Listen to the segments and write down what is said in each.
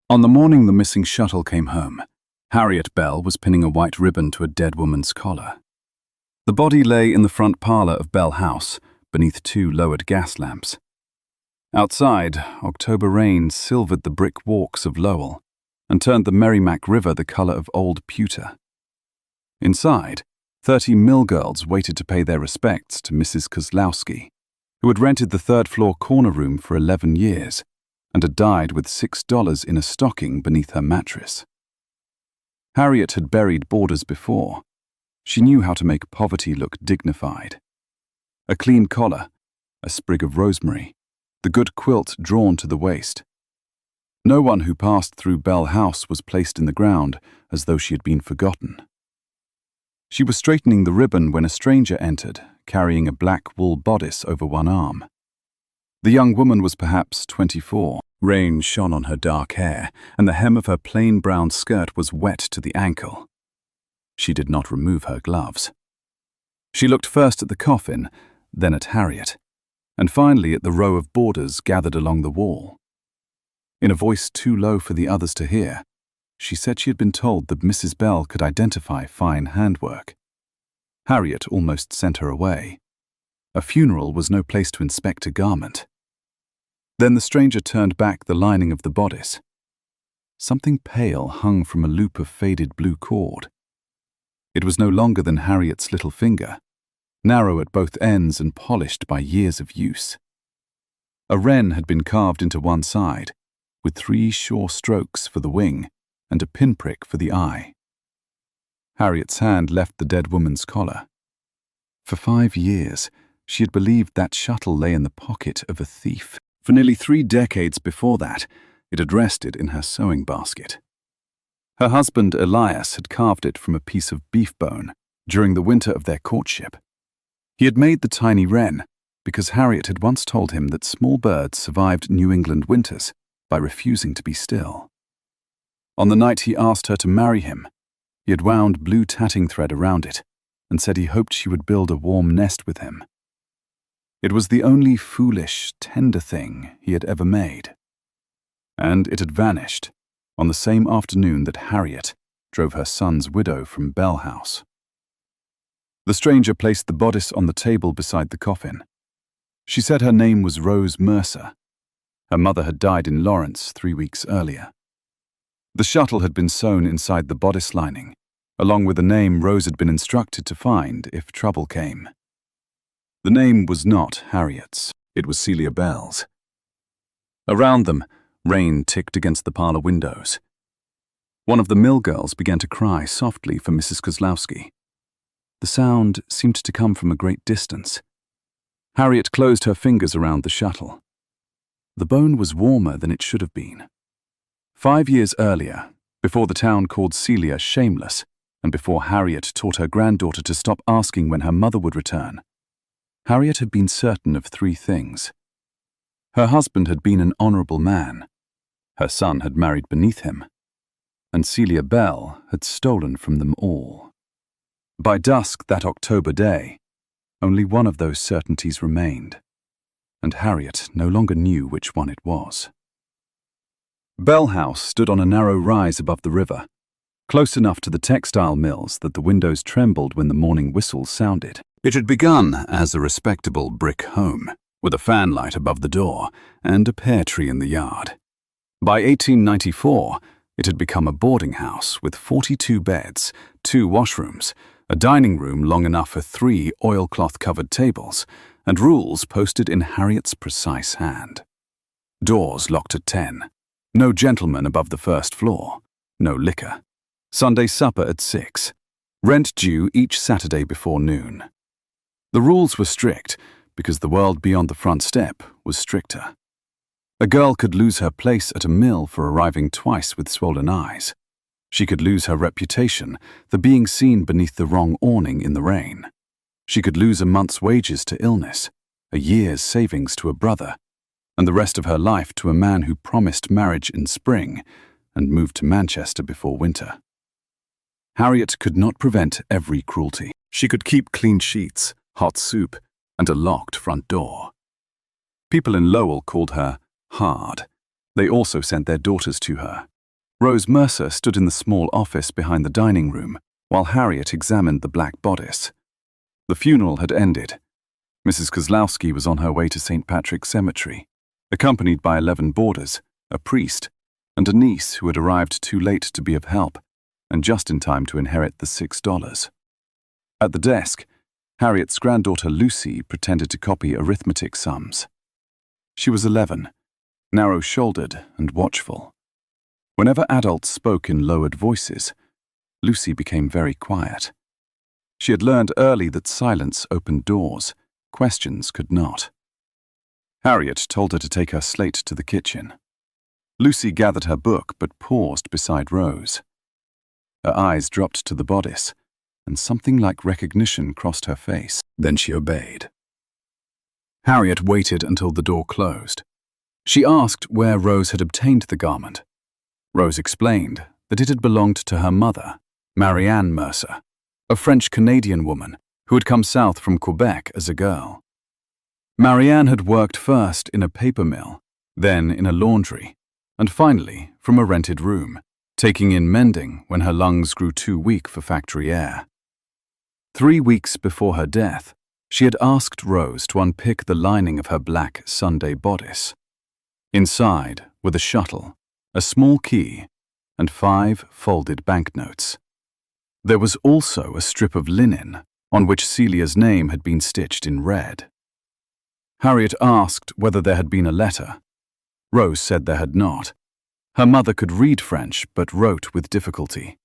On the morning the missing shuttle came home, Harriet Bell was pinning a white ribbon to a dead woman's collar. The body lay in the front parlor of Bell House, beneath 2 lowered gas lamps. Outside, October rain silvered the brick walks of Lowell and turned the Merrimack River the color of old pewter. Inside, 30 mill girls waited to pay their respects to Mrs. Kozlowski, who had rented the 3rd-floor corner room for 11 years and had died with $6 in a stocking beneath her mattress. Harriet had buried boarders before. She knew how to make poverty look dignified. A clean collar, a sprig of rosemary, the good quilt drawn to the waist. No one who passed through Bell House was placed in the ground as though she had been forgotten. She was straightening the ribbon when a stranger entered, carrying a black wool bodice over one arm. The young woman was perhaps 24. Rain shone on her dark hair, and the hem of her plain brown skirt was wet to the ankle. She did not remove her gloves. She looked first at the coffin, then at Harriet, and finally at the row of boarders gathered along the wall. In a voice too low for the others to hear, she said she had been told that Mrs. Bell could identify fine handwork. Harriet almost sent her away. A funeral was no place to inspect a garment. Then the stranger turned back the lining of the bodice. Something pale hung from a loop of faded blue cord. It was no longer than Harriet's little finger, narrow at both ends and polished by years of use. A wren had been carved into one side, with 3 sure strokes for the wing and a pinprick for the eye. Harriet's hand left the dead woman's collar. For 5 years, she had believed that shuttle lay in the pocket of a thief. For nearly 3 decades before that, it had rested in her sewing basket. Her husband Elias had carved it from a piece of beef bone during the winter of their courtship. He had made the tiny wren because Harriet had once told him that small birds survived New England winters by refusing to be still. On the night he asked her to marry him, he had wound blue tatting thread around it and said he hoped she would build a warm nest with him. It was the only foolish, tender thing he had ever made. And it had vanished on the same afternoon that Harriet drove her son's widow from Bell House. The stranger placed the bodice on the table beside the coffin. She said her name was Rose Mercer. Her mother had died in Lawrence 3 weeks earlier. The shuttle had been sewn inside the bodice lining, along with a name Rose had been instructed to find if trouble came. The name was not Harriet's, it was Celia Bell's. Around them, rain ticked against the parlor windows. One of the mill girls began to cry softly for Mrs. Kozlowski. The sound seemed to come from a great distance. Harriet closed her fingers around the shuttle. The bone was warmer than it should have been. 5 years earlier, before the town called Celia shameless, and before Harriet taught her granddaughter to stop asking when her mother would return, Harriet had been certain of 3 things. Her husband had been an honorable man. Her son had married beneath him. And Celia Bell had stolen from them all. By dusk that October day, only one of those certainties remained, and Harriet no longer knew which one it was. Bell House stood on a narrow rise above the river, close enough to the textile mills that the windows trembled when the morning whistle sounded. It had begun as a respectable brick home, with a fanlight above the door and a pear tree in the yard. By 1894, it had become a boarding house with 42 beds, 2 washrooms, a dining room long enough for 3 oilcloth-covered tables, and rules posted in Harriet's precise hand. Doors locked at 10. No gentlemen above the 1st floor. No liquor. Sunday supper at 6. Rent due each Saturday before noon. The rules were strict because the world beyond the front step was stricter. A girl could lose her place at a mill for arriving twice with swollen eyes. She could lose her reputation for being seen beneath the wrong awning in the rain. She could lose a month's wages to illness, a year's savings to a brother, and the rest of her life to a man who promised marriage in spring and moved to Manchester before winter. Harriet could not prevent every cruelty. She could keep clean sheets, hot soup, and a locked front door. People in Lowell called her hard. They also sent their daughters to her, Rose Mercer stood in the small office behind the dining room while Harriet examined the black bodice. The funeral had ended. Mrs. Kozlowski was on her way to St. Patrick's Cemetery, accompanied by 11 boarders, a priest, and a niece who had arrived too late to be of help, and just in time to inherit the $6. At the desk, Harriet's granddaughter Lucy pretended to copy arithmetic sums. She was 11, narrow-shouldered and watchful. Whenever adults spoke in lowered voices, Lucy became very quiet. She had learned early that silence opened doors, questions could not. Harriet told her to take her slate to the kitchen. Lucy gathered her book but paused beside Rose. Her eyes dropped to the bodice, and something like recognition crossed her face. Then she obeyed. Harriet waited until the door closed. She asked where Rose had obtained the garment. Rose explained that it had belonged to her mother, Marianne Mercer, a French-Canadian woman who had come south from Quebec as a girl. Marianne had worked first in a paper mill, then in a laundry, and finally from a rented room, taking in mending when her lungs grew too weak for factory air. 3 weeks before her death, she had asked Rose to unpick the lining of her black Sunday bodice. Inside were the shuttle, a small key, and 5 folded banknotes. There was also a strip of linen on which Celia's name had been stitched in red. Harriet asked whether there had been a letter. Rose said there had not. Her mother could read French but wrote with difficulty.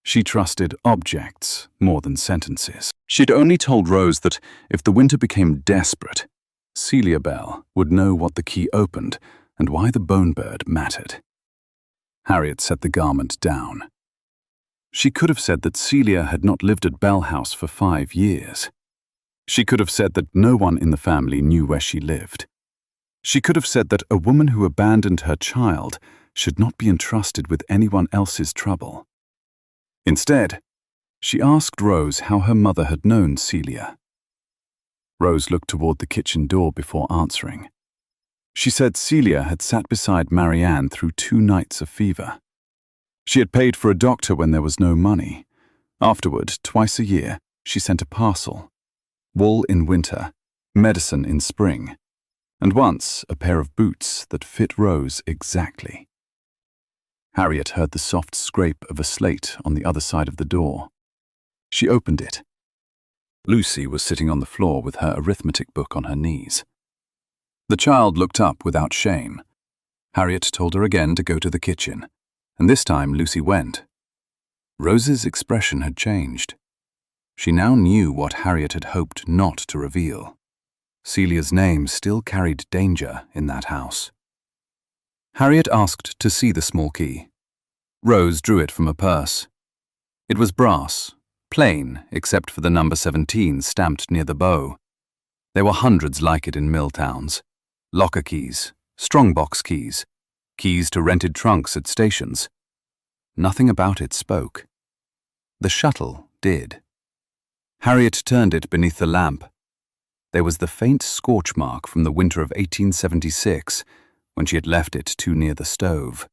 She trusted objects more than sentences. She'd only told Rose that if the winter became desperate, Celia Bell would know what the key opened and why the bone bird mattered. Harriet set the garment down. She could have said that Celia had not lived at Bell House for 5 years. She could have said that no one in the family knew where she lived. She could have said that a woman who abandoned her child should not be entrusted with anyone else's trouble. Instead, she asked Rose how her mother had known Celia. Rose looked toward the kitchen door before answering. She said Celia had sat beside Marianne through 2 nights of fever. She had paid for a doctor when there was no money. Afterward, twice a year, she sent a parcel: wool in winter, medicine in spring, and once a pair of boots that fit Rose exactly. Harriet heard the soft scrape of a slate on the other side of the door. She opened it. Lucy was sitting on the floor with her arithmetic book on her knees. The child looked up without shame. Harriet told her again to go to the kitchen, and this time Lucy went. Rose's expression had changed. She now knew what Harriet had hoped not to reveal. Celia's name still carried danger in that house. Harriet asked to see the small key. Rose drew it from a purse. It was brass, plain except for the number 17 stamped near the bow. There were hundreds like it in mill towns: locker keys, strongbox keys, keys to rented trunks at stations. Nothing about it spoke. The shuttle did. Harriet turned it beneath the lamp. There was the faint scorch mark from the winter of 1876, when she had left it too near the stove.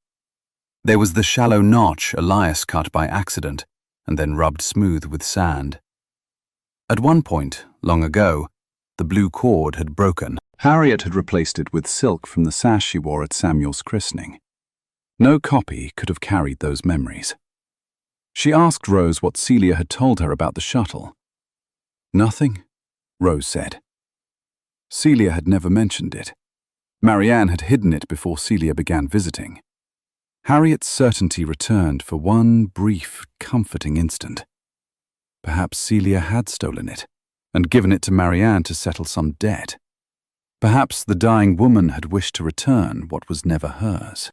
There was the shallow notch Elias cut by accident and then rubbed smooth with sand. At one point, long ago, the blue cord had broken. Harriet had replaced it with silk from the sash she wore at Samuel's christening. No copy could have carried those memories. She asked Rose what Celia had told her about the shuttle. Nothing, Rose said. Celia had never mentioned it. Marianne had hidden it before Celia began visiting. Harriet's certainty returned for one brief, comforting instant. Perhaps Celia had stolen it and given it to Marianne to settle some debt. Perhaps the dying woman had wished to return what was never hers.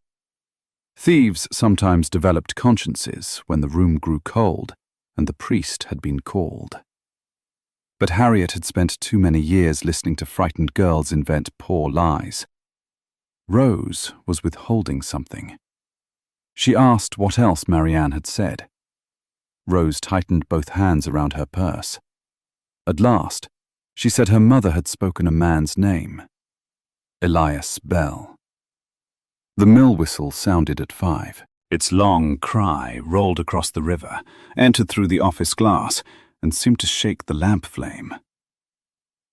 Thieves sometimes developed consciences when the room grew cold and the priest had been called. But Harriet had spent too many years listening to frightened girls invent poor lies. Rose was withholding something. She asked what else Marianne had said. Rose tightened both hands around her purse. At last, she said her mother had spoken a man's name: Elias Bell. The mill whistle sounded at 5. Its long cry rolled across the river, entered through the office glass, and seemed to shake the lamp flame.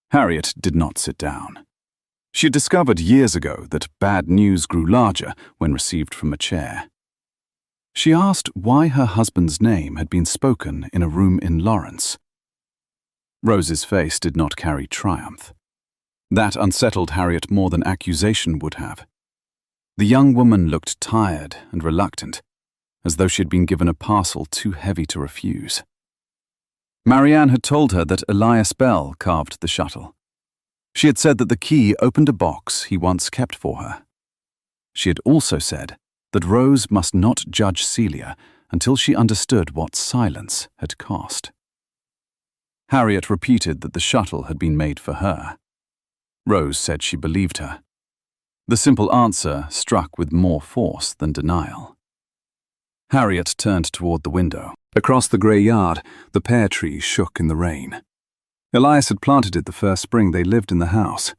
Harriet did not sit down. She had discovered years ago that bad news grew larger when received from a chair. She asked why her husband's name had been spoken in a room in Lawrence. Rose's face did not carry triumph. That unsettled Harriet more than accusation would have. The young woman looked tired and reluctant, as though she had been given a parcel too heavy to refuse. Marianne had told her that Elias Bell carved the shuttle. She had said that the key opened a box he once kept for her. She had also said that Rose must not judge Celia until she understood what silence had cost. Harriet repeated that the shuttle had been made for her. Rose said she believed her. The simple answer struck with more force than denial. Harriet turned toward the window. Across the grey yard, the pear tree shook in the rain. Elias had planted it the first spring they lived in the house.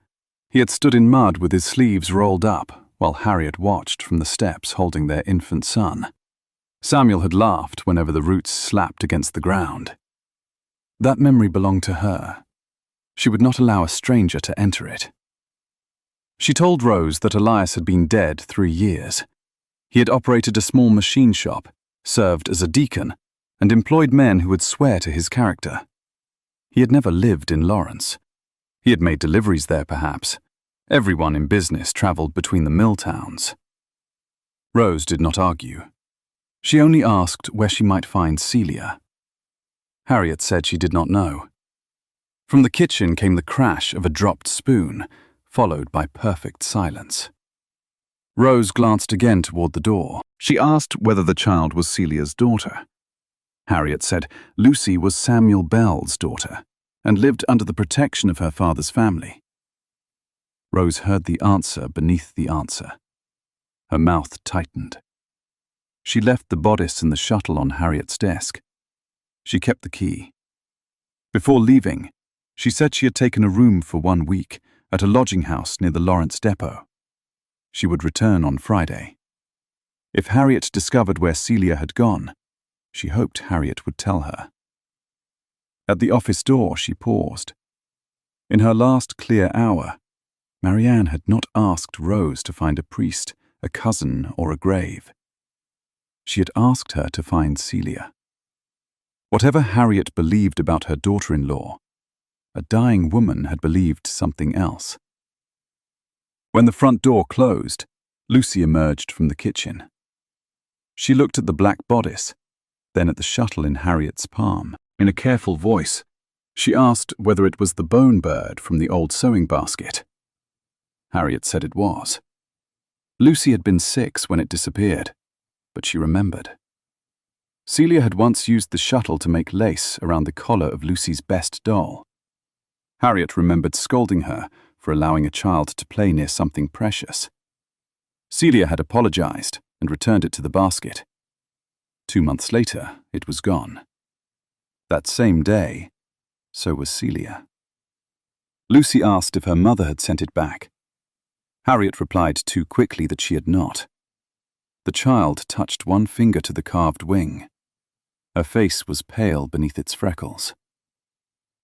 He had stood in mud with his sleeves rolled up, while Harriet watched from the steps holding their infant son. Samuel had laughed whenever the roots slapped against the ground. That memory belonged to her. She would not allow a stranger to enter it. She told Rose that Elias had been dead 3 years. He had operated a small machine shop, served as a deacon, and employed men who would swear to his character. He had never lived in Lawrence. He had made deliveries there, perhaps. Everyone in business travelled between the mill towns. Rose did not argue. She only asked where she might find Celia. Harriet said she did not know. From the kitchen came the crash of a dropped spoon, followed by perfect silence. Rose glanced again toward the door. She asked whether the child was Celia's daughter. Harriet said Lucy was Samuel Bell's daughter and lived under the protection of her father's family. Rose heard the answer beneath the answer. Her mouth tightened. She left the bodice and the shuttle on Harriet's desk. She kept the key. Before leaving, she said she had taken a room for 1 week at a lodging house near the Lawrence depot. She would return on Friday. If Harriet discovered where Celia had gone, she hoped Harriet would tell her. At the office door, she paused. In her last clear hour, Marianne had not asked Rose to find a priest, a cousin, or a grave. She had asked her to find Celia. Whatever Harriet believed about her daughter-in-law, a dying woman had believed something else. When the front door closed, Lucy emerged from the kitchen. She looked at the black bodice, then at the shuttle in Harriet's palm. In a careful voice, she asked whether it was the bone bird from the old sewing basket. Harriet said it was. Lucy had been 6 when it disappeared, but she remembered. Celia had once used the shuttle to make lace around the collar of Lucy's best doll. Harriet remembered scolding her for allowing a child to play near something precious. Celia had apologized and returned it to the basket. 2 months later, it was gone. That same day, so was Celia. Lucy asked if her mother had sent it back. Harriet replied too quickly that she had not. The child touched one finger to the carved wing. Her face was pale beneath its freckles.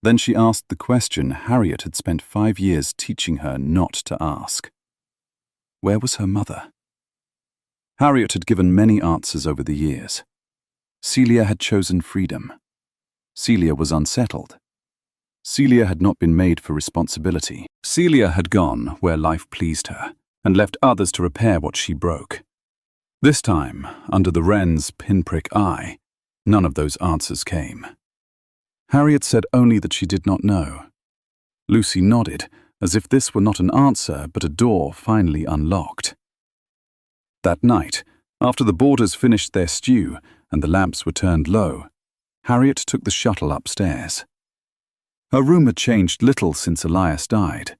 Then she asked the question Harriet had spent 5 years teaching her not to ask. Where was her mother? Harriet had given many answers over the years. Celia had chosen freedom. Celia was unsettled. Celia had not been made for responsibility. Celia had gone where life pleased her, and left others to repair what she broke. This time, under the Wren's pinprick eye, none of those answers came. Harriet said only that she did not know. Lucy nodded, as if this were not an answer but a door finally unlocked. That night, after the boarders finished their stew and the lamps were turned low, Harriet took the shuttle upstairs. Her room had changed little since Elias died.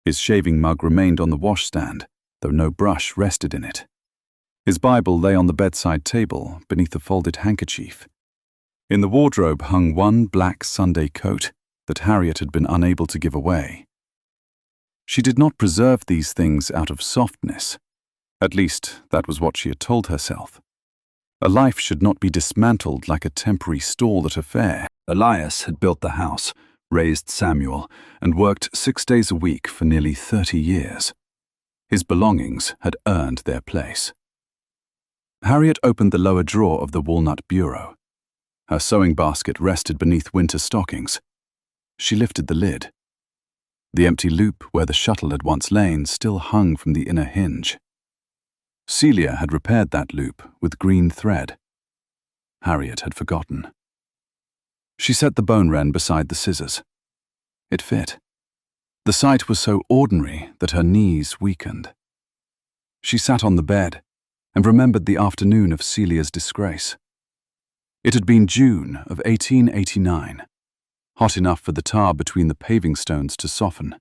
His shaving mug remained on the washstand, though no brush rested in it. His Bible lay on the bedside table beneath a folded handkerchief. In the wardrobe hung one black Sunday coat that Harriet had been unable to give away. She did not preserve these things out of softness. At least, that was what she had told herself. A life should not be dismantled like a temporary stall at a fair. Elias had built the house, raised Samuel, and worked 6 days a week for nearly 30 years. His belongings had earned their place. Harriet opened the lower drawer of the walnut bureau. Her sewing basket rested beneath winter stockings. She lifted the lid. The empty loop where the shuttle had once lain still hung from the inner hinge. Celia had repaired that loop with green thread. Harriet had forgotten. She set the bone wren beside the scissors. It fit. The sight was so ordinary that her knees weakened. She sat on the bed and remembered the afternoon of Celia's disgrace. It had been June of 1889, hot enough for the tar between the paving stones to soften.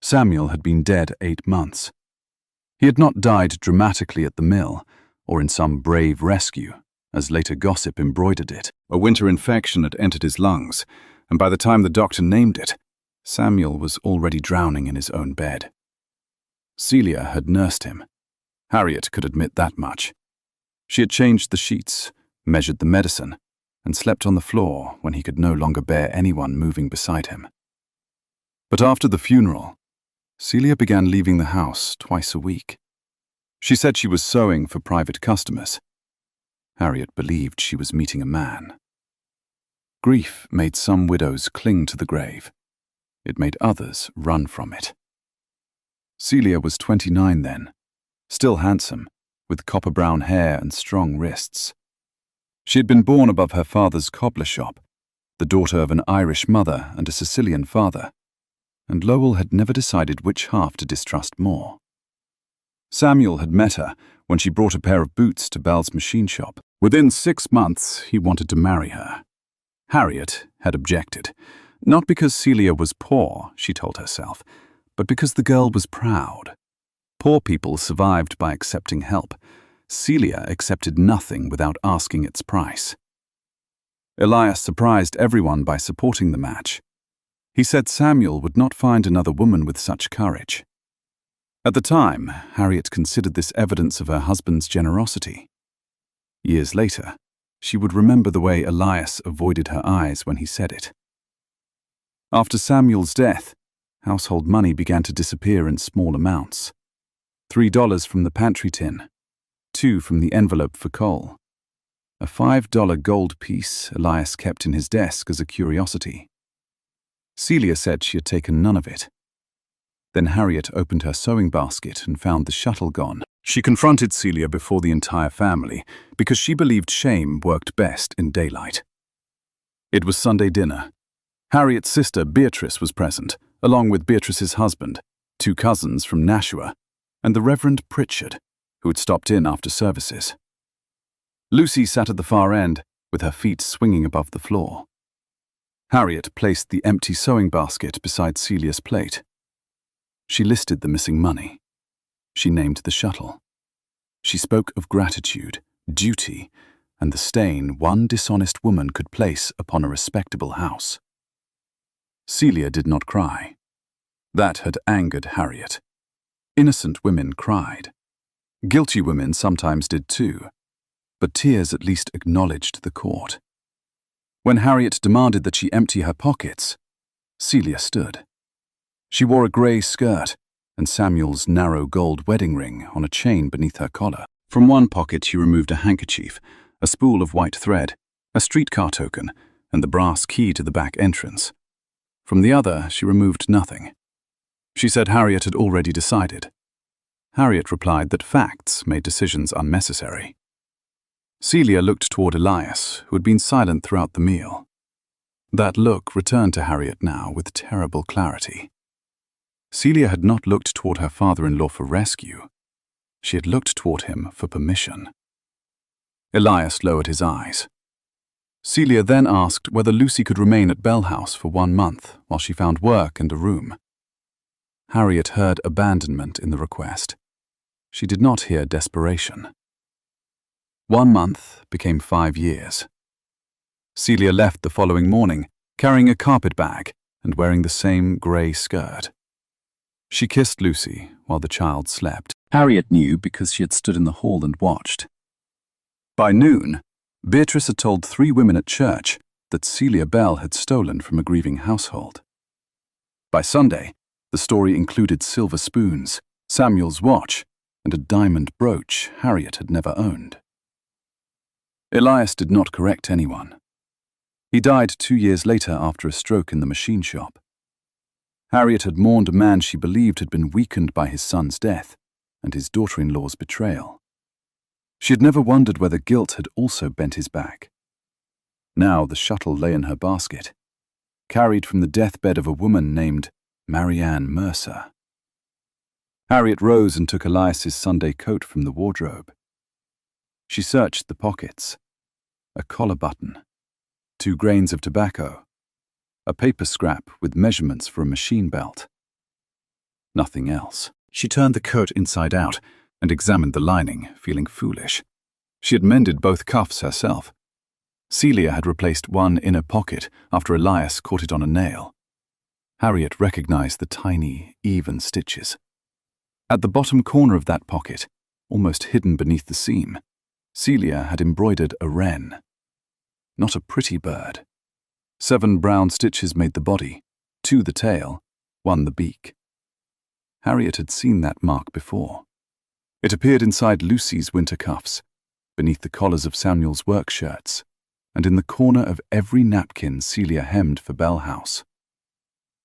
Samuel had been dead 8 months. He had not died dramatically at the mill or in some brave rescue, as later gossip embroidered it. A winter infection had entered his lungs, and by the time the doctor named it, Samuel was already drowning in his own bed. Celia had nursed him. Harriet could admit that much. She had changed the sheets, measured the medicine, and slept on the floor when he could no longer bear anyone moving beside him. But after the funeral, Celia began leaving the house twice a week. She said she was sewing for private customers. Harriet believed she was meeting a man. Grief made some widows cling to the grave. It made others run from it. Celia was 29 then, still handsome, with copper-brown hair and strong wrists. She had been born above her father's cobbler shop, the daughter of an Irish mother and a Sicilian father, and Lowell had never decided which half to distrust more. Samuel had met her when she brought a pair of boots to Bell's machine shop. Within 6 months, he wanted to marry her. Harriet had objected, not because Celia was poor, she told herself, but because the girl was proud. Poor people survived by accepting help. Celia accepted nothing without asking its price. Elias surprised everyone by supporting the match. He said Samuel would not find another woman with such courage. At the time, Harriet considered this evidence of her husband's generosity. Years later, she would remember the way Elias avoided her eyes when he said it. After Samuel's death, household money began to disappear in small amounts. $3 from the pantry tin, $2 from the envelope for coal. A $5 gold piece Elias kept in his desk as a curiosity. Celia said she had taken none of it. Then Harriet opened her sewing basket and found the shuttle gone. She confronted Celia before the entire family because she believed shame worked best in daylight. It was Sunday dinner. Harriet's sister Beatrice was present, along with Beatrice's husband, 2 cousins from Nashua, and the Reverend Pritchard, who had stopped in after services. Lucy sat at the far end, with her feet swinging above the floor. Harriet placed the empty sewing basket beside Celia's plate. She listed the missing money. She named the shuttle. She spoke of gratitude, duty, and the stain one dishonest woman could place upon a respectable house. Celia did not cry. That had angered Harriet. Innocent women cried. Guilty women sometimes did too, but tears at least acknowledged the court. When Harriet demanded that she empty her pockets, Celia stood. She wore a grey skirt and Samuel's narrow gold wedding ring on a chain beneath her collar. From one pocket she removed a handkerchief, a spool of white thread, a streetcar token, and the brass key to the back entrance. From the other she removed nothing. She said Harriet had already decided. Harriet replied that facts made decisions unnecessary. Celia looked toward Elias, who had been silent throughout the meal. That look returned to Harriet now with terrible clarity. Celia had not looked toward her father-in-law for rescue. She had looked toward him for permission. Elias lowered his eyes. Celia then asked whether Lucy could remain at Bell House for 1 month while she found work and a room. Harriet heard abandonment in the request. She did not hear desperation. 1 month became 5 years. Celia left the following morning, carrying a carpet bag and wearing the same grey skirt. She kissed Lucy while the child slept. Harriet knew because she had stood in the hall and watched. By noon, Beatrice had told 3 women at church that Celia Bell had stolen from a grieving household. By Sunday, the story included silver spoons, Samuel's watch, and a diamond brooch Harriet had never owned. Elias did not correct anyone. He died 2 years later after a stroke in the machine shop. Harriet had mourned a man she believed had been weakened by his son's death and his daughter-in-law's betrayal. She had never wondered whether guilt had also bent his back. Now the shuttle lay in her basket, carried from the deathbed of a woman named Marianne Mercer. Harriet rose and took Elias's Sunday coat from the wardrobe. She searched the pockets. A collar button, 2 grains of tobacco, a paper scrap with measurements for a machine belt. Nothing else. She turned the coat inside out and examined the lining, feeling foolish. She had mended both cuffs herself. Celia had replaced one inner pocket after Elias caught it on a nail. Harriet recognized the tiny, even stitches. At the bottom corner of that pocket, almost hidden beneath the seam, Celia had embroidered a wren. Not a pretty bird. 7 brown stitches made the body, 2 the tail, 1 the beak. Harriet had seen that mark before. It appeared inside Lucy's winter cuffs, beneath the collars of Samuel's work shirts, and in the corner of every napkin Celia hemmed for Bell House.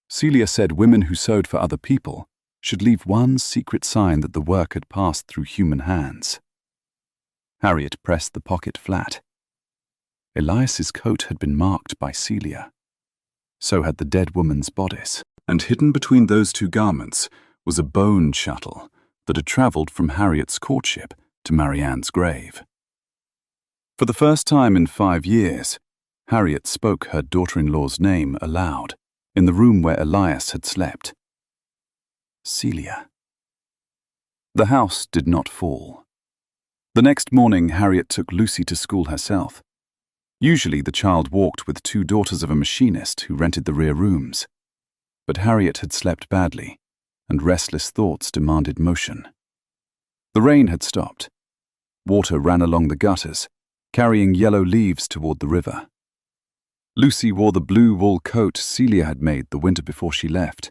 Celia said women who sewed for other people should leave one secret sign that the work had passed through human hands. Harriet pressed the pocket flat. Elias's coat had been marked by Celia. So had the dead woman's bodice, and hidden between those 2 garments was a bone shuttle that had travelled from Harriet's courtship to Marianne's grave. For the first time in 5 years, Harriet spoke her daughter-in-law's name aloud in the room where Elias had slept. Celia. The house did not fall. The next morning, Harriet took Lucy to school herself. Usually the child walked with 2 daughters of a machinist who rented the rear rooms. But Harriet had slept badly, and restless thoughts demanded motion. The rain had stopped. Water ran along the gutters, carrying yellow leaves toward the river. Lucy wore the blue wool coat Celia had made the winter before she left.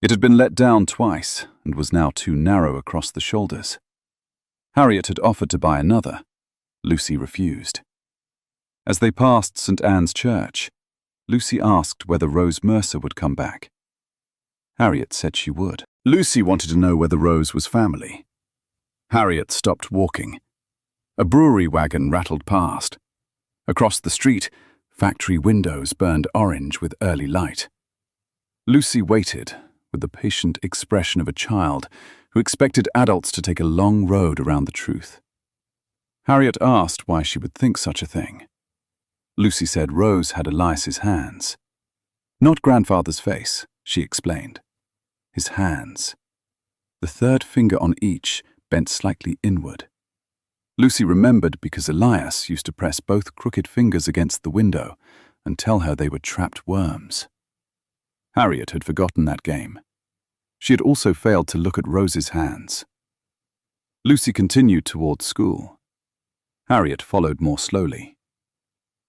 It had been let down twice and was now too narrow across the shoulders. Harriet had offered to buy another. Lucy refused. As they passed St. Anne's Church, Lucy asked whether Rose Mercer would come back. Harriet said she would. Lucy wanted to know whether Rose was family. Harriet stopped walking. A brewery wagon rattled past. Across the street, factory windows burned orange with early light. Lucy waited, with the patient expression of a child who expected adults to take a long road around the truth. Harriet asked why she would think such a thing. Lucy said Rose had Elias's hands. Not grandfather's face, she explained. His hands. The 3rd finger on each bent slightly inward. Lucy remembered because Elias used to press both crooked fingers against the window and tell her they were trapped worms. Harriet had forgotten that game. She had also failed to look at Rose's hands. Lucy continued towards school. Harriet followed more slowly.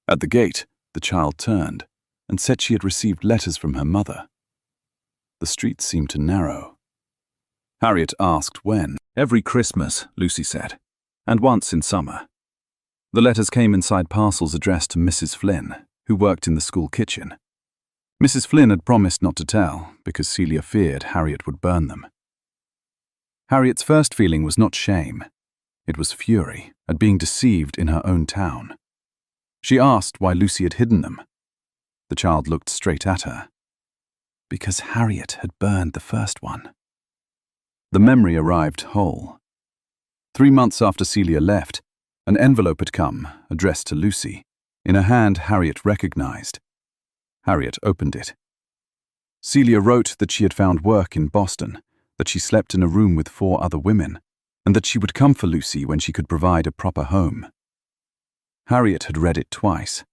At the gate, the child turned and said she had received letters from her mother. The street seemed to narrow. Harriet asked when. Every Christmas, Lucy said, and once in summer. The letters came inside parcels addressed to Mrs. Flynn, who worked in the school kitchen. Mrs. Flynn had promised not to tell because Celia feared Harriet would burn them. Harriet's first feeling was not shame. It was fury at being deceived in her own town. She asked why Lucy had hidden them. The child looked straight at her. Because Harriet had burned the first one. The memory arrived whole. 3 months after Celia left, an envelope had come, addressed to Lucy. In a hand Harriet recognized. Harriet opened it. Celia wrote that she had found work in Boston, that she slept in a room with 4 other women, and that she would come for Lucy when she could provide a proper home. Harriet had read it twice.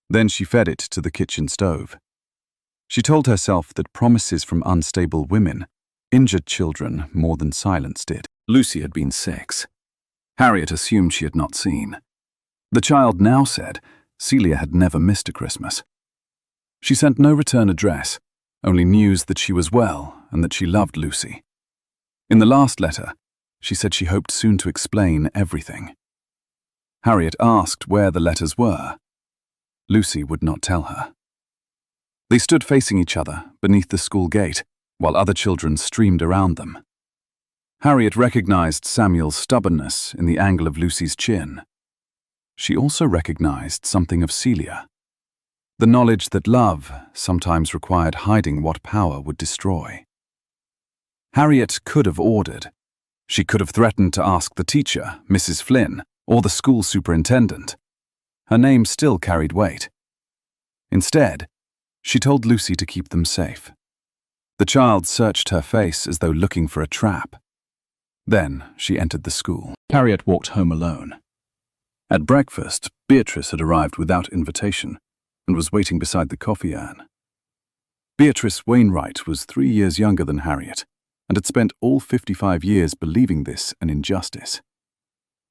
Then she fed it to the kitchen stove. She told herself that promises from unstable women injured children more than silence did. Lucy had been 6. Harriet assumed she had not seen. The child now said Celia had never missed a Christmas. She sent no return address, only news that she was well and that she loved Lucy. In the last letter, she said she hoped soon to explain everything. Harriet asked where the letters were. Lucy would not tell her. They stood facing each other beneath the school gate, while other children streamed around them. Harriet recognized Samuel's stubbornness in the angle of Lucy's chin. She also recognized something of Celia, the knowledge that love sometimes required hiding what power would destroy. Harriet could have ordered. She could have threatened to ask the teacher, Mrs. Flynn, or the school superintendent. Her name still carried weight. Instead, she told Lucy to keep them safe. The child searched her face as though looking for a trap. Then she entered the school. Harriet walked home alone. At breakfast, Beatrice had arrived without invitation and was waiting beside the coffee urn. Beatrice Wainwright was 3 years younger than Harriet and had spent all 55 years believing this an injustice.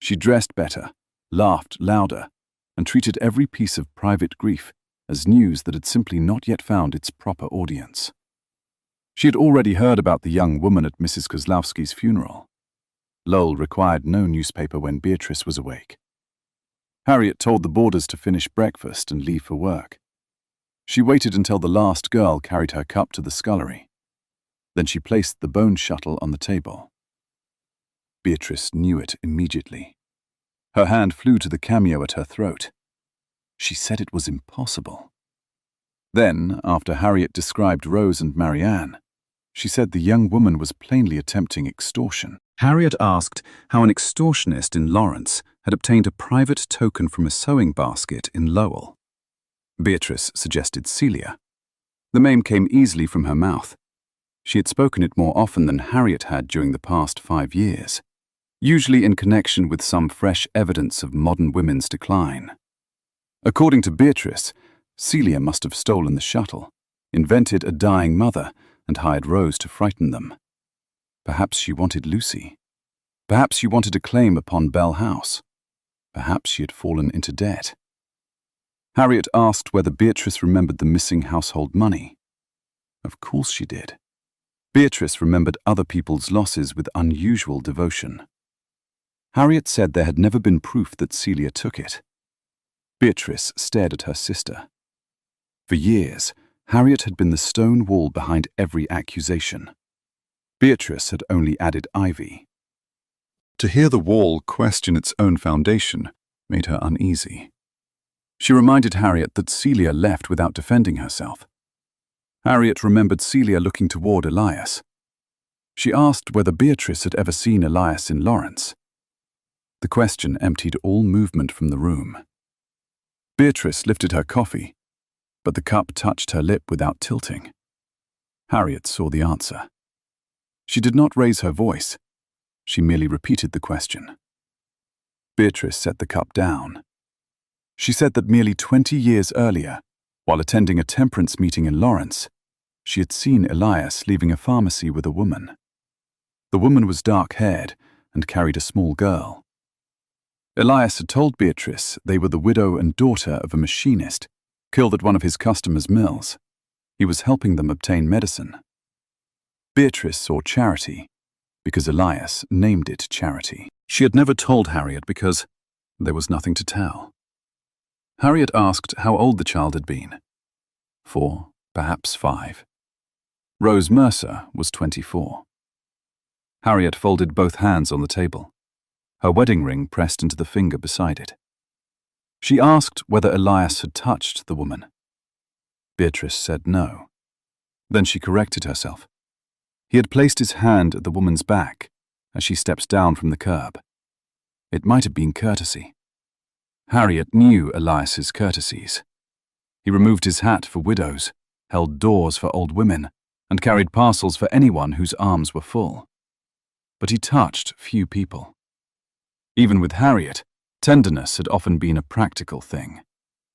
She dressed better, laughed louder, and treated every piece of private grief as news that had simply not yet found its proper audience. She had already heard about the young woman at Mrs. Kozlowski's funeral. Lowell required no newspaper when Beatrice was awake. Harriet told the boarders to finish breakfast and leave for work. She waited until the last girl carried her cup to the scullery. Then she placed the bone shuttle on the table. Beatrice knew it immediately. Her hand flew to the cameo at her throat. She said it was impossible. Then, after Harriet described Rose and Marianne, she said the young woman was plainly attempting extortion. Harriet asked how an extortionist in Lawrence had obtained a private token from a sewing basket in Lowell. Beatrice suggested Celia. The name came easily from her mouth. She had spoken it more often than Harriet had during the past 5 years, usually in connection with some fresh evidence of modern women's decline. According to Beatrice, Celia must have stolen the shuttle, invented a dying mother, and hired Rose to frighten them. Perhaps she wanted Lucy. Perhaps she wanted a claim upon Bell House. Perhaps she had fallen into debt. Harriet asked whether Beatrice remembered the missing household money. Of course she did. Beatrice remembered other people's losses with unusual devotion. Harriet said there had never been proof that Celia took it. Beatrice stared at her sister. For years, Harriet had been the stone wall behind every accusation. Beatrice had only added ivy. To hear the wall question its own foundation made her uneasy. She reminded Harriet that Celia left without defending herself. Harriet remembered Celia looking toward Elias. She asked whether Beatrice had ever seen Elias in Lawrence. The question emptied all movement from the room. Beatrice lifted her coffee, but the cup touched her lip without tilting. Harriet saw the answer. She did not raise her voice. She merely repeated the question. Beatrice set the cup down. She said that merely 20 years earlier, while attending a temperance meeting in Lawrence, she had seen Elias leaving a pharmacy with a woman. The woman was dark-haired and carried a small girl. Elias had told Beatrice they were the widow and daughter of a machinist killed at one of his customers' mills. He was helping them obtain medicine. Beatrice saw charity because Elias named it charity. She had never told Harriet because there was nothing to tell. Harriet asked how old the child had been. 4, perhaps 5. Rose Mercer was 24. Harriet folded both hands on the table, her wedding ring pressed into the finger beside it. She asked whether Elias had touched the woman. Beatrice said no. Then she corrected herself. He had placed his hand at the woman's back as she stepped down from the curb. It might have been courtesy. Harriet knew Elias's courtesies. He removed his hat for widows, held doors for old women, and carried parcels for anyone whose arms were full. But he touched few people. Even with Harriet, tenderness had often been a practical thing.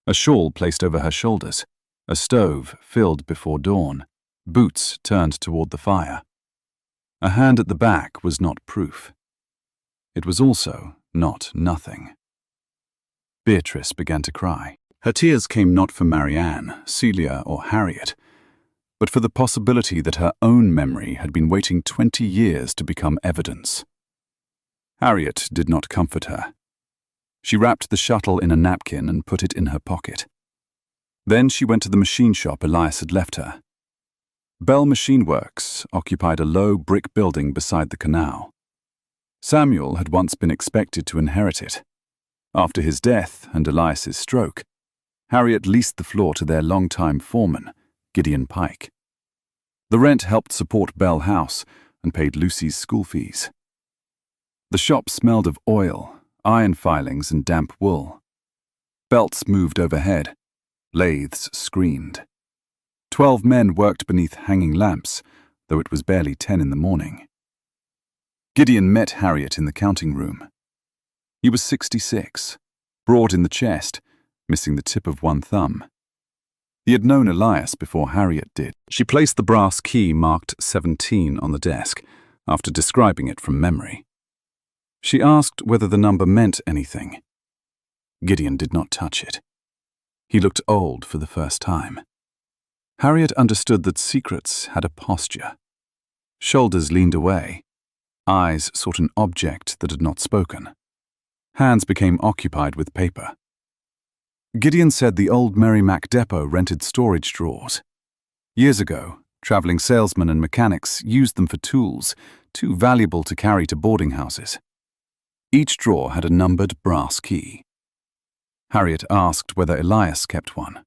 A shawl placed over her shoulders, a stove filled before dawn, boots turned toward the fire. A hand at the back was not proof. It was also not nothing. Beatrice began to cry. Her tears came not for Marianne, Celia, or Harriet, but for the possibility that her own memory had been waiting 20 years to become evidence. Harriet did not comfort her. She wrapped the shuttle in a napkin and put it in her pocket. Then she went to the machine shop Elias had left her. Bell Machine Works occupied a low brick building beside the canal. Samuel had once been expected to inherit it. After his death and Elias's stroke, Harriet leased the floor to their longtime foreman, Gideon Pike. The rent helped support Bell House and paid Lucy's school fees. The shop smelled of oil, iron filings, and damp wool. Belts moved overhead. Lathes screamed. 12 men worked beneath hanging lamps, though it was barely 10 in the morning. Gideon met Harriet in the counting room. He was 66, broad in the chest, missing the tip of one thumb. He had known Elias before Harriet did. She placed the brass key marked 17 on the desk, after describing it from memory. She asked whether the number meant anything. Gideon did not touch it. He looked old for the first time. Harriet understood that secrets had a posture. Shoulders leaned away. Eyes sought an object that had not spoken. Hands became occupied with paper. Gideon said the old Merrimack depot rented storage drawers. Years ago, traveling salesmen and mechanics used them for tools, too valuable to carry to boarding houses. Each drawer had a numbered brass key. Harriet asked whether Elias kept one.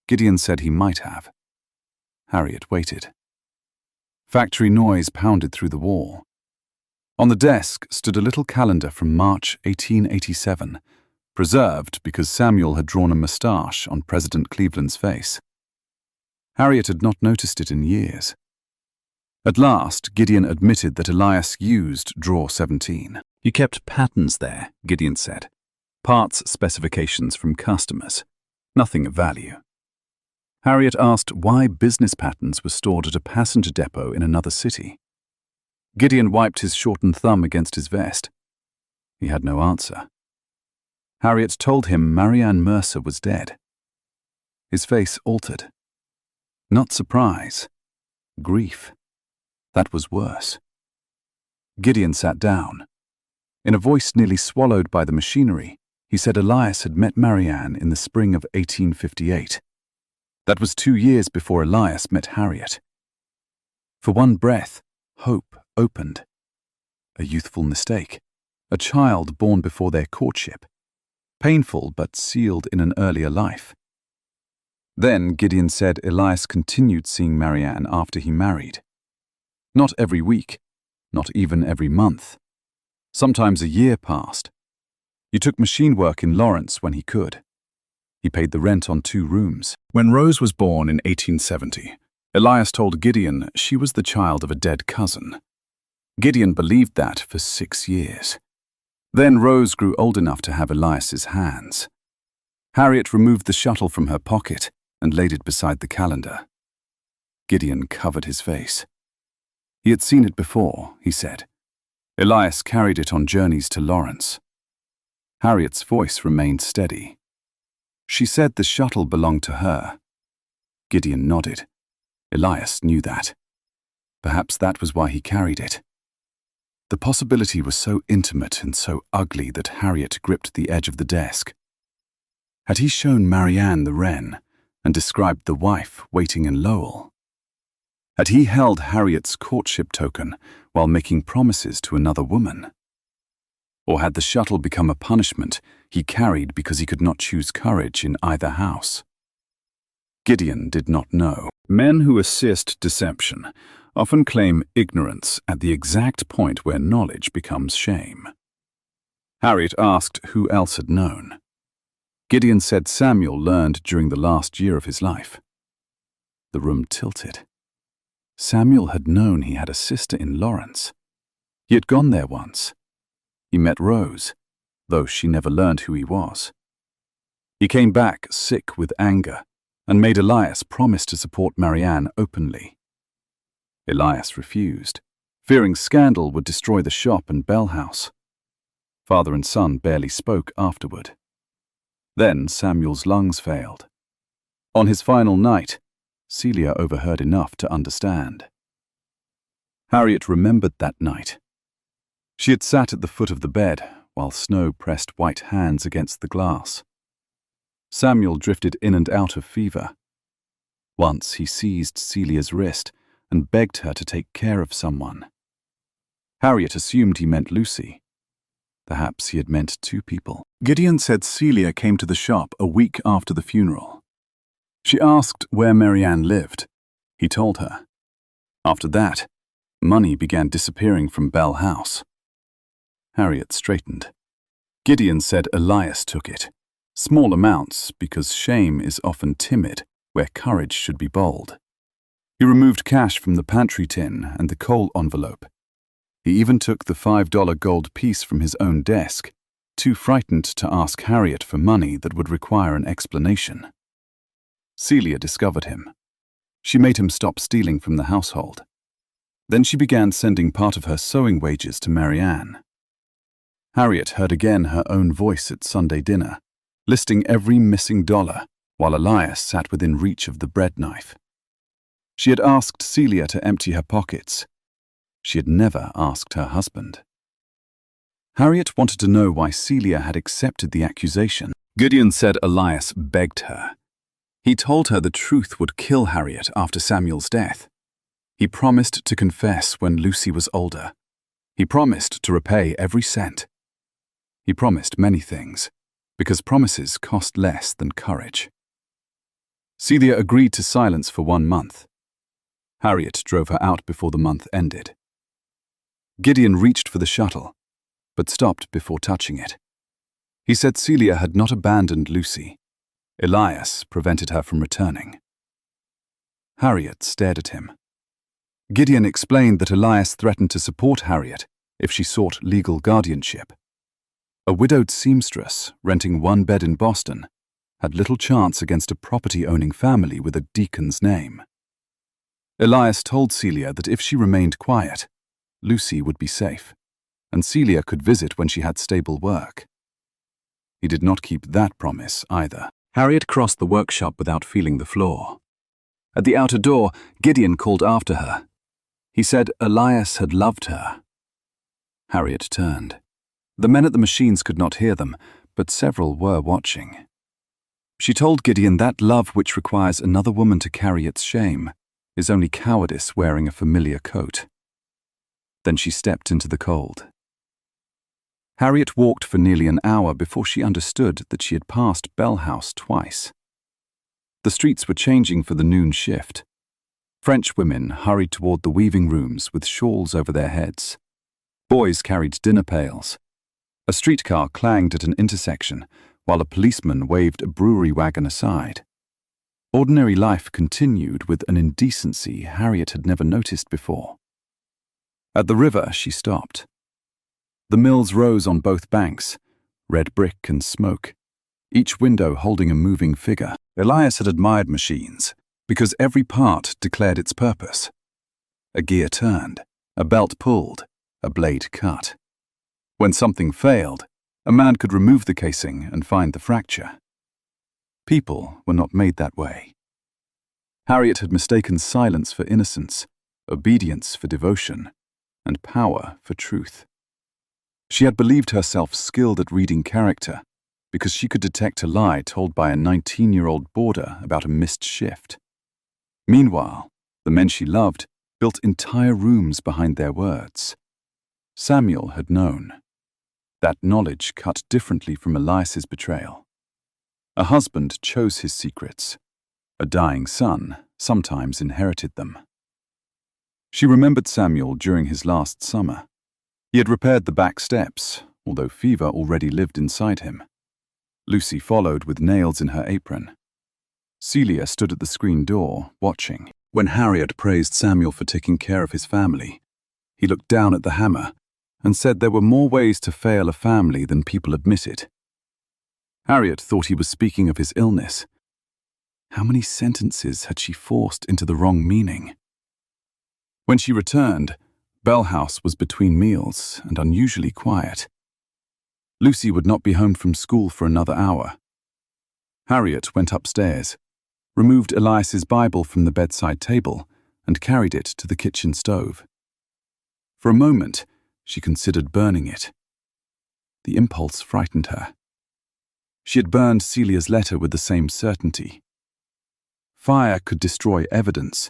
Gideon said he might have. Harriet waited. Factory noise pounded through the wall. On the desk stood a little calendar from March 1887, preserved because Samuel had drawn a moustache on President Cleveland's face. Harriet had not noticed it in years. At last, Gideon admitted that Elias used drawer 17. He kept patterns there, Gideon said. Parts specifications from customers. Nothing of value. Harriet asked why business patterns were stored at a passenger depot in another city. Gideon wiped his shortened thumb against his vest. He had no answer. Harriet told him Marianne Mercer was dead. His face altered. Not surprise. Grief. That was worse. Gideon sat down. In a voice nearly swallowed by the machinery, he said Elias had met Marianne in the spring of 1858. That was 2 years before Elias met Harriet. For one breath, hope opened. A youthful mistake. A child born before their courtship. Painful but sealed in an earlier life. Then Gideon said Elias continued seeing Marianne after he married. Not every week, not even every month. Sometimes a year passed. He took machine work in Lawrence when he could. He paid the rent on 2 rooms. When Rose was born in 1870, Elias told Gideon she was the child of a dead cousin. Gideon believed that for 6 years. Then Rose grew old enough to have Elias's hands. Harriet removed the shuttle from her pocket and laid it beside the calendar. Gideon covered his face. He had seen it before, he said. Elias carried it on journeys to Lawrence. Harriet's voice remained steady. She said the shuttle belonged to her. Gideon nodded. Elias knew that. Perhaps that was why he carried it. The possibility was so intimate and so ugly that Harriet gripped the edge of the desk. Had he shown Marianne the Wren and described the wife waiting in Lowell? Had he held Harriet's courtship token while making promises to another woman? Or had the shuttle become a punishment he carried because he could not choose courage in either house? Gideon did not know. Men who assist deception often claim ignorance at the exact point where knowledge becomes shame. Harriet asked who else had known. Gideon said Samuel learned during the last year of his life. The room tilted. Samuel had known he had a sister in Lawrence. He had gone there once. He met Rose, though she never learned who he was. He came back sick with anger and made Elias promise to support Marianne openly. Elias refused, fearing scandal would destroy the shop and Bell House. Father and son barely spoke afterward. Then Samuel's lungs failed. On his final night, Celia overheard enough to understand. Harriet remembered that night. She had sat at the foot of the bed while snow pressed white hands against the glass. Samuel drifted in and out of fever. Once he seized Celia's wrist and begged her to take care of someone. Harriet assumed he meant Lucy. Perhaps he had meant two people. Gideon said Celia came to the shop a week after the funeral. She asked where Marianne lived. He told her. After that, money began disappearing from Bell House. Harriet straightened. Gideon said Elias took it. Small amounts, because shame is often timid, where courage should be bold. He removed cash from the pantry tin and the coal envelope. He even took the $5 gold piece from his own desk, too frightened to ask Harriet for money that would require an explanation. Celia discovered him. She made him stop stealing from the household. Then she began sending part of her sewing wages to Marianne. Harriet heard again her own voice at Sunday dinner, listing every missing dollar, while Elias sat within reach of the bread knife. She had asked Celia to empty her pockets. She had never asked her husband. Harriet wanted to know why Celia had accepted the accusation. Gideon said Elias begged her. He told her the truth would kill Harriet after Samuel's death. He promised to confess when Lucy was older. He promised to repay every cent. He promised many things, because promises cost less than courage. Celia agreed to silence for 1 month. Harriet drove her out before the month ended. Gideon reached for the shuttle, but stopped before touching it. He said Celia had not abandoned Lucy. Elias prevented her from returning. Harriet stared at him. Gideon explained that Elias threatened to support Harriet if she sought legal guardianship. A widowed seamstress renting 1 bed in Boston had little chance against a property-owning family with a deacon's name. Elias told Celia that if she remained quiet, Lucy would be safe, and Celia could visit when she had stable work. He did not keep that promise either. Harriet crossed the workshop without feeling the floor. At the outer door, Gideon called after her. He said Elias had loved her. Harriet turned. The men at the machines could not hear them, but several were watching. She told Gideon that love which requires another woman to carry its shame is only cowardice wearing a familiar coat. Then she stepped into the cold. Harriet walked for nearly an hour before she understood that she had passed Bell House twice. The streets were changing for the noon shift. French women hurried toward the weaving rooms with shawls over their heads. Boys carried dinner pails. A streetcar clanged at an intersection, while a policeman waved a brewery wagon aside. Ordinary life continued with an indecency Harriet had never noticed before. At the river, she stopped. The mills rose on both banks, red brick and smoke, each window holding a moving figure. Elias had admired machines because every part declared its purpose. A gear turned, a belt pulled, a blade cut. When something failed, a man could remove the casing and find the fracture. People were not made that way. Harriet had mistaken silence for innocence, obedience for devotion, and power for truth. She had believed herself skilled at reading character because she could detect a lie told by a 19-year-old boarder about a missed shift. Meanwhile, the men she loved built entire rooms behind their words. Samuel had known. That knowledge cut differently from Elias's betrayal. A husband chose his secrets. A dying son sometimes inherited them. She remembered Samuel during his last summer. He had repaired the back steps, although fever already lived inside him. Lucy followed with nails in her apron. Celia stood at the screen door, watching. When Harriet praised Samuel for taking care of his family, he looked down at the hammer and said there were more ways to fail a family than people admitted. Harriet thought he was speaking of his illness. How many sentences had she forced into the wrong meaning? When she returned, Bell House was between meals and unusually quiet. Lucy would not be home from school for another hour. Harriet went upstairs, removed Elias's Bible from the bedside table, and carried it to the kitchen stove. For a moment, she considered burning it. The impulse frightened her. She had burned Celia's letter with the same certainty. Fire could destroy evidence,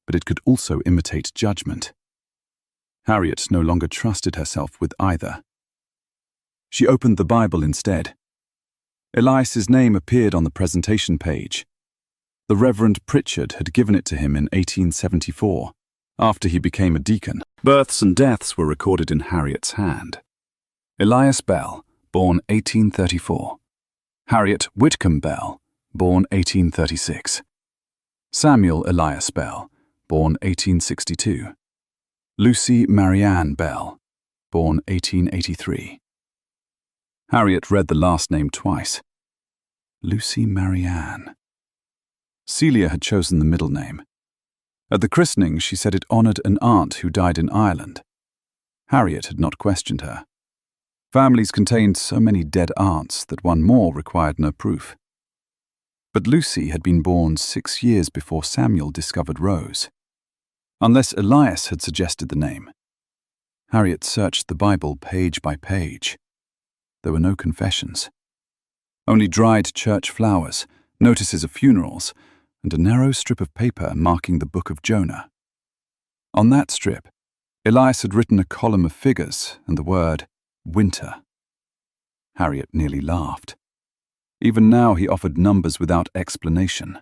but it could also imitate judgment. Harriet no longer trusted herself with either. She opened the Bible instead. Elias's name appeared on the presentation page. The Reverend Pritchard had given it to him in 1874, after he became a deacon. Births and deaths were recorded in Harriet's hand. Elias Bell, born 1834. Harriet Whitcomb Bell, born 1836. Samuel Elias Bell, born 1862. Lucy Marianne Bell, born 1883. Harriet read the last name twice. Lucy Marianne. Celia had chosen the middle name. At the christening, she said it honoured an aunt who died in Ireland. Harriet had not questioned her. Families contained so many dead aunts that one more required no proof. But Lucy had been born 6 years before Samuel discovered Rose. Unless Elias had suggested the name. Harriet searched the Bible page by page. There were no confessions. Only dried church flowers, notices of funerals, and a narrow strip of paper marking the Book of Jonah. On that strip, Elias had written a column of figures and the word winter. Harriet nearly laughed. Even now he offered numbers without explanation.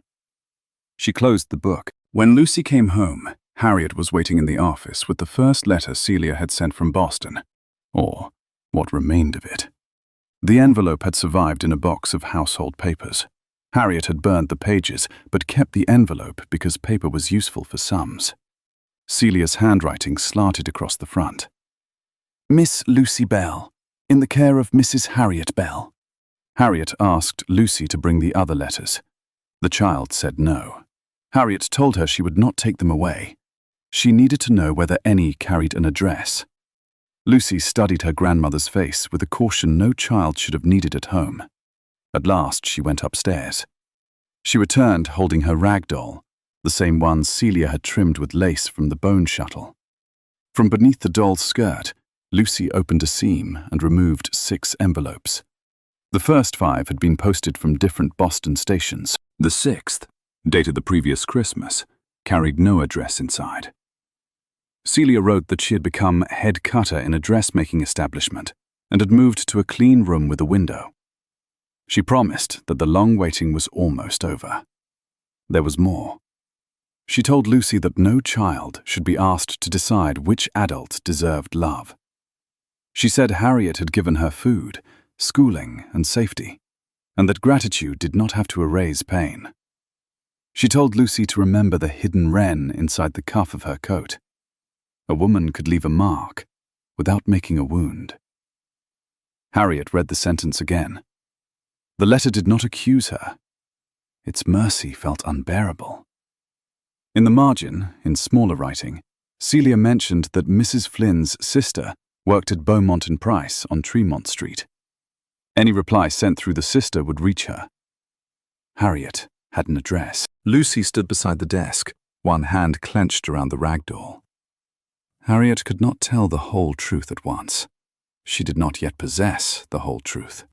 She closed the book. When Lucy came home, Harriet was waiting in the office with the first letter Celia had sent from Boston, or what remained of it. The envelope had survived in a box of household papers. Harriet had burned the pages, but kept the envelope because paper was useful for sums. Celia's handwriting slanted across the front. Miss Lucy Bell, in the care of Mrs. Harriet Bell. Harriet asked Lucy to bring the other letters. The child said no. Harriet told her she would not take them away. She needed to know whether any carried an address. Lucy studied her grandmother's face with a caution no child should have needed at home. At last she went upstairs. She returned holding her rag doll, the same one Celia had trimmed with lace from the bone shuttle. From beneath the doll's skirt, Lucy opened a seam and removed 6 envelopes. The first 5 had been posted from different Boston stations. The 6th, dated the previous Christmas, carried no address inside. Celia wrote that she had become head cutter in a dressmaking establishment and had moved to a clean room with a window. She promised that the long waiting was almost over. There was more. She told Lucy that no child should be asked to decide which adult deserved love. She said Harriet had given her food, schooling, and safety, and that gratitude did not have to erase pain. She told Lucy to remember the hidden wren inside the cuff of her coat. A woman could leave a mark without making a wound. Harriet read the sentence again. The letter did not accuse her. Its mercy felt unbearable. In the margin, in smaller writing, Celia mentioned that Mrs. Flynn's sister worked at Beaumont and Price on Tremont Street. Any reply sent through the sister would reach her. Harriet had an address. Lucy stood beside the desk, one hand clenched around the rag doll. Harriet could not tell the whole truth at once. She did not yet possess the whole truth.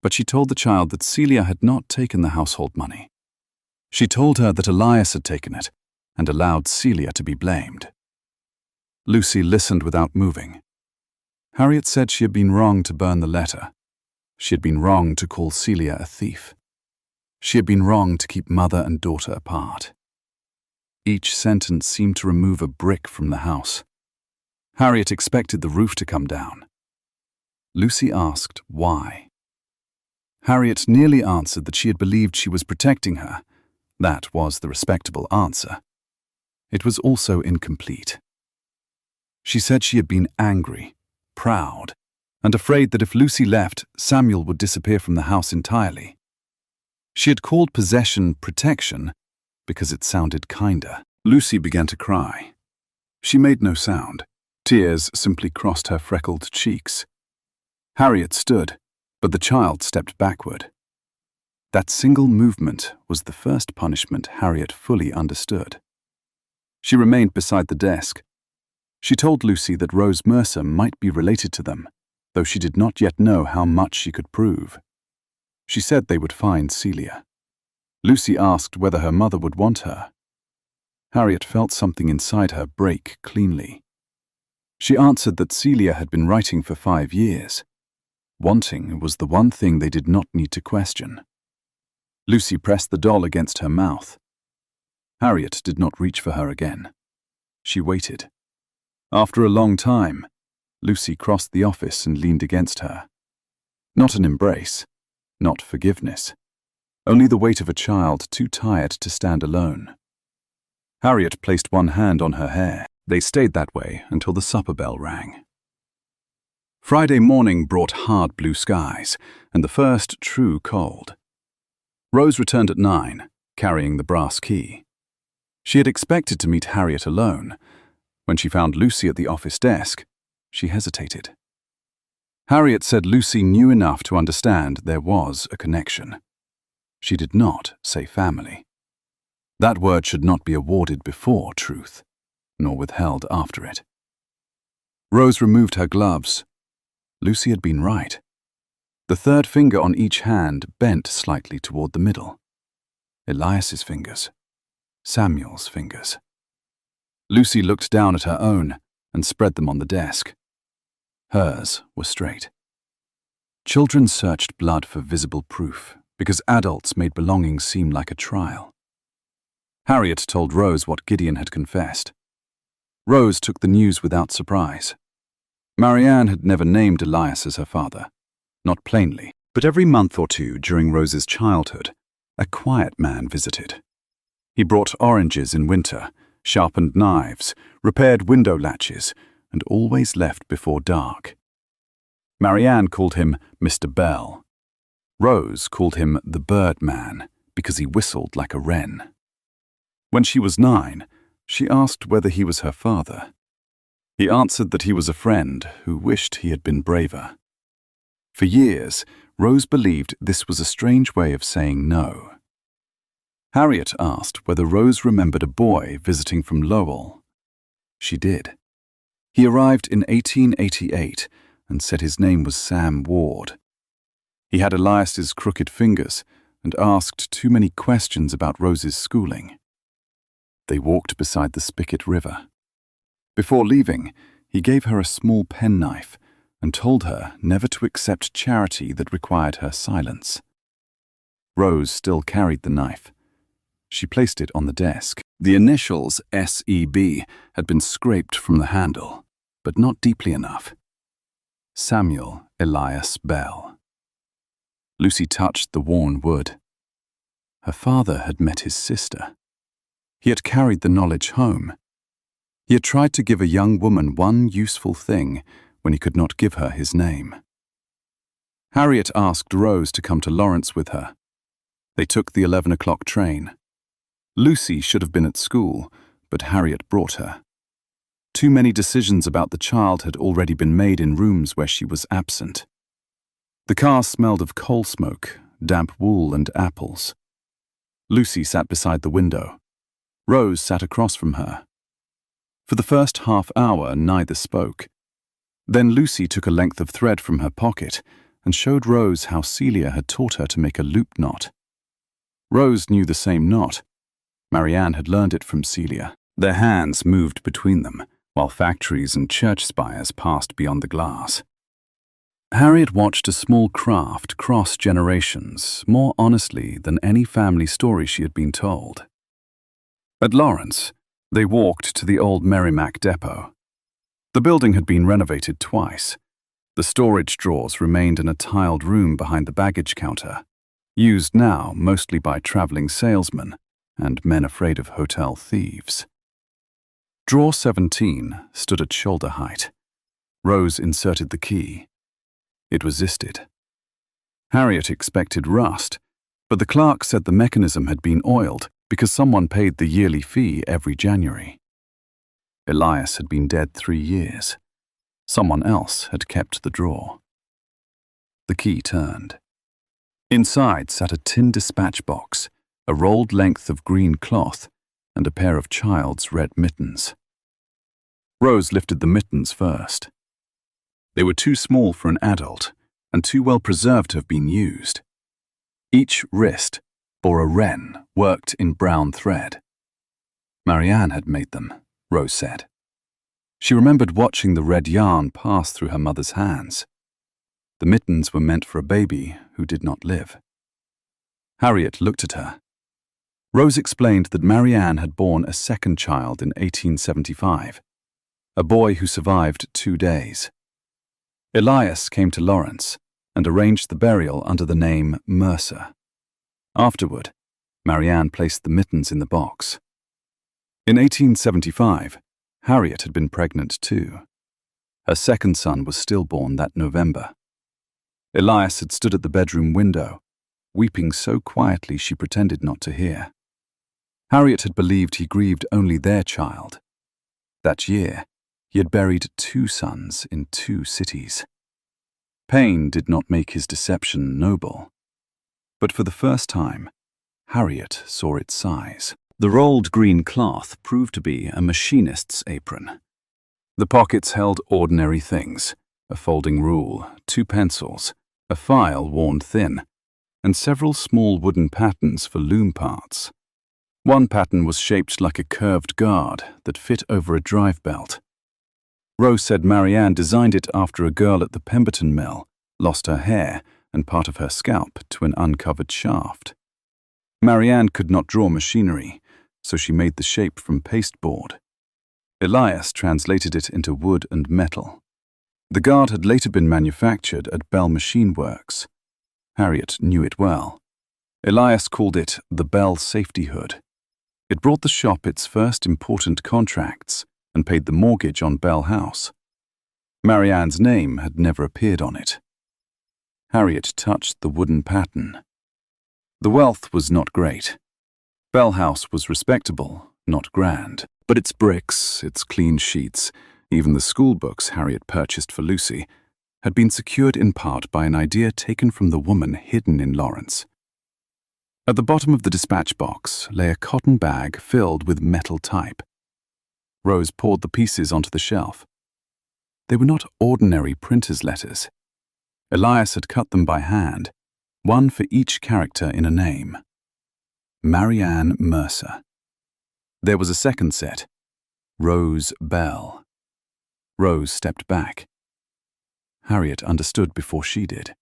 But she told the child that Celia had not taken the household money. She told her that Elias had taken it and allowed Celia to be blamed. Lucy listened without moving. Harriet said she had been wrong to burn the letter. She had been wrong to call Celia a thief. She had been wrong to keep mother and daughter apart. Each sentence seemed to remove a brick from the house. Harriet expected the roof to come down. Lucy asked why. Harriet nearly answered that she had believed she was protecting her. That was the respectable answer. It was also incomplete. She said she had been angry, proud, and afraid that if Lucy left, Samuel would disappear from the house entirely. She had called possession protection because it sounded kinder. Lucy began to cry. She made no sound. Tears simply crossed her freckled cheeks. Harriet stood, but the child stepped backward. That single movement was the first punishment Harriet fully understood. She remained beside the desk. She told Lucy that Rose Mercer might be related to them, though she did not yet know how much she could prove. She said they would find Celia. Lucy asked whether her mother would want her. Harriet felt something inside her break cleanly. She answered that Celia had been writing for 5 years. Wanting was the one thing they did not need to question. Lucy pressed the doll against her mouth. Harriet did not reach for her again. She waited. After a long time, Lucy crossed the office and leaned against her. Not an embrace, not forgiveness, only the weight of a child too tired to stand alone. Harriet placed one hand on her hair. They stayed that way until the supper bell rang. Friday morning brought hard blue skies and the first true cold. Rose returned at 9, carrying the brass key. She had expected to meet Harriet alone. When she found Lucy at the office desk, she hesitated. Harriet said Lucy knew enough to understand there was a connection. She did not say family. That word should not be awarded before truth, nor withheld after it. Rose removed her gloves. Lucy had been right. The third finger on each hand bent slightly toward the middle. Elias's fingers. Samuel's fingers. Lucy looked down at her own and spread them on the desk. Hers were straight. Children searched blood for visible proof because adults made belonging seem like a trial. Harriet told Rose what Gideon had confessed. Rose took the news without surprise. Marianne had never named Elias as her father, not plainly, but every month or two during Rose's childhood, a quiet man visited. He brought oranges in winter, sharpened knives, repaired window latches, and always left before dark. Marianne called him Mr. Bell. Rose called him the Bird Man because he whistled like a wren. When she was 9, she asked whether he was her father. He answered that he was a friend who wished he had been braver. For years, Rose believed this was a strange way of saying no. Harriet asked whether Rose remembered a boy visiting from Lowell. She did. He arrived in 1888 and said his name was Sam Ward. He had Elias's crooked fingers and asked too many questions about Rose's schooling. They walked beside the Spicket River. Before leaving, he gave her a small penknife and told her never to accept charity that required her silence. Rose still carried the knife. She placed it on the desk. The initials S.E.B. had been scraped from the handle, but not deeply enough. Samuel Elias Bell. Lucy touched the worn wood. Her father had met his sister. He had carried the knowledge home. He had tried to give a young woman one useful thing when he could not give her his name. Harriet asked Rose to come to Lawrence with her. They took the 11 o'clock train. Lucy should have been at school, but Harriet brought her. Too many decisions about the child had already been made in rooms where she was absent. The car smelled of coal smoke, damp wool and apples. Lucy sat beside the window. Rose sat across from her. For the first half hour, neither spoke. Then Lucy took a length of thread from her pocket and showed Rose how Celia had taught her to make a loop knot. Rose knew the same knot. Marianne had learned it from Celia. Their hands moved between them, while factories and church spires passed beyond the glass. Harriet watched a small craft cross generations more honestly than any family story she had been told. At Lawrence, they walked to the old Merrimack depot. The building had been renovated twice. The storage drawers remained in a tiled room behind the baggage counter, used now mostly by traveling salesmen and men afraid of hotel thieves. Drawer 17 stood at shoulder height. Rose inserted the key. It resisted. Harriet expected rust, but the clerk said the mechanism had been oiled because someone paid the yearly fee every January. Elias had been dead 3 years. Someone else had kept the drawer. The key turned. Inside sat a tin dispatch box, a rolled length of green cloth, and a pair of child's red mittens. Rose lifted the mittens first. They were too small for an adult, and too well preserved to have been used. Each wrist bore a wren worked in brown thread. Marianne had made them, Rose said. She remembered watching the red yarn pass through her mother's hands. The mittens were meant for a baby who did not live. Harriet looked at her. Rose explained that Marianne had borne a second child in 1875, a boy who survived 2 days. Elias came to Lawrence and arranged the burial under the name Mercer. Afterward, Marianne placed the mittens in the box. In 1875, Harriet had been pregnant too. Her second son was stillborn that November. Elias had stood at the bedroom window, weeping so quietly she pretended not to hear. Harriet had believed he grieved only their child. That year, he had buried 2 sons in 2 cities. Pain did not make his deception noble. But for the first time, Harriet saw its size. The rolled green cloth proved to be a machinist's apron. The pockets held ordinary things: a folding rule, 2 pencils, a file worn thin, and several small wooden patterns for loom parts. One pattern was shaped like a curved guard that fit over a drive belt. Rose said Marianne designed it after a girl at the Pemberton mill lost her hair and part of her scalp to an uncovered shaft. Marianne could not draw machinery, so she made the shape from pasteboard. Elias translated it into wood and metal. The guard had later been manufactured at Bell Machine Works. Harriet knew it well. Elias called it the Bell Safety Hood. It brought the shop its first important contracts and paid the mortgage on Bell House. Marianne's name had never appeared on it. Harriet touched the wooden pattern. The wealth was not great. Bell House was respectable, not grand, but its bricks, its clean sheets, even the school books Harriet purchased for Lucy, had been secured in part by an idea taken from the woman hidden in Lawrence. At the bottom of the dispatch box lay a cotton bag filled with metal type. Rose poured the pieces onto the shelf. They were not ordinary printer's letters. Elias had cut them by hand, one for each character in a name. Marianne Mercer. There was a second set. Rose Bell. Rose stepped back. Harriet understood before she did.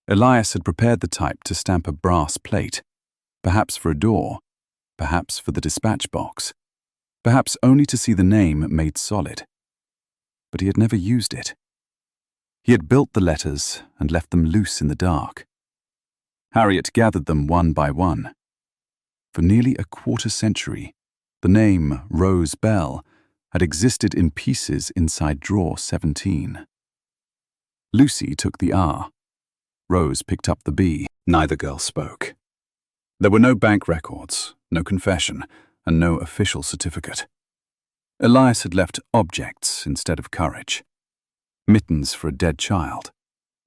Elias had prepared the type to stamp a brass plate, perhaps for a door, perhaps for the dispatch box, perhaps only to see the name made solid. But he had never used it. He had built the letters and left them loose in the dark. Harriet gathered them one by one. For nearly a quarter century, the name Rose Bell had existed in pieces inside drawer 17. Lucy took the R. Rose picked up the B. Neither girl spoke. There were no bank records, no confession, and no official certificate. Elias had left objects instead of courage. Mittens for a dead child,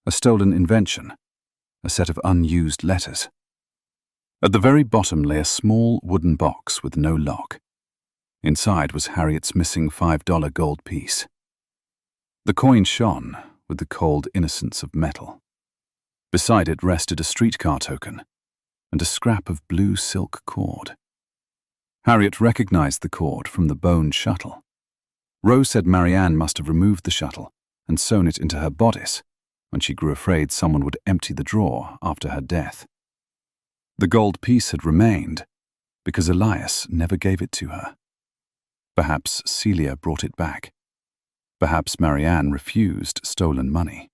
a stolen invention, a set of unused letters. At the very bottom lay a small wooden box with no lock. Inside was Harriet's missing $5 gold piece. The coin shone with the cold innocence of metal. Beside it rested a streetcar token and a scrap of blue silk cord. Harriet recognized the cord from the bone shuttle. Rose said Marianne must have removed the shuttle and sewn it into her bodice when she grew afraid someone would empty the drawer after her death. The gold piece had remained because Elias never gave it to her. Perhaps Celia brought it back. Perhaps Marianne refused stolen money.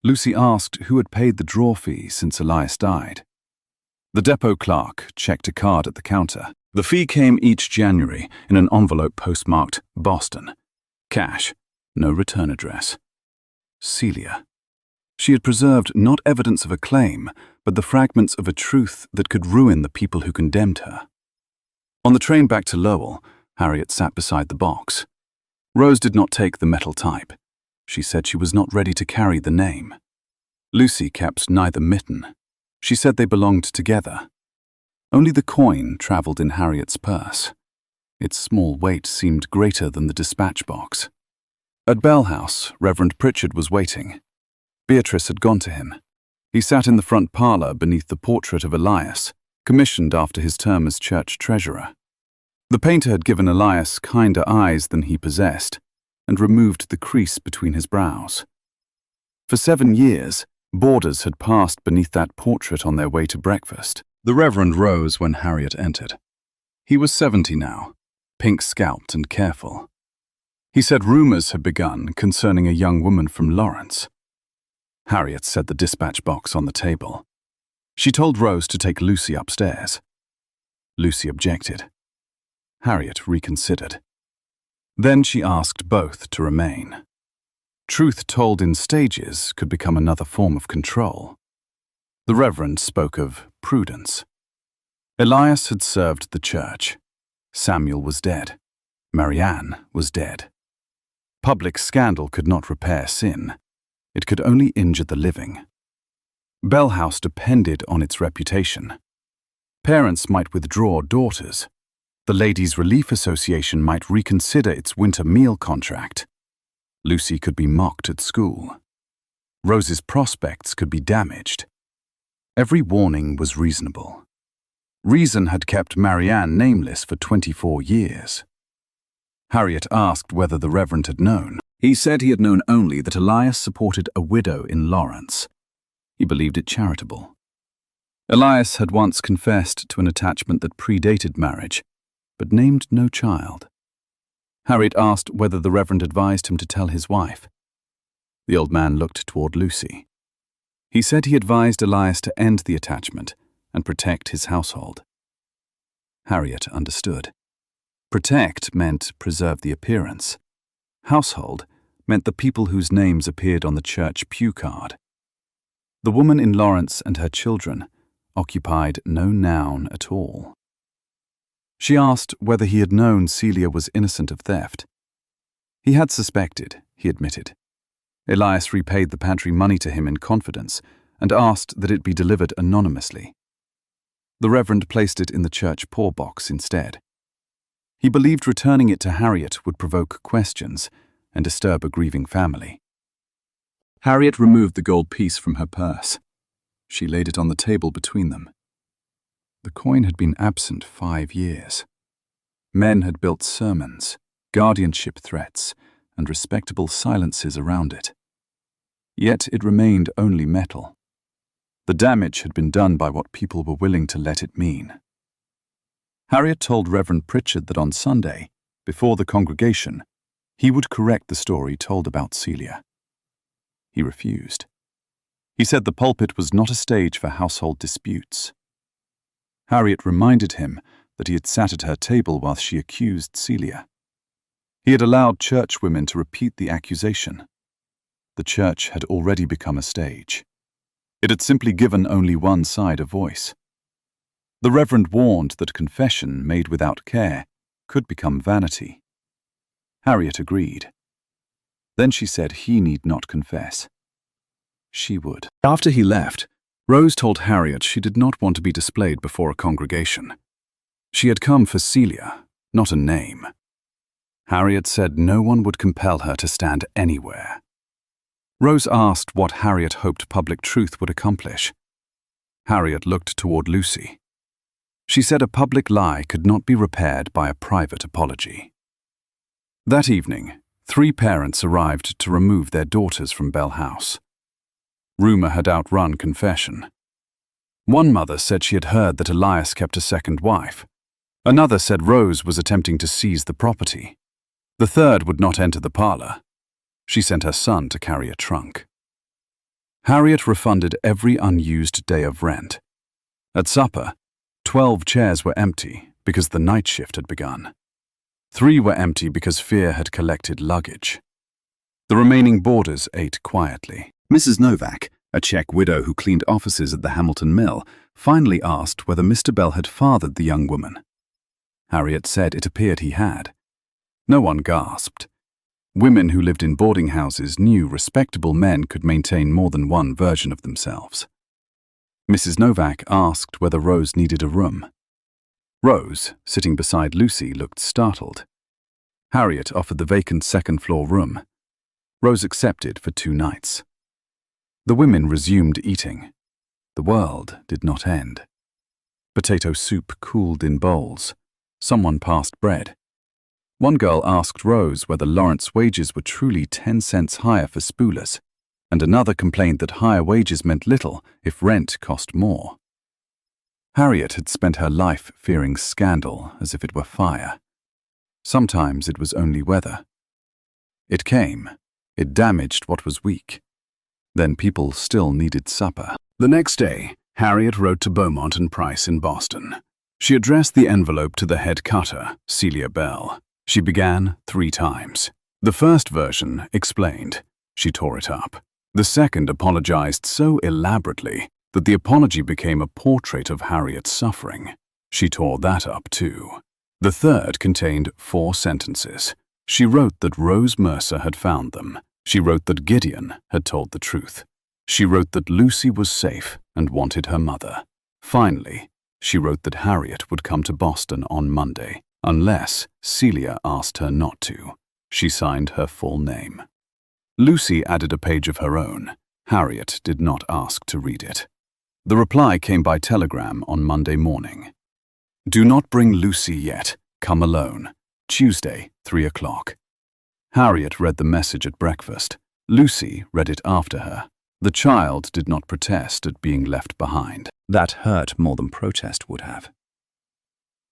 Lucy asked who had paid the drawer fee since Elias died. The depot clerk checked a card at the counter. The fee came each January in an envelope postmarked Boston. Cash, no return address. Celia. She had preserved not evidence of a claim, but the fragments of a truth that could ruin the people who condemned her. On the train back to Lowell, Harriet sat beside the box. Rose did not take the metal type. She said she was not ready to carry the name. Lucy kept neither mitten. She said they belonged together. Only the coin travelled in Harriet's purse. Its small weight seemed greater than the dispatch box. At Bell House, Reverend Pritchard was waiting. Beatrice had gone to him. He sat in the front parlor beneath the portrait of Elias, commissioned after his term as church treasurer. The painter had given Elias kinder eyes than he possessed, and removed the crease between his brows. For 7 years, boarders had passed beneath that portrait on their way to breakfast. The Reverend rose when Harriet entered. He was 70 now, pink-scalped and careful. He said rumors had begun concerning a young woman from Lawrence. Harriet set the dispatch box on the table. She told Rose to take Lucy upstairs. Lucy objected. Harriet reconsidered. Then she asked both to remain. Truth told in stages could become another form of control. The Reverend spoke of prudence. Elias had served the church. Samuel was dead. Marianne was dead. Public scandal could not repair sin. It could only injure the living. Bell House depended on its reputation. Parents might withdraw daughters. The Ladies' Relief Association might reconsider its winter meal contract. Lucy could be mocked at school. Rose's prospects could be damaged. Every warning was reasonable. Reason had kept Marianne nameless for 24 years. Harriet asked whether the Reverend had known. He said he had known only that Elias supported a widow in Lawrence. He believed it charitable. Elias had once confessed to an attachment that predated marriage, but named no child. Harriet asked whether the Reverend advised him to tell his wife. The old man looked toward Lucy. He said he advised Elias to end the attachment and protect his household. Harriet understood. Protect meant preserve the appearance. Household meant the people whose names appeared on the church pew card. The woman in Lawrence and her children occupied no noun at all. She asked whether he had known Celia was innocent of theft. He had suspected, he admitted. Elias repaid the pantry money to him in confidence and asked that it be delivered anonymously. The Reverend placed it in the church poor box instead. He believed returning it to Harriet would provoke questions and disturb a grieving family. Harriet removed the gold piece from her purse. She laid it on the table between them. The coin had been absent 5 years. Men had built sermons, guardianship threats, and respectable silences around it. Yet it remained only metal. The damage had been done by what people were willing to let it mean. Harriet told Reverend Pritchard that on Sunday, before the congregation, he would correct the story told about Celia. He refused. He said the pulpit was not a stage for household disputes. Harriet reminded him that he had sat at her table while she accused Celia. He had allowed churchwomen to repeat the accusation. The church had already become a stage. It had simply given only one side a voice. The Reverend warned that confession made without care could become vanity. Harriet agreed. Then she said he need not confess. She would. After he left, Rose told Harriet she did not want to be displayed before a congregation. She had come for Celia, not a name. Harriet said no one would compel her to stand anywhere. Rose asked what Harriet hoped public truth would accomplish. Harriet looked toward Lucy. She said a public lie could not be repaired by a private apology. That evening, 3 parents arrived to remove their daughters from Bell House. Rumor had outrun confession. One mother said she had heard that Elias kept a second wife. Another said Rose was attempting to seize the property. The third would not enter the parlor. She sent her son to carry a trunk. Harriet refunded every unused day of rent. At supper, 12 chairs were empty because the night shift had begun. 3 were empty because fear had collected luggage. The remaining boarders ate quietly. Mrs. Novak, a Czech widow who cleaned offices at the Hamilton Mill, finally asked whether Mr. Bell had fathered the young woman. Harriet said it appeared he had. No one gasped. Women who lived in boarding houses knew respectable men could maintain more than one version of themselves. Mrs. Novak asked whether Rose needed a room. Rose, sitting beside Lucy, looked startled. Harriet offered the vacant second-floor room. Rose accepted for 2 nights. The women resumed eating. The world did not end. Potato soup cooled in bowls. Someone passed bread. One girl asked Rose whether Lawrence's wages were truly 10 cents higher for spoolers, and another complained that higher wages meant little if rent cost more. Harriet had spent her life fearing scandal as if it were fire. Sometimes it was only weather. It came. It damaged what was weak. Then people still needed supper. The next day, Harriet wrote to Beaumont and Price in Boston. She addressed the envelope to the head cutter, Celia Bell. She began 3 times. The first version explained. She tore it up. The second apologized so elaborately that the apology became a portrait of Harriet's suffering. She tore that up too. The third contained 4 sentences. She wrote that Rose Mercer had found them. She wrote that Gideon had told the truth. She wrote that Lucy was safe and wanted her mother. Finally, she wrote that Harriet would come to Boston on Monday, unless Celia asked her not to. She signed her full name. Lucy added a page of her own. Harriet did not ask to read it. The reply came by telegram on Monday morning. Do not bring Lucy yet. Come alone. Tuesday, 3 o'clock. Harriet read the message at breakfast. Lucy read it after her. The child did not protest at being left behind. That hurt more than protest would have.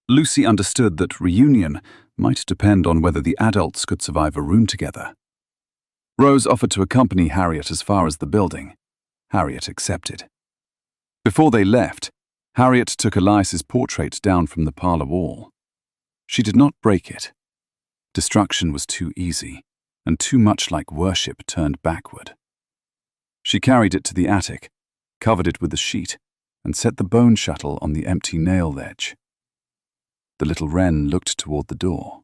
Lucy understood that reunion might depend on whether the adults could survive a room together. Rose offered to accompany Harriet as far as the building. Harriet accepted. Before they left, Harriet took Elias's portrait down from the parlor wall. She did not break it. Destruction was too easy, and too much like worship turned backward. She carried it to the attic, covered it with a sheet, and set the bone shuttle on the empty nail ledge. The little Wren looked toward the door.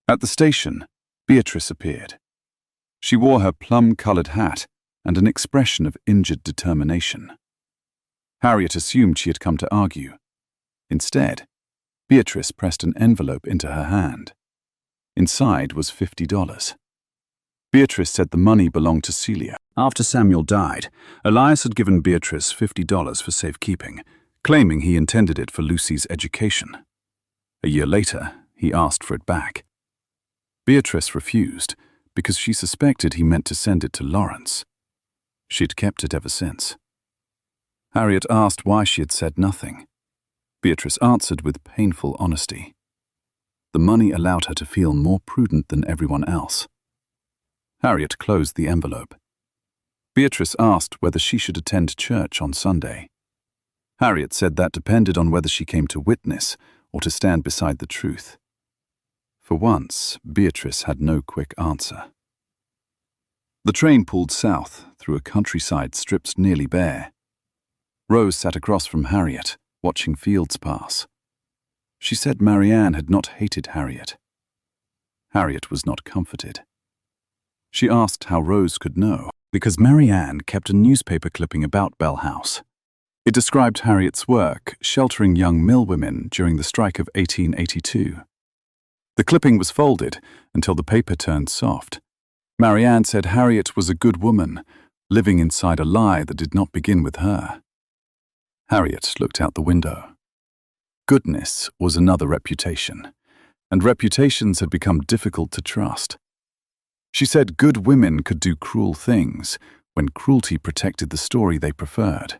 At the station, Beatrice appeared. She wore her plum-colored hat and an expression of injured determination. Harriet assumed she had come to argue. Instead, Beatrice pressed an envelope into her hand. Inside was $50. Beatrice said the money belonged to Celia. After Samuel died, Elias had given Beatrice $50 for safekeeping, claiming he intended it for Lucy's education. A year later, he asked for it back. Beatrice refused because she suspected he meant to send it to Lawrence. She'd kept it ever since. Harriet asked why she had said nothing. Beatrice answered with painful honesty. The money allowed her to feel more prudent than everyone else. Harriet closed the envelope. Beatrice asked whether she should attend church on Sunday. Harriet said that depended on whether she came to witness or to stand beside the truth. For once, Beatrice had no quick answer. The train pulled south through a countryside stripped nearly bare. Rose sat across from Harriet, watching fields pass. She said Marianne had not hated Harriet. Harriet was not comforted. She asked how Rose could know, because Marianne kept a newspaper clipping about Bell House. It described Harriet's work sheltering young mill women during the strike of 1882. The clipping was folded until the paper turned soft. Marianne said Harriet was a good woman, living inside a lie that did not begin with her. Harriet looked out the window. Goodness was another reputation, and reputations had become difficult to trust. She said good women could do cruel things when cruelty protected the story they preferred.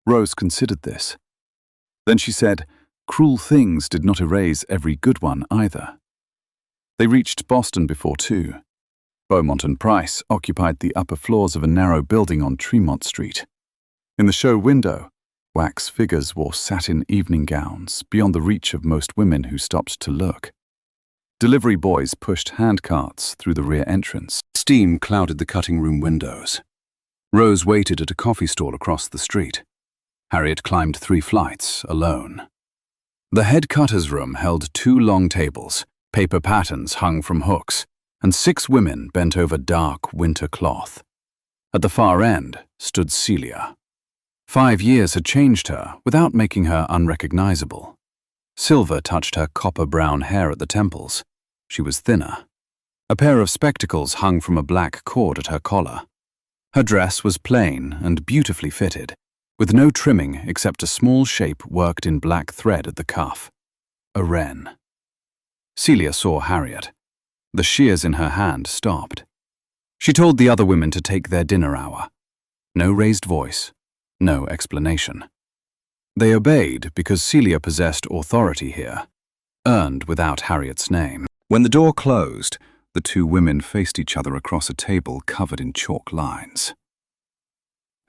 Rose considered this. Then she said, cruel things did not erase every good one either. They reached Boston before 2. Beaumont and Price occupied the upper floors of a narrow building on Tremont Street. In the show window, wax figures wore satin evening gowns beyond the reach of most women who stopped to look. Delivery boys pushed handcarts through the rear entrance. Steam clouded the cutting room windows. Rose waited at a coffee stall across the street. Harriet climbed 3 flights, alone. The head cutter's room held 2 long tables, paper patterns hung from hooks, and 6 women bent over dark winter cloth. At the far end stood Celia. 5 years had changed her without making her unrecognizable. Silver touched her copper-brown hair at the temples. She was thinner. A pair of spectacles hung from a black cord at her collar. Her dress was plain and beautifully fitted, with no trimming except a small shape worked in black thread at the cuff. A wren. Celia saw Harriet. The shears in her hand stopped. She told the other women to take their dinner hour. No raised voice, no explanation. They obeyed because Celia possessed authority here, earned without Harriet's name. When the door closed, the 2 women faced each other across a table covered in chalk lines.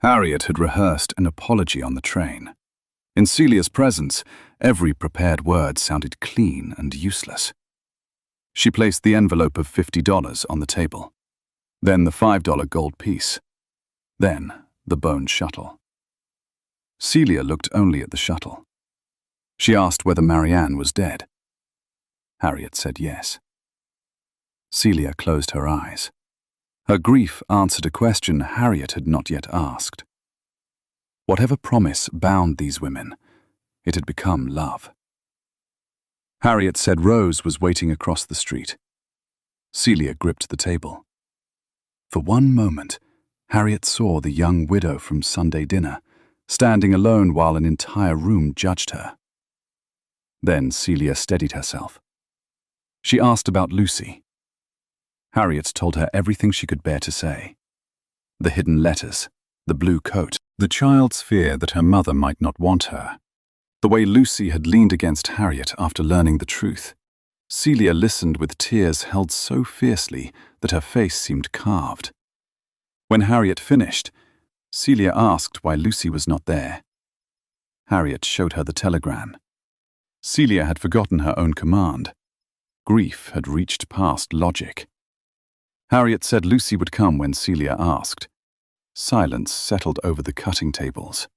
Harriet had rehearsed an apology on the train. In Celia's presence, every prepared word sounded clean and useless. She placed the envelope of $50 on the table, then the $5 gold piece, then the bone shuttle. Celia looked only at the shuttle. She asked whether Marianne was dead. Harriet said yes. Celia closed her eyes. Her grief answered a question Harriet had not yet asked. Whatever promise bound these women, it had become love. Harriet said Rose was waiting across the street. Celia gripped the table. For one moment, Harriet saw the young widow from Sunday dinner, standing alone while an entire room judged her. Then Celia steadied herself. She asked about Lucy. Harriet told her everything she could bear to say. The hidden letters, the blue coat, the child's fear that her mother might not want her. The way Lucy had leaned against Harriet after learning the truth. Celia listened with tears held so fiercely that her face seemed carved. When Harriet finished, Celia asked why Lucy was not there. Harriet showed her the telegram. Celia had forgotten her own command. Grief had reached past logic. Harriet said Lucy would come when Celia asked. Silence settled over the cutting tables.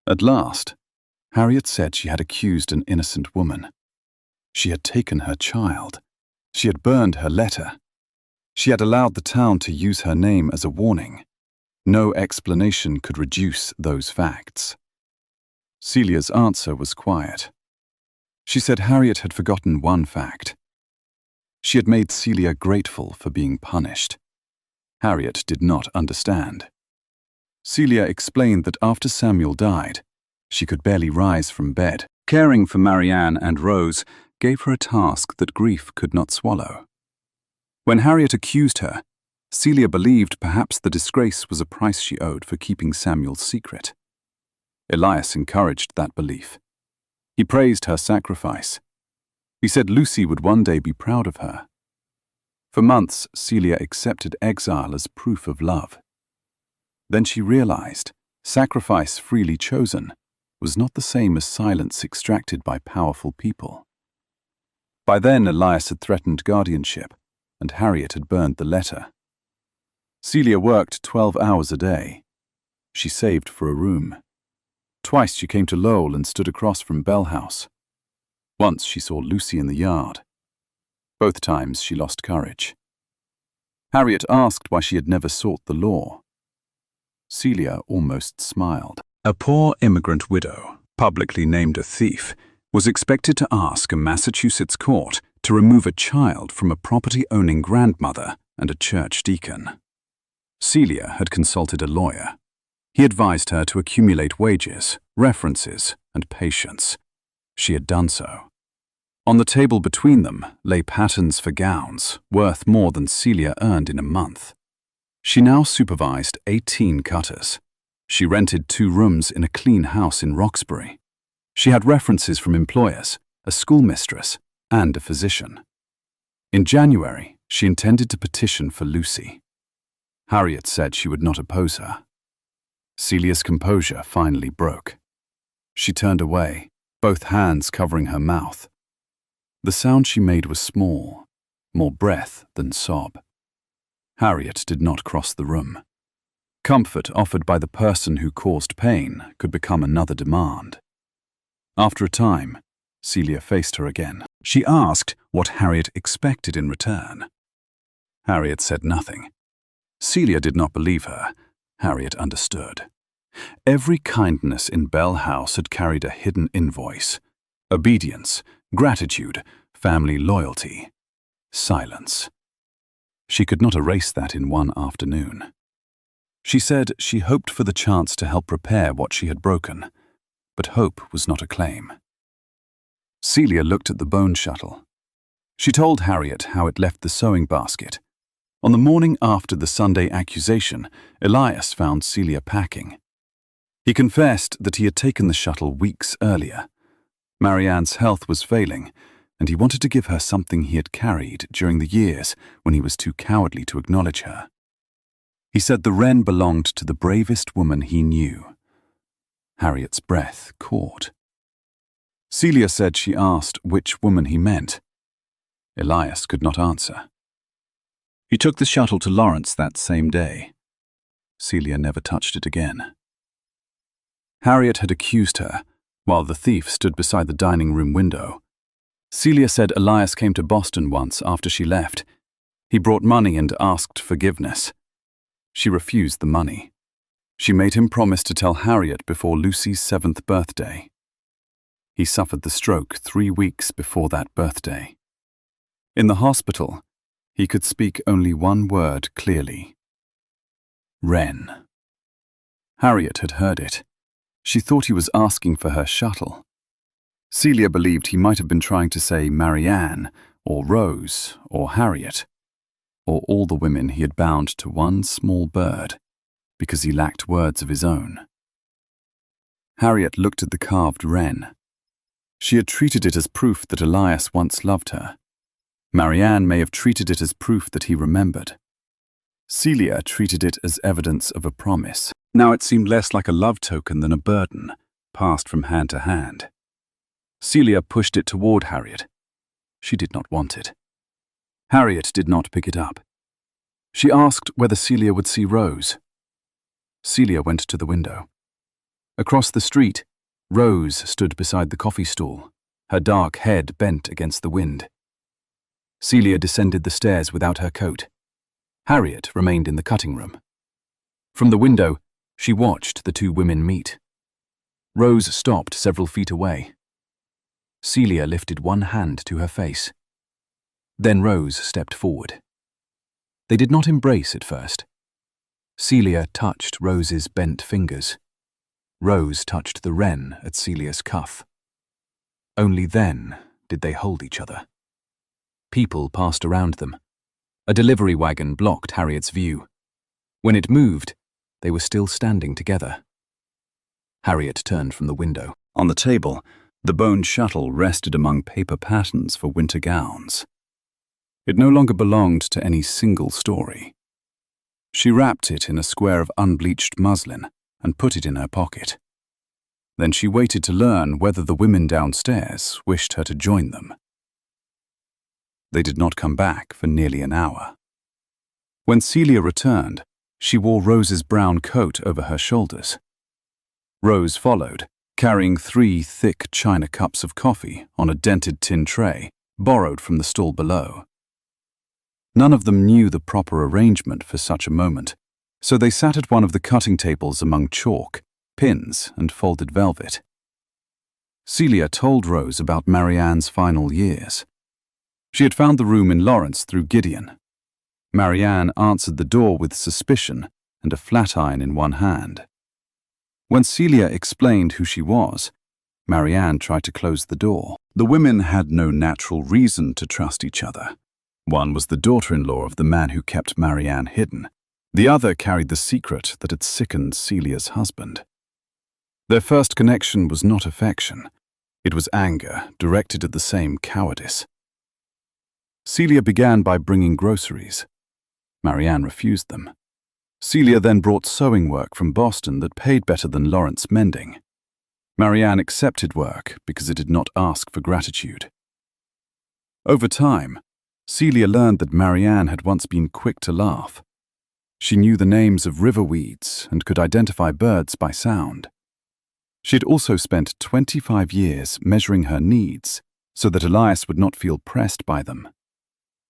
At last, Harriet said she had accused an innocent woman. She had taken her child. She had burned her letter. She had allowed the town to use her name as a warning. No explanation could reduce those facts. Celia's answer was quiet. She said Harriet had forgotten one fact. She had made Celia grateful for being punished. Harriet did not understand. Celia explained that after Samuel died, she could barely rise from bed. Caring for Marianne and Rose gave her a task that grief could not swallow. When Harriet accused her, Celia believed perhaps the disgrace was a price she owed for keeping Samuel's secret. Elias encouraged that belief. He praised her sacrifice. He said Lucy would one day be proud of her. For months, Celia accepted exile as proof of love. Then she realized sacrifice freely chosen was not the same as silence extracted by powerful people. By then, Elias had threatened guardianship, and Harriet had burned the letter. Celia worked 12 hours a day. She saved for a room. Twice she came to Lowell and stood across from Bell House. Once she saw Lucy in the yard. Both times she lost courage. Harriet asked why she had never sought the law. Celia almost smiled. A poor immigrant widow, publicly named a thief, was expected to ask a Massachusetts court to remove a child from a property-owning grandmother and a church deacon. Celia had consulted a lawyer. He advised her to accumulate wages, references, and patience. She had done so. On the table between them lay patterns for gowns, worth more than Celia earned in a month. She now supervised 18 cutters. She rented 2 rooms in a clean house in Roxbury. She had references from employers, a schoolmistress, and a physician. In January, she intended to petition for Lucy. Harriet said she would not oppose her. Celia's composure finally broke. She turned away, both hands covering her mouth. The sound she made was small, more breath than sob. Harriet did not cross the room. Comfort offered by the person who caused pain could become another demand. After a time, Celia faced her again. She asked what Harriet expected in return. Harriet said nothing. Celia did not believe her. Harriet understood. Every kindness in Bell House had carried a hidden invoice. Obedience, gratitude, family loyalty, silence. She could not erase that in one afternoon. She said she hoped for the chance to help repair what she had broken, but hope was not a claim. Celia looked at the bone shuttle. She told Harriet how it left the sewing basket. On the morning after the Sunday accusation, Elias found Celia packing. He confessed that he had taken the shuttle weeks earlier. Marianne's health was failing, and he wanted to give her something he had carried during the years when he was too cowardly to acknowledge her. He said the Wren belonged to the bravest woman he knew. Harriet's breath caught. Celia said she asked which woman he meant. Elias could not answer. He took the shuttle to Lawrence that same day. Celia never touched it again. Harriet had accused her, while the thief stood beside the dining room window. Celia said Elias came to Boston once after she left. He brought money and asked forgiveness. She refused the money. She made him promise to tell Harriet before Lucy's 7th birthday. He suffered the stroke 3 weeks before that birthday. In the hospital, he could speak only one word clearly. Wren. Harriet had heard it. She thought he was asking for her shuttle. Celia believed he might have been trying to say Marianne, or Rose, or Harriet, or all the women he had bound to one small bird, because he lacked words of his own. Harriet looked at the carved wren. She had treated it as proof that Elias once loved her. Marianne may have treated it as proof that he remembered. Celia treated it as evidence of a promise. Now it seemed less like a love token than a burden, passed from hand to hand. Celia pushed it toward Harriet. She did not want it. Harriet did not pick it up. She asked whether Celia would see Rose. Celia went to the window. Across the street, Rose stood beside the coffee stool, her dark head bent against the wind. Celia descended the stairs without her coat. Harriet remained in the cutting room. From the window, she watched the two women meet. Rose stopped several feet away. Celia lifted one hand to her face. Then Rose stepped forward. They did not embrace at first. Celia touched Rose's bent fingers. Rose touched the wren at Celia's cuff. Only then did they hold each other. People passed around them. A delivery wagon blocked Harriet's view. When it moved, they were still standing together. Harriet turned from the window. On the table, the bone shuttle rested among paper patterns for winter gowns. It no longer belonged to any single story. She wrapped it in a square of unbleached muslin and put it in her pocket. Then she waited to learn whether the women downstairs wished her to join them. They did not come back for nearly an hour. When Celia returned, she wore Rose's brown coat over her shoulders. Rose followed, carrying 3 thick china cups of coffee on a dented tin tray, borrowed from the stall below. None of them knew the proper arrangement for such a moment, so they sat at one of the cutting tables among chalk, pins, and folded velvet. Celia told Rose about Marianne's final years. She had found the room in Lawrence through Gideon. Marianne answered the door with suspicion and a flat iron in one hand. When Celia explained who she was, Marianne tried to close the door. The women had no natural reason to trust each other. One was the daughter-in-law of the man who kept Marianne hidden. The other carried the secret that had sickened Celia's husband. Their first connection was not affection. It was anger directed at the same cowardice. Celia began by bringing groceries. Marianne refused them. Celia then brought sewing work from Boston that paid better than Lawrence mending. Marianne accepted work because it did not ask for gratitude. Over time, Celia learned that Marianne had once been quick to laugh. She knew the names of river weeds and could identify birds by sound. She had also spent 25 years measuring her needs so that Elias would not feel pressed by them.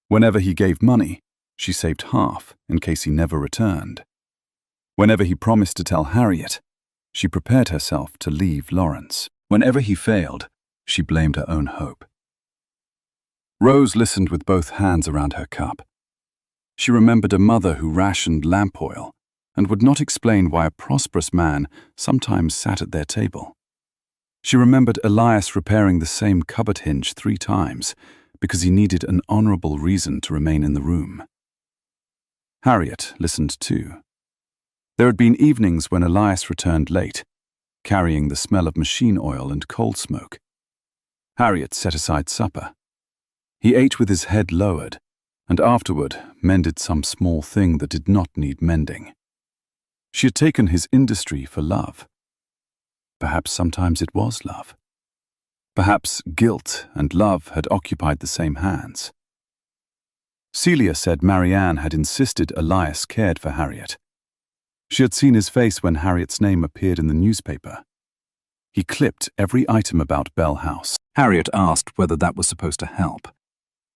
Whenever he gave money, She saved half in case he never returned. Whenever he promised to tell Harriet, she prepared herself to leave Lawrence. Whenever he failed, she blamed her own hope. Rose listened with both hands around her cup. She remembered a mother who rationed lamp oil and would not explain why a prosperous man sometimes sat at their table. She remembered Elias repairing the same cupboard hinge 3 times because he needed an honorable reason to remain in the room. Harriet listened too. There had been evenings when Elias returned late, carrying the smell of machine oil and coal smoke. Harriet set aside supper. He ate with his head lowered, and afterward mended some small thing that did not need mending. She had taken his industry for love. Perhaps sometimes it was love. Perhaps guilt and love had occupied the same hands. Celia said Marianne had insisted Elias cared for Harriet. She had seen his face when Harriet's name appeared in the newspaper. He clipped every item about Bell House. Harriet asked whether that was supposed to help.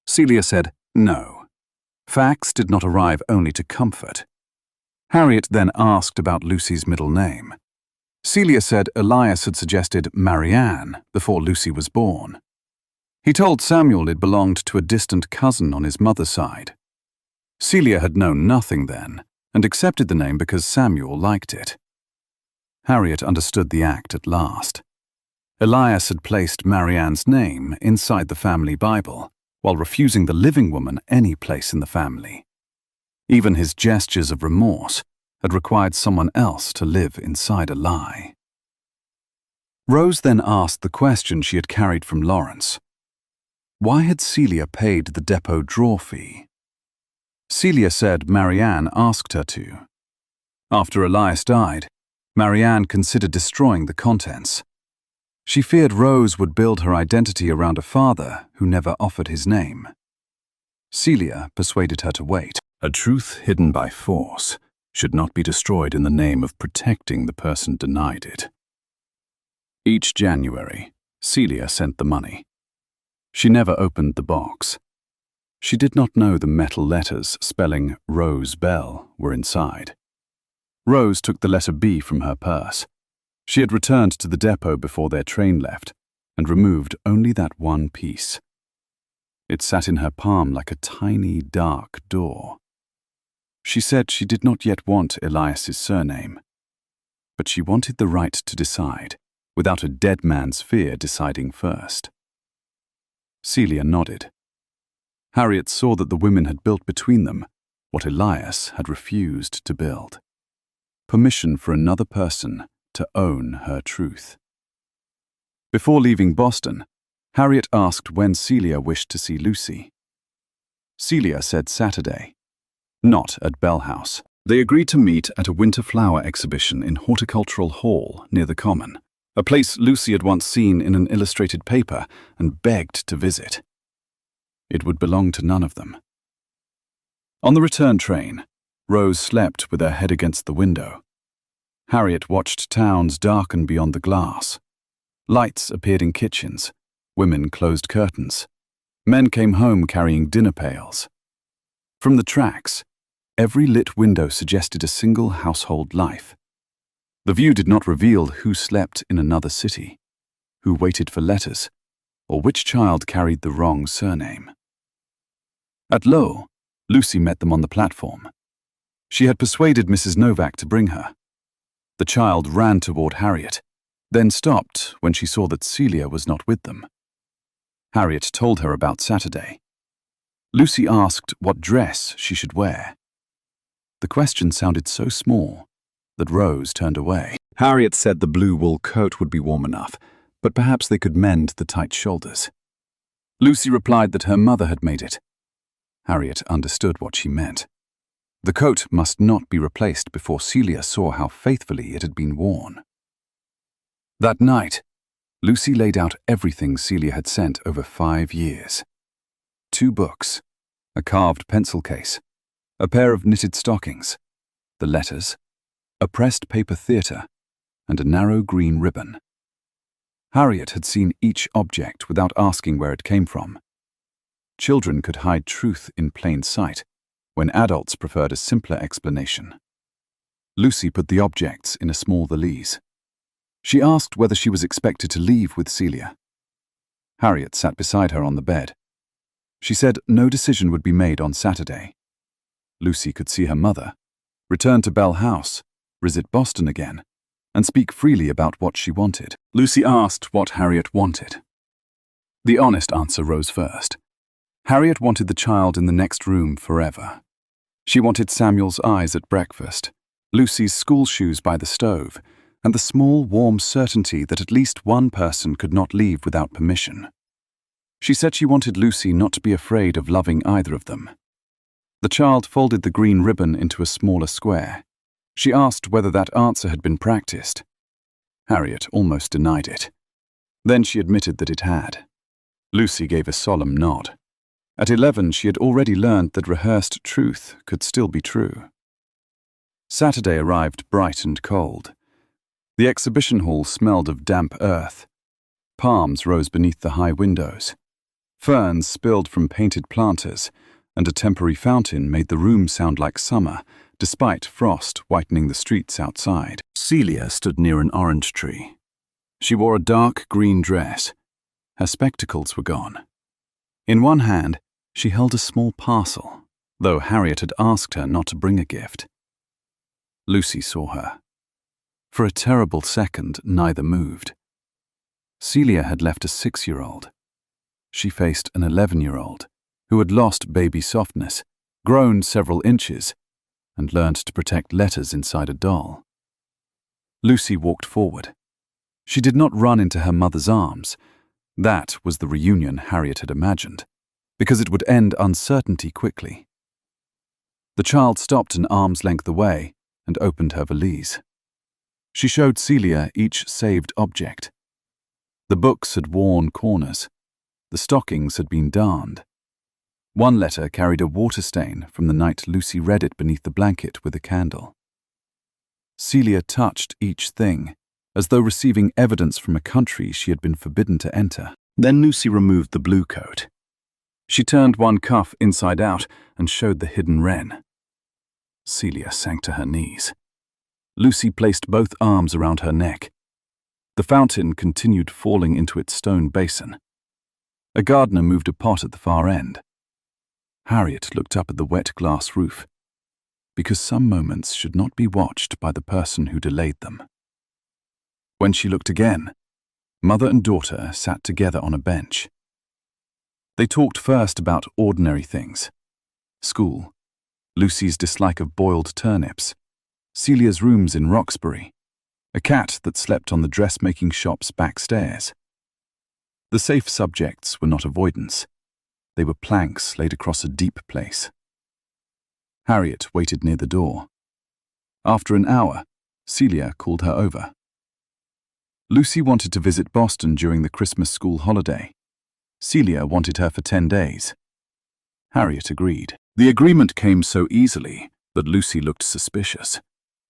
Celia said no. Facts did not arrive only to comfort. Harriet then asked about Lucy's middle name. Celia said Elias had suggested Marianne before Lucy was born. He told Samuel it belonged to a distant cousin on his mother's side. Celia had known nothing then, and accepted the name because Samuel liked it. Harriet understood the act at last. Elias had placed Marianne's name inside the family Bible, while refusing the living woman any place in the family. Even his gestures of remorse had required someone else to live inside a lie. Rose then asked the question she had carried from Lawrence. Why had Celia paid the depot drawer fee? Celia said Marianne asked her to. After Elias died, Marianne considered destroying the contents. She feared Rose would build her identity around a father who never offered his name. Celia persuaded her to wait. A truth hidden by force should not be destroyed in the name of protecting the person denied it. Each January, Celia sent the money. She never opened the box. She did not know the metal letters spelling Rose Bell were inside. Rose took the letter B from her purse. She had returned to the depot before their train left and removed only that one piece. It sat in her palm like a tiny, dark door. She said she did not yet want Elias's surname, but she wanted the right to decide, without a dead man's fear deciding first. Celia nodded. Harriet saw that the women had built between them what Elias had refused to build. Permission for another person to own her truth. Before leaving Boston, Harriet asked when Celia wished to see Lucy. Celia said Saturday. Not at Bell House. They agreed to meet at a winter flower exhibition in Horticultural Hall near the Common, a place Lucy had once seen in an illustrated paper and begged to visit. It would belong to none of them. On the return train, Rose slept with her head against the window. Harriet watched towns darken beyond the glass. Lights appeared in kitchens. Women closed curtains. Men came home carrying dinner pails. From the tracks, every lit window suggested a single household life. The view did not reveal who slept in another city, who waited for letters, or which child carried the wrong surname. At Lowell, Lucy met them on the platform. She had persuaded Mrs. Novak to bring her. The child ran toward Harriet, then stopped when she saw that Celia was not with them. Harriet told her about Saturday. Lucy asked what dress she should wear. The question sounded so small that Rose turned away. Harriet said the blue wool coat would be warm enough, but perhaps they could mend the tight shoulders. Lucy replied that her mother had made it. Harriet understood what she meant. The coat must not be replaced before Celia saw how faithfully it had been worn. That night, Lucy laid out everything Celia had sent over 5 years. 2 books, a carved pencil case, a pair of knitted stockings, the letters, a pressed paper theatre, and a narrow green ribbon. Harriet had seen each object without asking where it came from. Children could hide truth in plain sight, when adults preferred a simpler explanation. Lucy put the objects in a small valise. She asked whether she was expected to leave with Celia. Harriet sat beside her on the bed. She said no decision would be made on Saturday. Lucy could see her mother, return to Bell House, visit Boston again, and speak freely about what she wanted. Lucy asked what Harriet wanted. The honest answer rose first. Harriet wanted the child in the next room forever. She wanted Samuel's eyes at breakfast, Lucy's school shoes by the stove, and the small, warm certainty that at least one person could not leave without permission. She said she wanted Lucy not to be afraid of loving either of them. The child folded the green ribbon into a smaller square. She asked whether that answer had been practiced. Harriet almost denied it. Then she admitted that it had. Lucy gave a solemn nod. At 11, she had already learned that rehearsed truth could still be true. Saturday arrived bright and cold. The exhibition hall smelled of damp earth. Palms rose beneath the high windows. Ferns spilled from painted planters, and a temporary fountain made the room sound like summer, despite frost whitening the streets outside. Celia stood near an orange tree. She wore a dark green dress. Her spectacles were gone. In one hand, she held a small parcel, though Harriet had asked her not to bring a gift. Lucy saw her. For a terrible second, neither moved. Celia had left a 6-year-old. She faced an 11-year-old who had lost baby softness, grown several inches, and learned to protect letters inside a doll. Lucy walked forward. She did not run into her mother's arms. That was the reunion Harriet had imagined, because it would end uncertainty quickly. The child stopped an arm's length away and opened her valise. She showed Celia each saved object. The books had worn corners. The stockings had been darned. One letter carried a water stain from the night Lucy read it beneath the blanket with a candle. Celia touched each thing, as though receiving evidence from a country she had been forbidden to enter. Then Lucy removed the blue coat. She turned one cuff inside out and showed the hidden Wren. Celia sank to her knees. Lucy placed both arms around her neck. The fountain continued falling into its stone basin. A gardener moved a pot at the far end. Harriet looked up at the wet glass roof, because some moments should not be watched by the person who delayed them. When she looked again, mother and daughter sat together on a bench. They talked first about ordinary things. School, Lucy's dislike of boiled turnips, Celia's rooms in Roxbury, a cat that slept on the dressmaking shop's back stairs. The safe subjects were not avoidance. They were planks laid across a deep place. Harriet waited near the door. After an hour, Celia called her over. Lucy wanted to visit Boston during the Christmas school holiday. Celia wanted her for 10 days. Harriet agreed. The agreement came so easily that Lucy looked suspicious.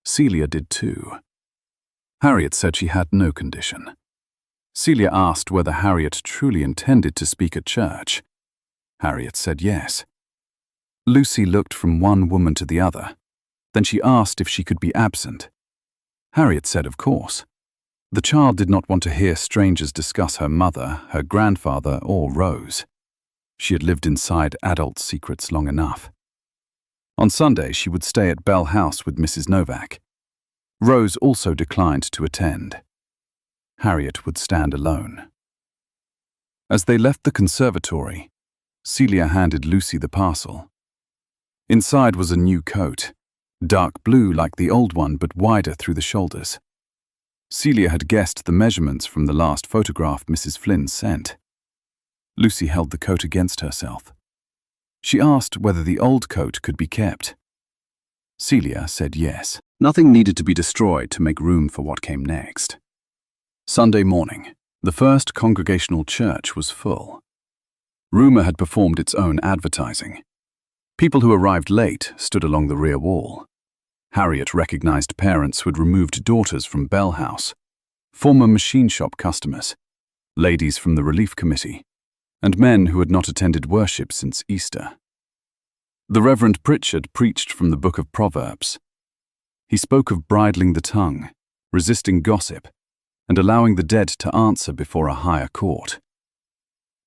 Celia did too. Harriet said she had no condition. Celia asked whether Harriet truly intended to speak at church. Harriet said yes. Lucy looked from one woman to the other. Then she asked if she could be absent. Harriet said of course. The child did not want to hear strangers discuss her mother, her grandfather, or Rose. She had lived inside adult secrets long enough. On Sunday, she would stay at Bell House with Mrs. Novak. Rose also declined to attend. Harriet would stand alone. As they left the conservatory, Celia handed Lucy the parcel. Inside was a new coat, dark blue like the old one but wider through the shoulders. Celia had guessed the measurements from the last photograph Mrs. Flynn sent. Lucy held the coat against herself. She asked whether the old coat could be kept. Celia said yes. Nothing needed to be destroyed to make room for what came next. Sunday morning, the first Congregational church was full. Rumor had performed its own advertising. People who arrived late stood along the rear wall. Harriet recognized parents who had removed daughters from Bell House, former machine shop customers, ladies from the relief committee, and men who had not attended worship since Easter. The Reverend Pritchard preached from the Book of Proverbs. He spoke of bridling the tongue, resisting gossip, and allowing the dead to answer before a higher court.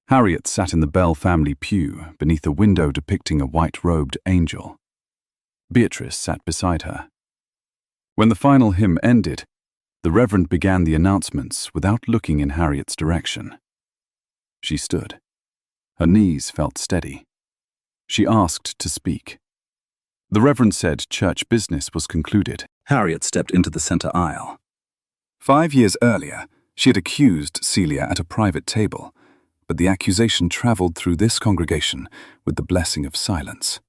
Harriet sat in the Bell family pew beneath a window depicting a white-robed angel. Beatrice sat beside her. When the final hymn ended, the Reverend began the announcements without looking in Harriet's direction. She stood. Her knees felt steady. She asked to speak. The Reverend said church business was concluded. Harriet stepped into the center aisle. 5 years earlier, she had accused Celia at a private table, but the accusation traveled through this congregation with the blessing of silence.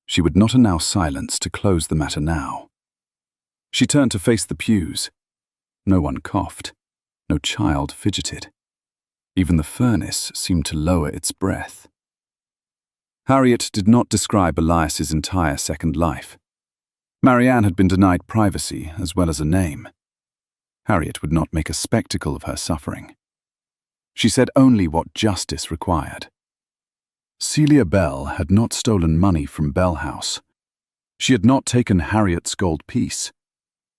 She would not allow silence to close the matter now. She turned to face the pews. No one coughed. No child fidgeted. Even the furnace seemed to lower its breath. Harriet did not describe Elias's entire second life. Marianne had been denied privacy as well as a name. Harriet would not make a spectacle of her suffering. She said only what justice required. Celia Bell had not stolen money from Bell House. She had not taken Harriet's gold piece.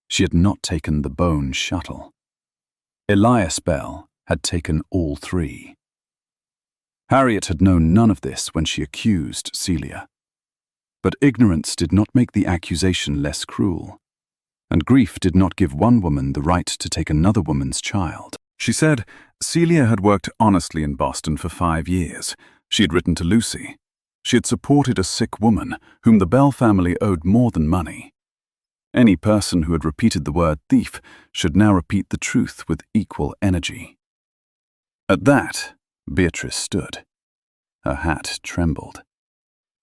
She had not taken the bone shuttle. Elias Bell had taken all three. Harriet had known none of this when she accused Celia. But ignorance did not make the accusation less cruel, and grief did not give one woman the right to take another woman's child. She said Celia had worked honestly in Boston for 5 years. She had written to Lucy. She had supported a sick woman whom the Bell family owed more than money. Any person who had repeated the word thief should now repeat the truth with equal energy. At that, Beatrice stood. Her hat trembled.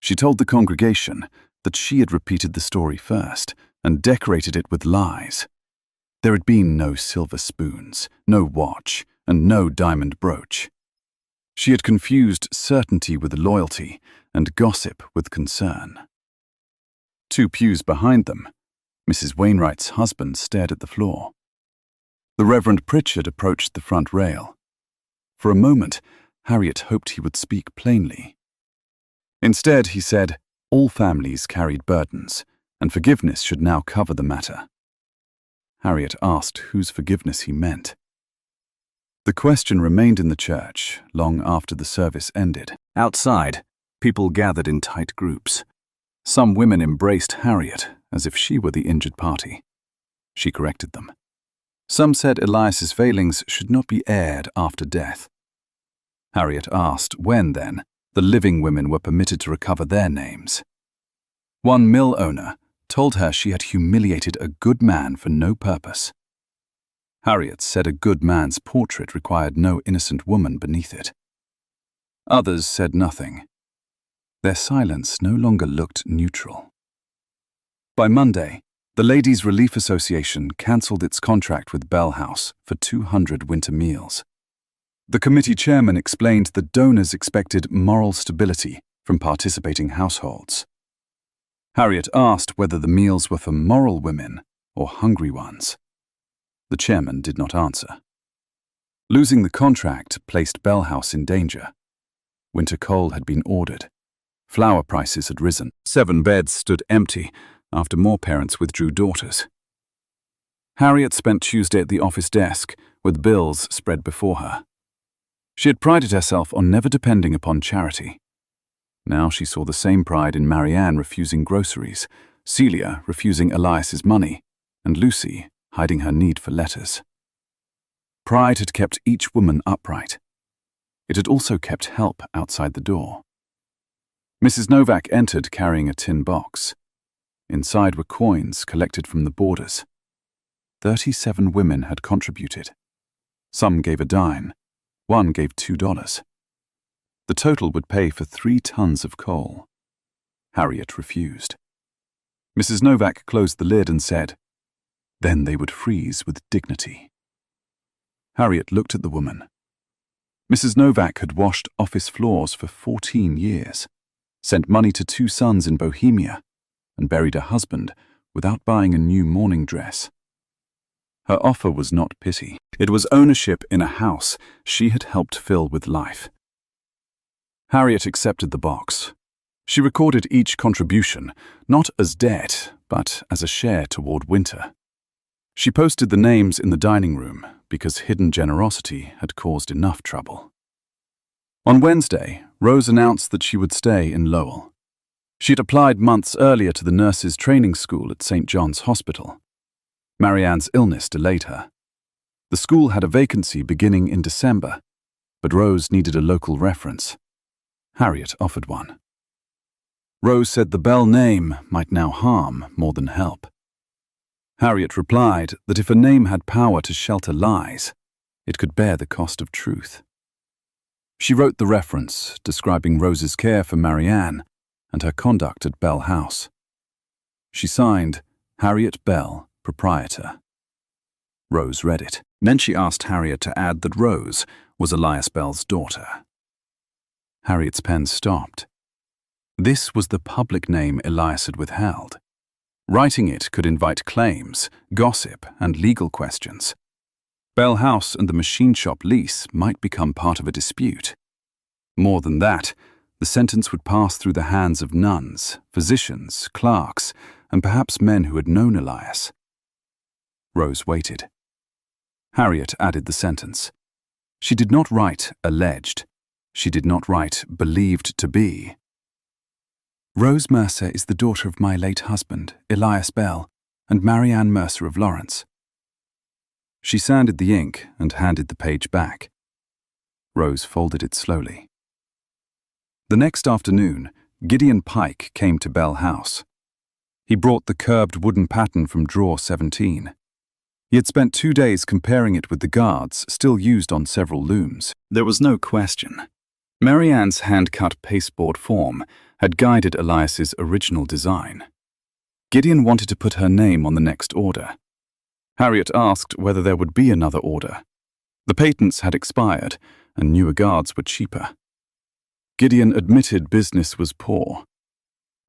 She told the congregation that she had repeated the story first and decorated it with lies. There had been no silver spoons, no watch, and no diamond brooch. She had confused certainty with loyalty and gossip with concern. 2 pews behind them, Mrs. Wainwright's husband stared at the floor. The Reverend Pritchard approached the front rail. For a moment, Harriet hoped he would speak plainly. Instead, he said, all families carried burdens, and forgiveness should now cover the matter. Harriet asked whose forgiveness he meant. The question remained in the church long after the service ended. Outside, people gathered in tight groups. Some women embraced Harriet as if she were the injured party. She corrected them. Some said Elias's failings should not be aired after death. Harriet asked when, then, the living women were permitted to recover their names. One mill owner told her she had humiliated a good man for no purpose. Harriet said a good man's portrait required no innocent woman beneath it. Others said nothing. Their silence no longer looked neutral. By Monday, the Ladies' Relief Association cancelled its contract with Bell House for 200 winter meals. The committee chairman explained that donors expected moral stability from participating households. Harriet asked whether the meals were for moral women or hungry ones. The chairman did not answer. Losing the contract placed Bell House in danger. Winter coal had been ordered. Flour prices had risen. 7 beds stood empty after more parents withdrew daughters. Harriet spent Tuesday at the office desk with bills spread before her. She had prided herself on never depending upon charity. Now she saw the same pride in Marianne refusing groceries, Celia refusing Elias's money, and Lucy hiding her need for letters. Pride had kept each woman upright. It had also kept help outside the door. Mrs. Novak entered carrying a tin box. Inside were coins collected from the boarders. 37 women had contributed. Some gave a dime. One gave $2. The total would pay for 3 tons of coal. Harriet refused. Mrs. Novak closed the lid and said, "Then they would freeze with dignity." Harriet looked at the woman. Mrs. Novak had washed office floors for 14 years, sent money to 2 sons in Bohemia, and buried a husband without buying a new mourning dress. Her offer was not pity. It was ownership in a house she had helped fill with life. Harriet accepted the box. She recorded each contribution, not as debt, but as a share toward winter. She posted the names in the dining room because hidden generosity had caused enough trouble. On Wednesday, Rose announced that she would stay in Lowell. She had applied months earlier to the nurses' training school at St. John's Hospital. Marianne's illness delayed her. The school had a vacancy beginning in December, but Rose needed a local reference. Harriet offered one. Rose said the Bell name might now harm more than help. Harriet replied that if a name had power to shelter lies, it could bear the cost of truth. She wrote the reference describing Rose's care for Marianne and her conduct at Bell House. She signed Harriet Bell, proprietor. Rose read it. Then she asked Harriet to add that Rose was Elias Bell's daughter. Harriet's pen stopped. This was the public name Elias had withheld. Writing it could invite claims, gossip, and legal questions. Bell House and the machine shop lease might become part of a dispute. More than that, the sentence would pass through the hands of nuns, physicians, clerks, and perhaps men who had known Elias. Rose waited. Harriet added the sentence. She did not write alleged. She did not write believed to be. Rose Mercer is the daughter of my late husband, Elias Bell, and Marianne Mercer of Lawrence. She sanded the ink and handed the page back. Rose folded it slowly. The next afternoon, Gideon Pike came to Bell House. He brought the curbed wooden pattern from drawer 17. He had spent 2 days comparing it with the guards still used on several looms. There was no question. Marianne's hand-cut pasteboard form had guided Elias's original design. Gideon wanted to put her name on the next order. Harriet asked whether there would be another order. The patents had expired, and newer guards were cheaper. Gideon admitted business was poor.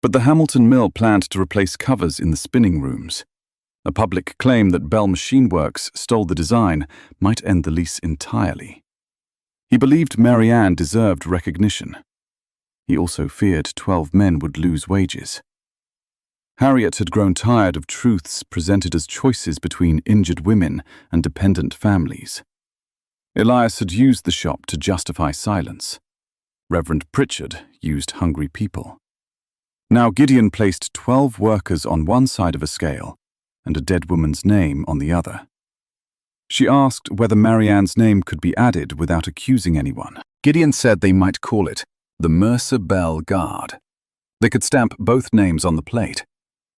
But the Hamilton Mill planned to replace covers in the spinning rooms. A public claim that Bell Machine Works stole the design might end the lease entirely. He believed Marianne deserved recognition. He also feared 12 men would lose wages. Harriet had grown tired of truths presented as choices between injured women and dependent families. Elias had used the shop to justify silence. Reverend Pritchard used hungry people. Now Gideon placed 12 workers on one side of a scale and a dead woman's name on the other. She asked whether Marianne's name could be added without accusing anyone. Gideon said they might call it the Mercer Bell Guard. They could stamp both names on the plate.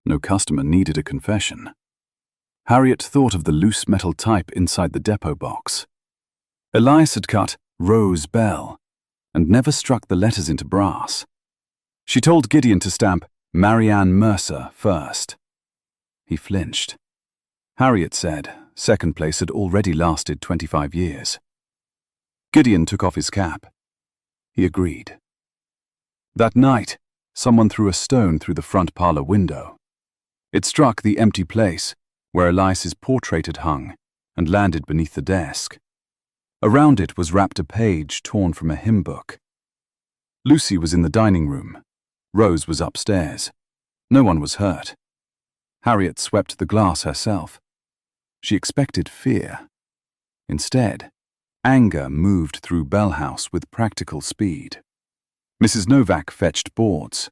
No customer needed a confession. Harriet thought of the loose metal type inside the depot box. Elias had cut Rose Bell and never struck the letters into brass. She told Gideon to stamp Marianne Mercer first. He flinched. Harriet said second place had already lasted 25 years. Gideon took off his cap. He agreed. That night, someone threw a stone through the front parlor window. It struck the empty place where Elias's portrait had hung and landed beneath the desk. Around it was wrapped a page torn from a hymn book. Lucy was in the dining room. Rose was upstairs. No one was hurt. Harriet swept the glass herself. She expected fear. Instead, anger moved through Bell House with practical speed. Mrs. Novak fetched boards.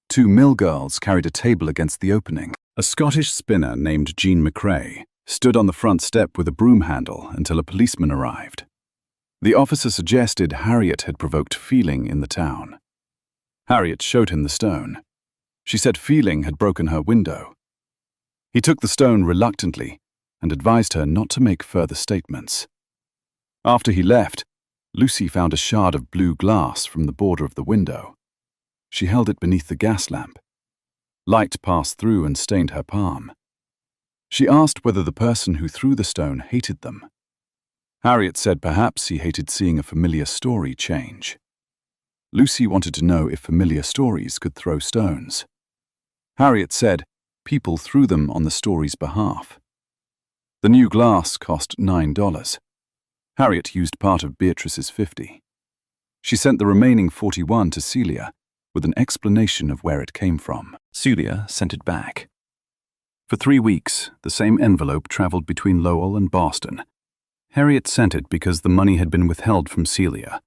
2 mill girls carried a table against the opening. A Scottish spinner named Jean McCrae stood on the front step with a broom handle until a policeman arrived. The officer suggested Harriet had provoked Feeling in the town. Harriet showed him the stone. She said Feeling had broken her window. He took the stone reluctantly and advised her not to make further statements. After he left, Lucy found a shard of blue glass from the border of the window. She held it beneath the gas lamp. Light passed through and stained her palm. She asked whether the person who threw the stone hated them. Harriet said perhaps he hated seeing a familiar story change. Lucy wanted to know if familiar stories could throw stones. Harriet said people threw them on the story's behalf. The new glass cost $9. Harriet used part of Beatrice's $50. She sent the remaining $41 to Celia with an explanation of where it came from. Celia sent it back. For 3 weeks, the same envelope traveled between Lowell and Boston. Harriet sent it because the money had been withheld from Celia.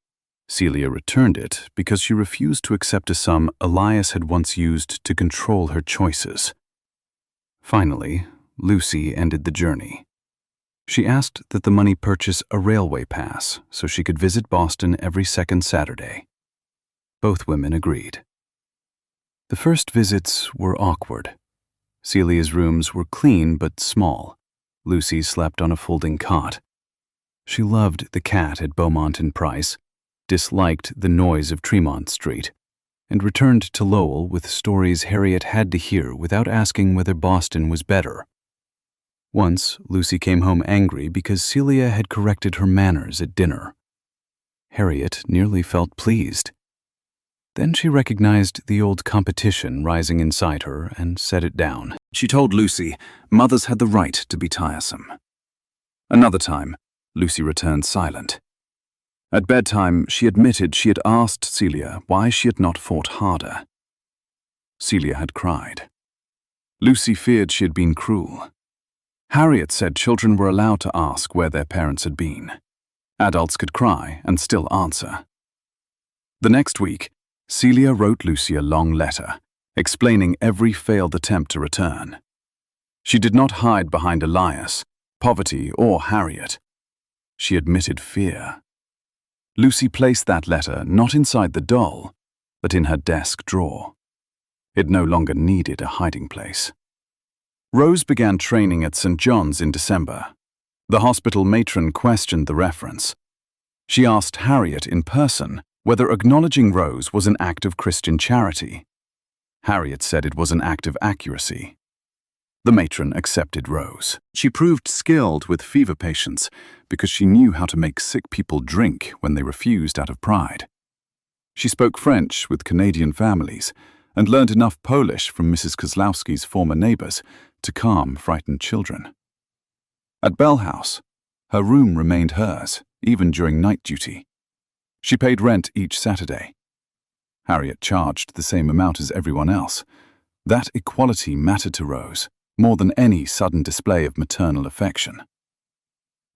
Celia returned it because she refused to accept a sum Elias had once used to control her choices. Finally, Lucy ended the journey. She asked that the money purchase a railway pass so she could visit Boston every second Saturday. Both women agreed. The first visits were awkward. Celia's rooms were clean but small. Lucy slept on a folding cot. She loved the cat at Beaumont and Price, disliked the noise of Tremont Street, and returned to Lowell with stories Harriet had to hear without asking whether Boston was better. Once, Lucy came home angry because Celia had corrected her manners at dinner. Harriet nearly felt pleased. Then she recognized the old competition rising inside her and set it down. She told Lucy mothers had the right to be tiresome. Another time, Lucy returned silent. At bedtime, she admitted she had asked Celia why she had not fought harder. Celia had cried. Lucy feared she had been cruel. Harriet said children were allowed to ask where their parents had been. Adults could cry and still answer. The next week, Celia wrote Lucy a long letter, explaining every failed attempt to return. She did not hide behind Elias, poverty, or Harriet. She admitted fear. Lucy placed that letter not inside the doll, but in her desk drawer. It no longer needed a hiding place. Rose began training at St. John's in December. The hospital matron questioned the reference. She asked Harriet in person whether acknowledging Rose was an act of Christian charity. Harriet said it was an act of accuracy. The matron accepted Rose. She proved skilled with fever patients because she knew how to make sick people drink when they refused out of pride. She spoke French with Canadian families and learned enough Polish from Mrs. Kozlowski's former neighbors to calm frightened children. At Bell House, her room remained hers, even during night duty. She paid rent each Saturday. Harriet charged the same amount as everyone else. That equality mattered to Rose more than any sudden display of maternal affection.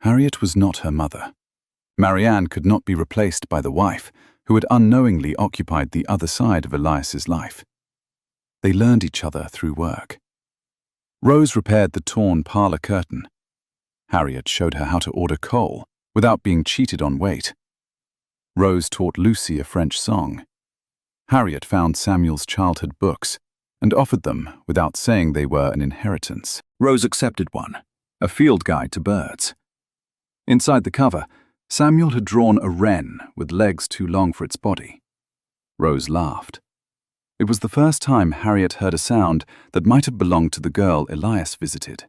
Harriet was not her mother. Marianne could not be replaced by the wife who had unknowingly occupied the other side of Elias's life. They learned each other through work. Rose repaired the torn parlor curtain. Harriet showed her how to order coal without being cheated on weight. Rose taught Lucy a French song. Harriet found Samuel's childhood books and offered them without saying they were an inheritance. Rose accepted one, a field guide to birds. Inside the cover, Samuel had drawn a wren with legs too long for its body. Rose laughed. It was the first time Harriet heard a sound that might have belonged to the girl Elias visited.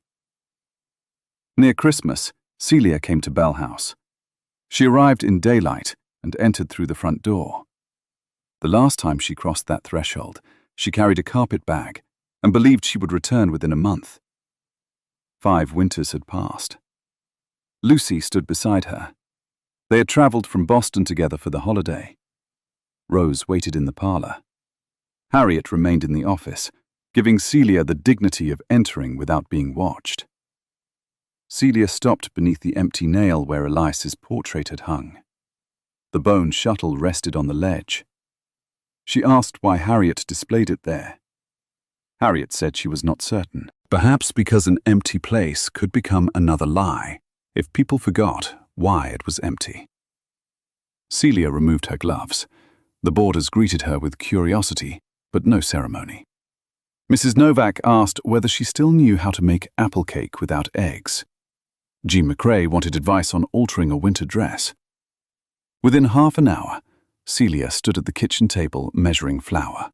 Near Christmas, Celia came to Bell House. She arrived in daylight and entered through the front door. The last time she crossed that threshold, she carried a carpet bag and believed she would return within a month. 5 winters had passed. Lucy stood beside her. They had traveled from Boston together for the holiday. Rose waited in the parlor. Harriet remained in the office, giving Celia the dignity of entering without being watched. Celia stopped beneath the empty nail where Elias's portrait had hung. The bone shuttle rested on the ledge. She asked why Harriet displayed it there. Harriet said she was not certain, perhaps because an empty place could become another lie if people forgot why it was empty. Celia removed her gloves. The boarders greeted her with curiosity, but no ceremony. Mrs. Novak asked whether she still knew how to make apple cake without eggs. Jean McCrae wanted advice on altering a winter dress. Within half an hour, Celia stood at the kitchen table measuring flour.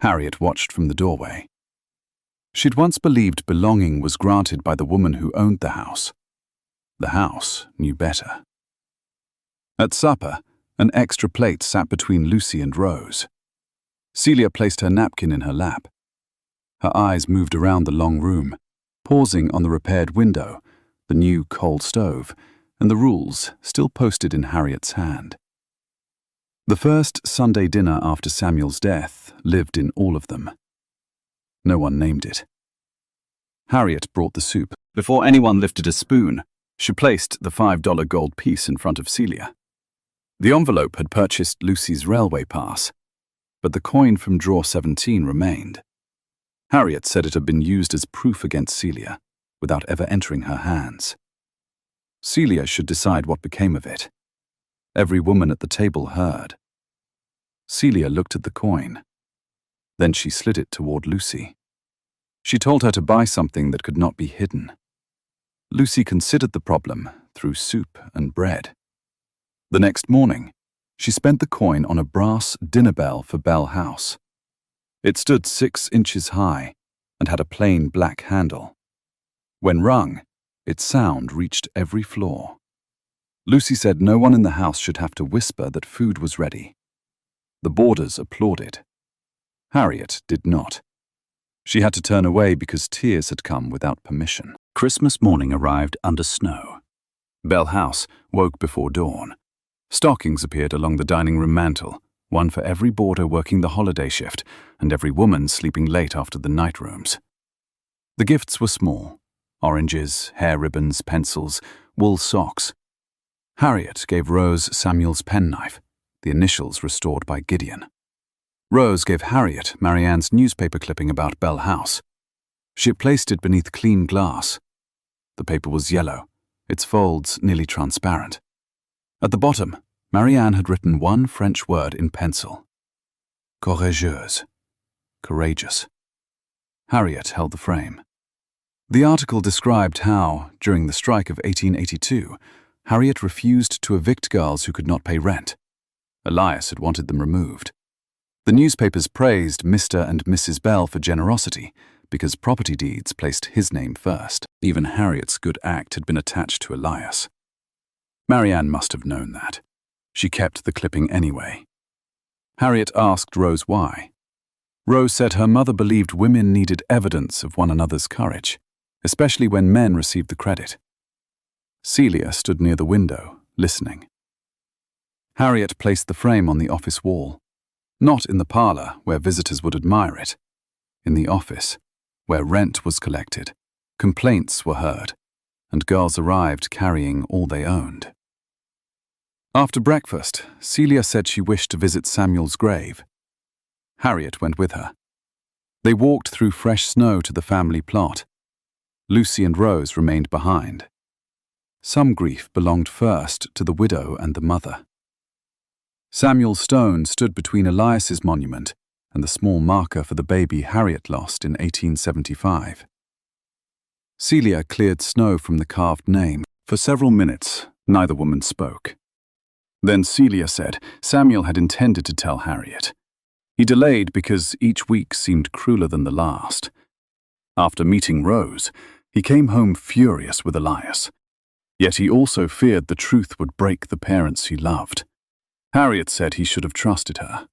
Harriet watched from the doorway. She'd once believed belonging was granted by the woman who owned the house. The house knew better. At supper, an extra plate sat between Lucy and Rose. Celia placed her napkin in her lap. Her eyes moved around the long room, pausing on the repaired window, the new coal stove, and the rules still posted in Harriet's hand. The first Sunday dinner after Samuel's death lived in all of them. No one named it. Harriet brought the soup. Before anyone lifted a spoon, she placed the $5 gold piece in front of Celia. The envelope had purchased Lucy's railway pass, but the coin from drawer 17 remained. Harriet said it had been used as proof against Celia, without ever entering her hands. Celia should decide what became of it. Every woman at the table heard. Celia looked at the coin. Then she slid it toward Lucy. She told her to buy something that could not be hidden. Lucy considered the problem through soup and bread. The next morning, she spent the coin on a brass dinner bell for Bell House. It stood 6 inches high and had a plain black handle. When rung, its sound reached every floor. Lucy said no one in the house should have to whisper that food was ready. The boarders applauded. Harriet did not. She had to turn away because tears had come without permission. Christmas morning arrived under snow. Bell House woke before dawn. Stockings appeared along the dining room mantel, one for every boarder working the holiday shift and every woman sleeping late after the night rooms. The gifts were small: oranges, hair ribbons, pencils, wool socks. Harriet gave Rose Samuel's penknife, the initials restored by Gideon. Rose gave Harriet Marianne's newspaper clipping about Bell House. She had placed it beneath clean glass. The paper was yellow, its folds nearly transparent. At the bottom, Marianne had written one French word in pencil: courageuse, courageous. Harriet held the frame. The article described how, during the strike of 1882, Harriet refused to evict girls who could not pay rent. Elias had wanted them removed. The newspapers praised Mr. and Mrs. Bell for generosity because property deeds placed his name first. Even Harriet's good act had been attached to Elias. Marianne must have known that. She kept the clipping anyway. Harriet asked Rose why. Rose said her mother believed women needed evidence of one another's courage, especially when men received the credit. Celia stood near the window, listening. Harriet placed the frame on the office wall, not in the parlor where visitors would admire it. In the office, where rent was collected, complaints were heard, and girls arrived carrying all they owned. After breakfast, Celia said she wished to visit Samuel's grave. Harriet went with her. They walked through fresh snow to the family plot. Lucy and Rose remained behind. Some grief belonged first to the widow and the mother. Samuel's stone stood between Elias's monument and the small marker for the baby Harriet lost in 1875. Celia cleared snow from the carved name. For several minutes, neither woman spoke. Then Celia said Samuel had intended to tell Harriet. He delayed because each week seemed crueler than the last. After meeting Rose, he came home furious with Elias. Yet he also feared the truth would break the parents he loved. Harriet said he should have trusted her.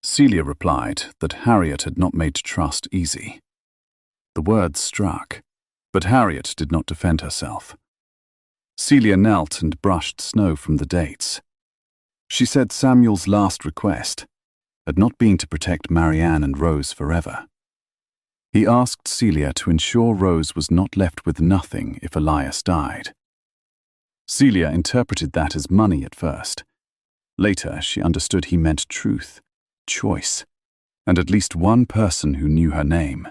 Celia replied that Harriet had not made trust easy. The words struck, but Harriet did not defend herself. Celia knelt and brushed snow from the dates. She said Samuel's last request had not been to protect Marianne and Rose forever. He asked Celia to ensure Rose was not left with nothing if Elias died. Celia interpreted that as money at first. Later, she understood he meant truth, choice, and at least one person who knew her name.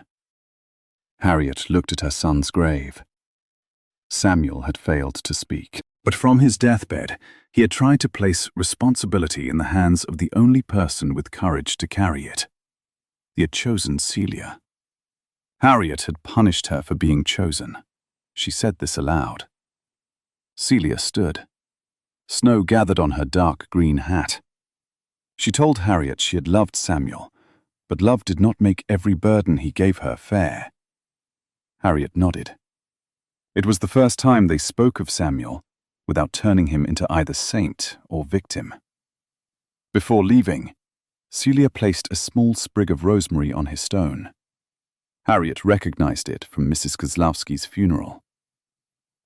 Harriet looked at her son's grave. Samuel had failed to speak, but from his deathbed, he had tried to place responsibility in the hands of the only person with courage to carry it. He had chosen Celia. Harriet had punished her for being chosen. She said this aloud. Celia stood. Snow gathered on her dark green hat. She told Harriet she had loved Samuel, but love did not make every burden he gave her fair. Harriet nodded. It was the first time they spoke of Samuel without turning him into either saint or victim. Before leaving, Celia placed a small sprig of rosemary on his stone. Harriet recognized it from Mrs. Kozlowski's funeral.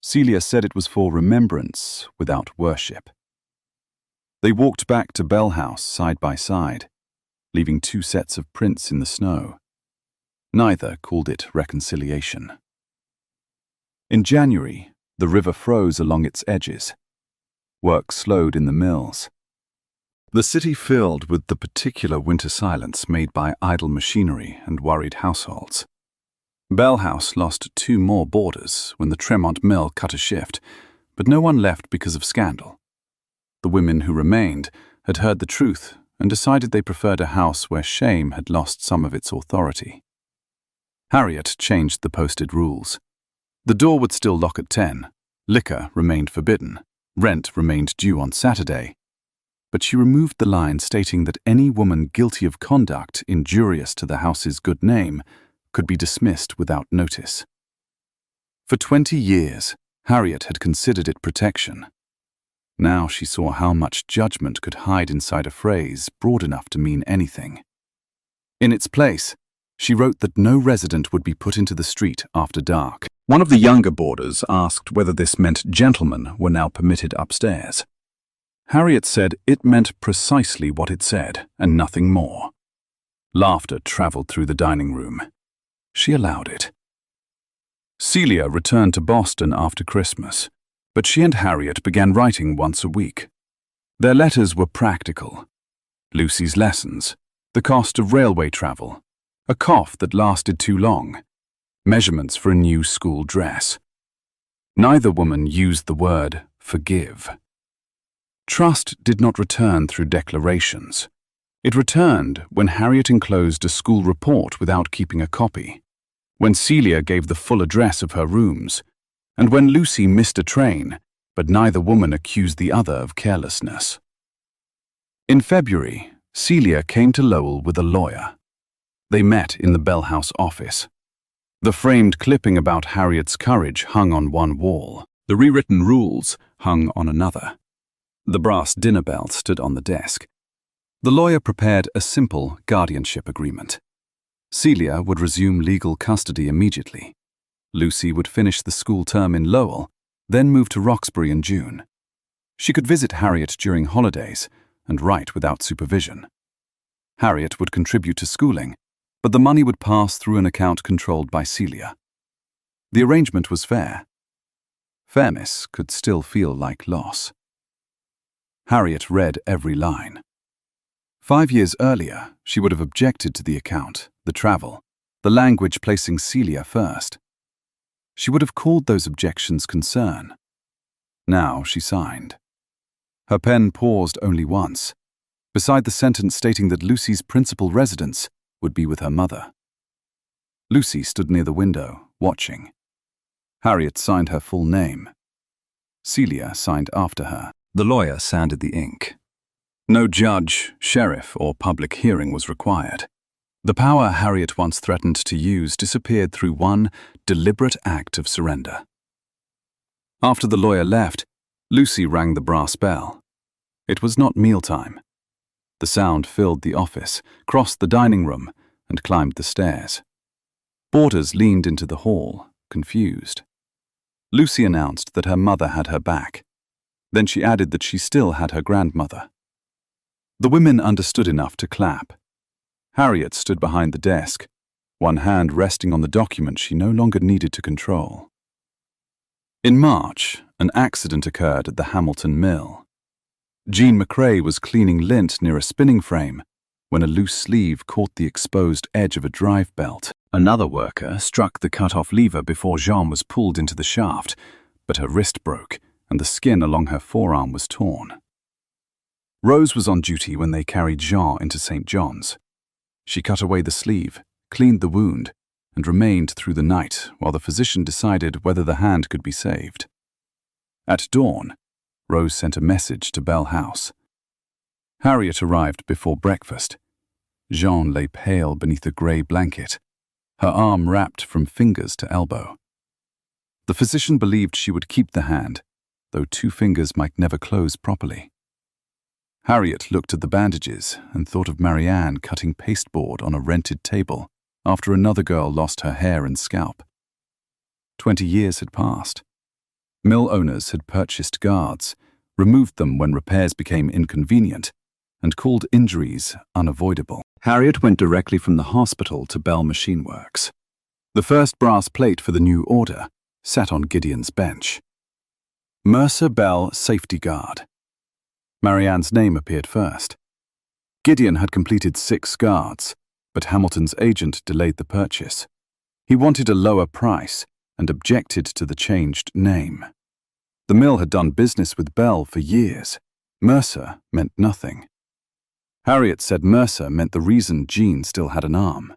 Celia said it was for remembrance without worship. They walked back to Bell House side by side, leaving 2 sets of prints in the snow. Neither called it reconciliation. In January, the river froze along its edges. Work slowed in the mills. The city filled with the particular winter silence made by idle machinery and worried households. Bell House lost 2 more boarders when the Tremont mill cut a shift, but no one left because of scandal. The women who remained had heard the truth and decided they preferred a house where shame had lost some of its authority. Harriet changed the posted rules. The door would still lock at 10, liquor remained forbidden, rent remained due on Saturday, but she removed the line stating that any woman guilty of conduct injurious to the house's good name could be dismissed without notice. For 20 years, Harriet had considered it protection. Now she saw how much judgment could hide inside a phrase broad enough to mean anything. In its place, she wrote that no resident would be put into the street after dark. One of the younger boarders asked whether this meant gentlemen were now permitted upstairs. Harriet said it meant precisely what it said, and nothing more. Laughter traveled through the dining room. She allowed it. Celia returned to Boston after Christmas, but she and Harriet began writing once a week. Their letters were practical. Lucy's lessons, the cost of railway travel, a cough that lasted too long, measurements for a new school dress. Neither woman used the word forgive. Trust did not return through declarations. It returned when Harriet enclosed a school report without keeping a copy, when Celia gave the full address of her rooms, and when Lucy missed a train, but neither woman accused the other of carelessness. In February, Celia came to Lowell with a lawyer. They met in the Bell House office. The framed clipping about Harriet's courage hung on one wall. The rewritten rules hung on another. The brass dinner bell stood on the desk. The lawyer prepared a simple guardianship agreement. Celia would resume legal custody immediately. Lucy would finish the school term in Lowell, then move to Roxbury in June. She could visit Harriet during holidays and write without supervision. Harriet would contribute to schooling, but the money would pass through an account controlled by Celia. The arrangement was fair. Fairness could still feel like loss. Harriet read every line. 5 years earlier, she would have objected to the account, the travel, the language placing Celia first. She would have called those objections concern. Now she signed. Her pen paused only once, beside the sentence stating that Lucy's principal residence would be with her mother. Lucy stood near the window, watching. Harriet signed her full name. Celia signed after her. The lawyer sanded the ink. No judge, sheriff, or public hearing was required. The power Harriet once threatened to use disappeared through one deliberate act of surrender. After the lawyer left, Lucy rang the brass bell. It was not mealtime. The sound filled the office, crossed the dining room, and climbed the stairs. Boarders leaned into the hall, confused. Lucy announced that her mother had her back. Then she added that she still had her grandmother. The women understood enough to clap. Harriet stood behind the desk, one hand resting on the document she no longer needed to control. In March, an accident occurred at the Hamilton Mill. Jean McCrae was cleaning lint near a spinning frame when a loose sleeve caught the exposed edge of a drive belt. Another worker struck the cut-off lever before Jean was pulled into the shaft, but her wrist broke and the skin along her forearm was torn. Rose was on duty when they carried Jean into St. John's. She cut away the sleeve, cleaned the wound, and remained through the night while the physician decided whether the hand could be saved. At dawn, Rose sent a message to Bell House. Harriet arrived before breakfast. Jean lay pale beneath a grey blanket, her arm wrapped from fingers to elbow. The physician believed she would keep the hand, though 2 fingers might never close properly. Harriet looked at the bandages and thought of Marianne cutting pasteboard on a rented table after another girl lost her hair and scalp. 20 years had passed. Mill owners had purchased guards, removed them when repairs became inconvenient, and called injuries unavoidable. Harriet went directly from the hospital to Bell Machine Works. The first brass plate for the new order sat on Gideon's bench. Mercer Bell Safety Guard. Marianne's name appeared first. Gideon had completed 6 guards, but Hamilton's agent delayed the purchase. He wanted a lower price and objected to the changed name. The mill had done business with Bell for years. Mercer meant nothing. Harriet said Mercer meant the reason Jean still had an arm.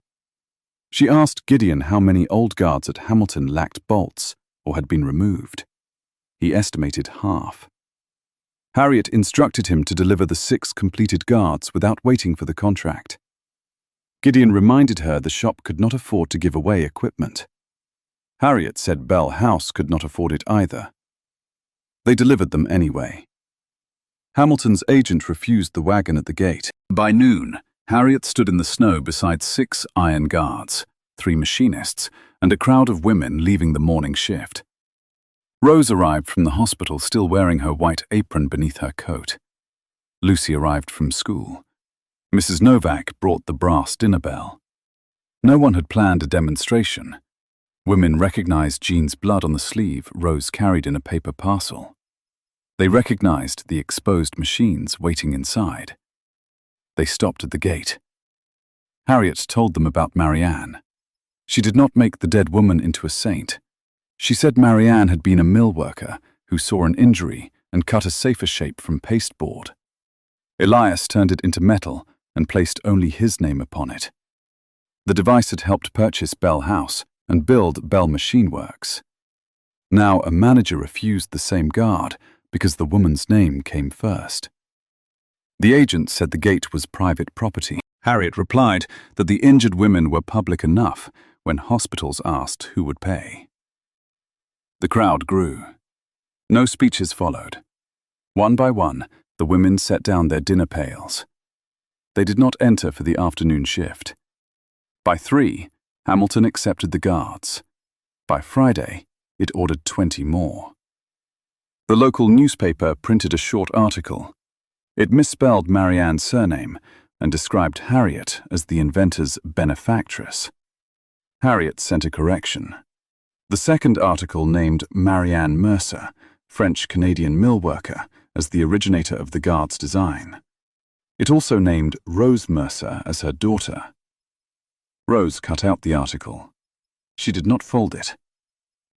She asked Gideon how many old guards at Hamilton lacked bolts or had been removed. He estimated half. Harriet instructed him to deliver the 6 completed guards without waiting for the contract. Gideon reminded her the shop could not afford to give away equipment. Harriet said Bell House could not afford it either. They delivered them anyway. Hamilton's agent refused the wagon at the gate. By noon, Harriet stood in the snow beside 6 iron guards, 3 machinists, and a crowd of women leaving the morning shift. Rose arrived from the hospital still wearing her white apron beneath her coat. Lucy arrived from school. Mrs. Novak brought the brass dinner bell. No one had planned a demonstration. Women recognized Jean's blood on the sleeve Rose carried in a paper parcel. They recognized the exposed machines waiting inside. They stopped at the gate. Harriet told them about Marianne. She did not make the dead woman into a saint. She said Marianne had been a mill worker who saw an injury and cut a safer shape from pasteboard. Elias turned it into metal and placed only his name upon it. The device had helped purchase Bell House and build Bell Machine Works. Now a manager refused the same guard because the woman's name came first. The agent said the gate was private property. Harriet replied that the injured women were public enough when hospitals asked who would pay. The crowd grew. No speeches followed. One by one, the women set down their dinner pails. They did not enter for the afternoon shift. By 3, Hamilton accepted the guards. By Friday, it ordered 20 more. The local newspaper printed a short article. It misspelled Marianne's surname and described Harriet as the inventor's benefactress. Harriet sent a correction. The second article named Marianne Mercer, French-Canadian mill worker, as the originator of the guard's design. It also named Rose Mercer as her daughter. Rose cut out the article. She did not fold it.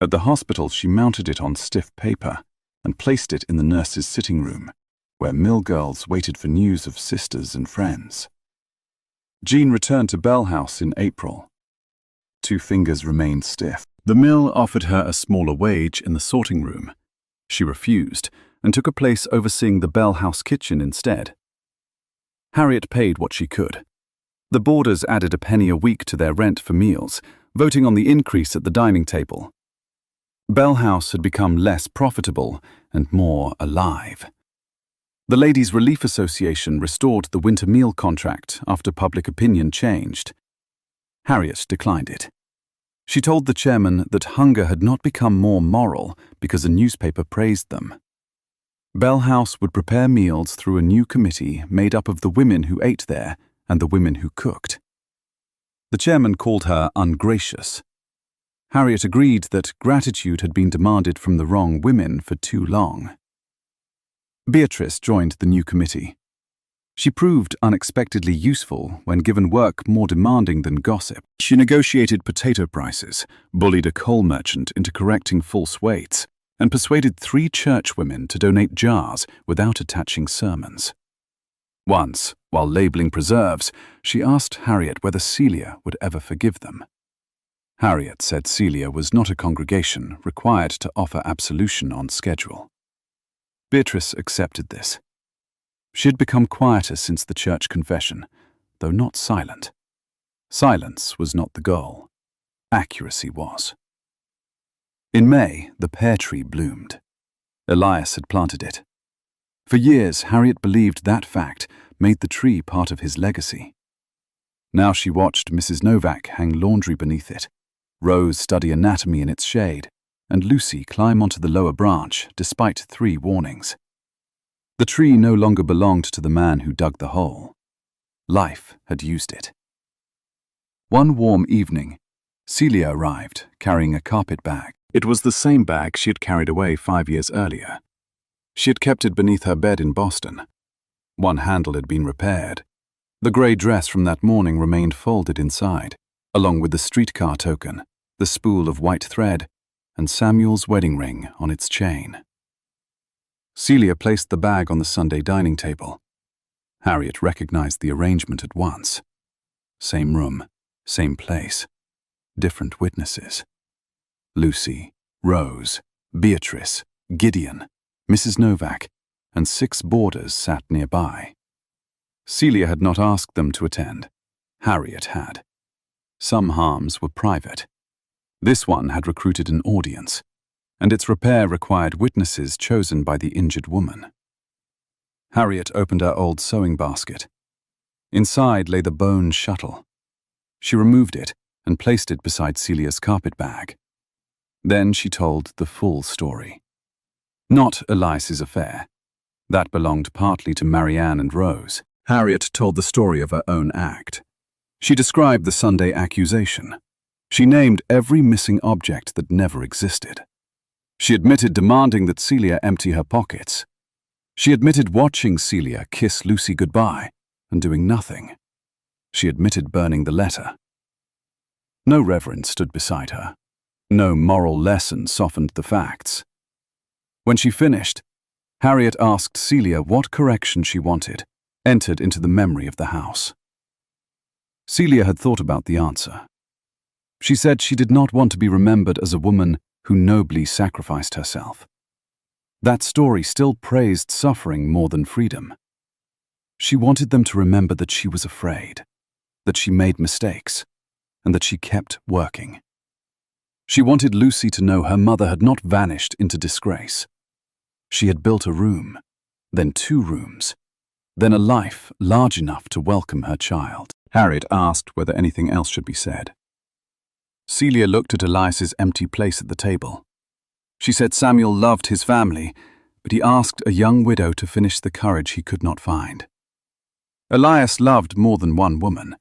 At the hospital, she mounted it on stiff paper and placed it in the nurse's sitting room, where mill girls waited for news of sisters and friends. Jean returned to Bell House in April. 2 fingers remained stiff. The mill offered her a smaller wage in the sorting room. She refused and took a place overseeing the Bell House kitchen instead. Harriet paid what she could. The boarders added a penny a week to their rent for meals, voting on the increase at the dining table. Bell House had become less profitable and more alive. The Ladies' Relief Association restored the winter meal contract after public opinion changed. Harriet declined it. She told the chairman that hunger had not become more moral because a newspaper praised them. Bell House would prepare meals through a new committee made up of the women who ate there and the women who cooked. The chairman called her ungracious. Harriet agreed that gratitude had been demanded from the wrong women for too long. Beatrice joined the new committee. She proved unexpectedly useful when given work more demanding than gossip. She negotiated potato prices, bullied a coal merchant into correcting false weights, and persuaded 3 churchwomen to donate jars without attaching sermons. Once, while labeling preserves, she asked Harriet whether Celia would ever forgive them. Harriet said Celia was not a congregation required to offer absolution on schedule. Beatrice accepted this. She had become quieter since the church confession, though not silent. Silence was not the goal. Accuracy was. In May, the pear tree bloomed. Elias had planted it. For years, Harriet believed that fact made the tree part of his legacy. Now she watched Mrs. Novak hang laundry beneath it, Rose study anatomy in its shade, and Lucy climb onto the lower branch despite 3 warnings. The tree no longer belonged to the man who dug the hole. Life had used it. One warm evening, Celia arrived, carrying a carpet bag. It was the same bag she had carried away 5 years earlier. She had kept it beneath her bed in Boston. One handle had been repaired. The grey dress from that morning remained folded inside, along with the streetcar token, the spool of white thread, and Samuel's wedding ring on its chain. Celia placed the bag on the Sunday dining table. Harriet recognized the arrangement at once. Same room, same place, different witnesses. Lucy, Rose, Beatrice, Gideon, Mrs. Novak, and 6 boarders sat nearby. Celia had not asked them to attend. Harriet had. Some harms were private. This one had recruited an audience, and its repair required witnesses chosen by the injured woman. Harriet opened her old sewing basket. Inside lay the bone shuttle. She removed it and placed it beside Celia's carpet bag. Then she told the full story. Not Elias's affair. That belonged partly to Marianne and Rose. Harriet told the story of her own act. She described the Sunday accusation. She named every missing object that never existed. She admitted demanding that Celia empty her pockets. She admitted watching Celia kiss Lucy goodbye and doing nothing. She admitted burning the letter. No reverend stood beside her. No moral lesson softened the facts. When she finished, Harriet asked Celia what correction she wanted, entered into the memory of the house. Celia had thought about the answer. She said she did not want to be remembered as a woman who nobly sacrificed herself. That story still praised suffering more than freedom. She wanted them to remember that she was afraid, that she made mistakes, and that she kept working. She wanted Lucy to know her mother had not vanished into disgrace. She had built a room, then 2 rooms, then a life large enough to welcome her child. Harriet asked whether anything else should be said. Celia looked at Elias's empty place at the table. She said Samuel loved his family, but he asked a young widow to finish the courage he could not find. Elias loved more than one woman,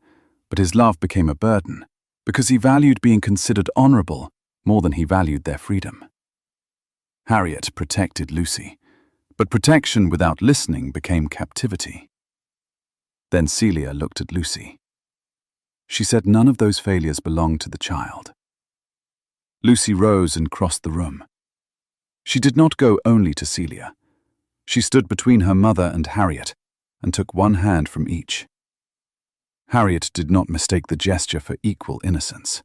but his love became a burden because he valued being considered honorable more than he valued their freedom. Harriet protected Lucy, but protection without listening became captivity. Then Celia looked at Lucy. She said none of those failures belonged to the child. Lucy rose and crossed the room. She did not go only to Celia. She stood between her mother and Harriet and took one hand from each. Harriet did not mistake the gesture for equal innocence.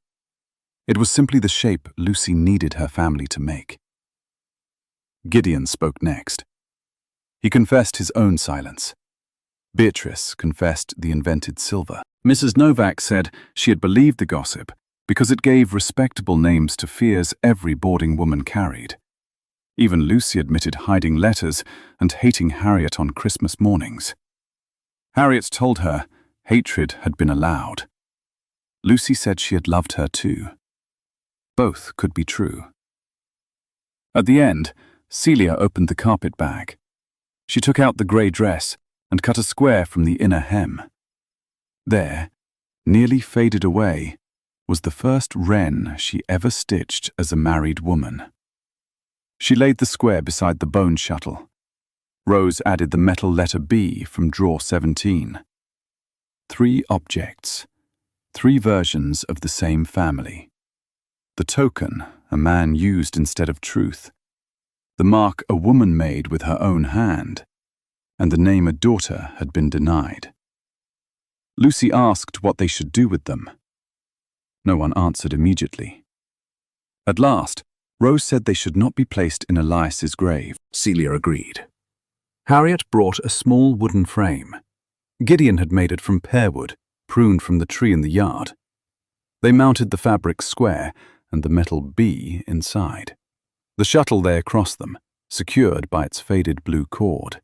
It was simply the shape Lucy needed her family to make. Gideon spoke next. He confessed his own silence. Beatrice confessed the invented silver. Mrs. Novak said she had believed the gossip because it gave respectable names to fears every boarding woman carried. Even Lucy admitted hiding letters and hating Harriet on Christmas mornings. Harriet told her hatred had been allowed. Lucy said she had loved her too. Both could be true. At the end, Celia opened the carpet bag. She took out the grey dress and cut a square from the inner hem. There, nearly faded away, was the first wren she ever stitched as a married woman. She laid the square beside the bone shuttle. Rose added the metal letter B from drawer 17. 3 objects, 3 versions of the same family. The token a man used instead of truth, the mark a woman made with her own hand, and the name a daughter had been denied. Lucy asked what they should do with them. No one answered immediately. At last, Rose said they should not be placed in Elias's grave. Celia agreed. Harriet brought a small wooden frame. Gideon had made it from pear wood, pruned from the tree in the yard. They mounted the fabric square and the metal B inside. The shuttle lay across them, secured by its faded blue cord.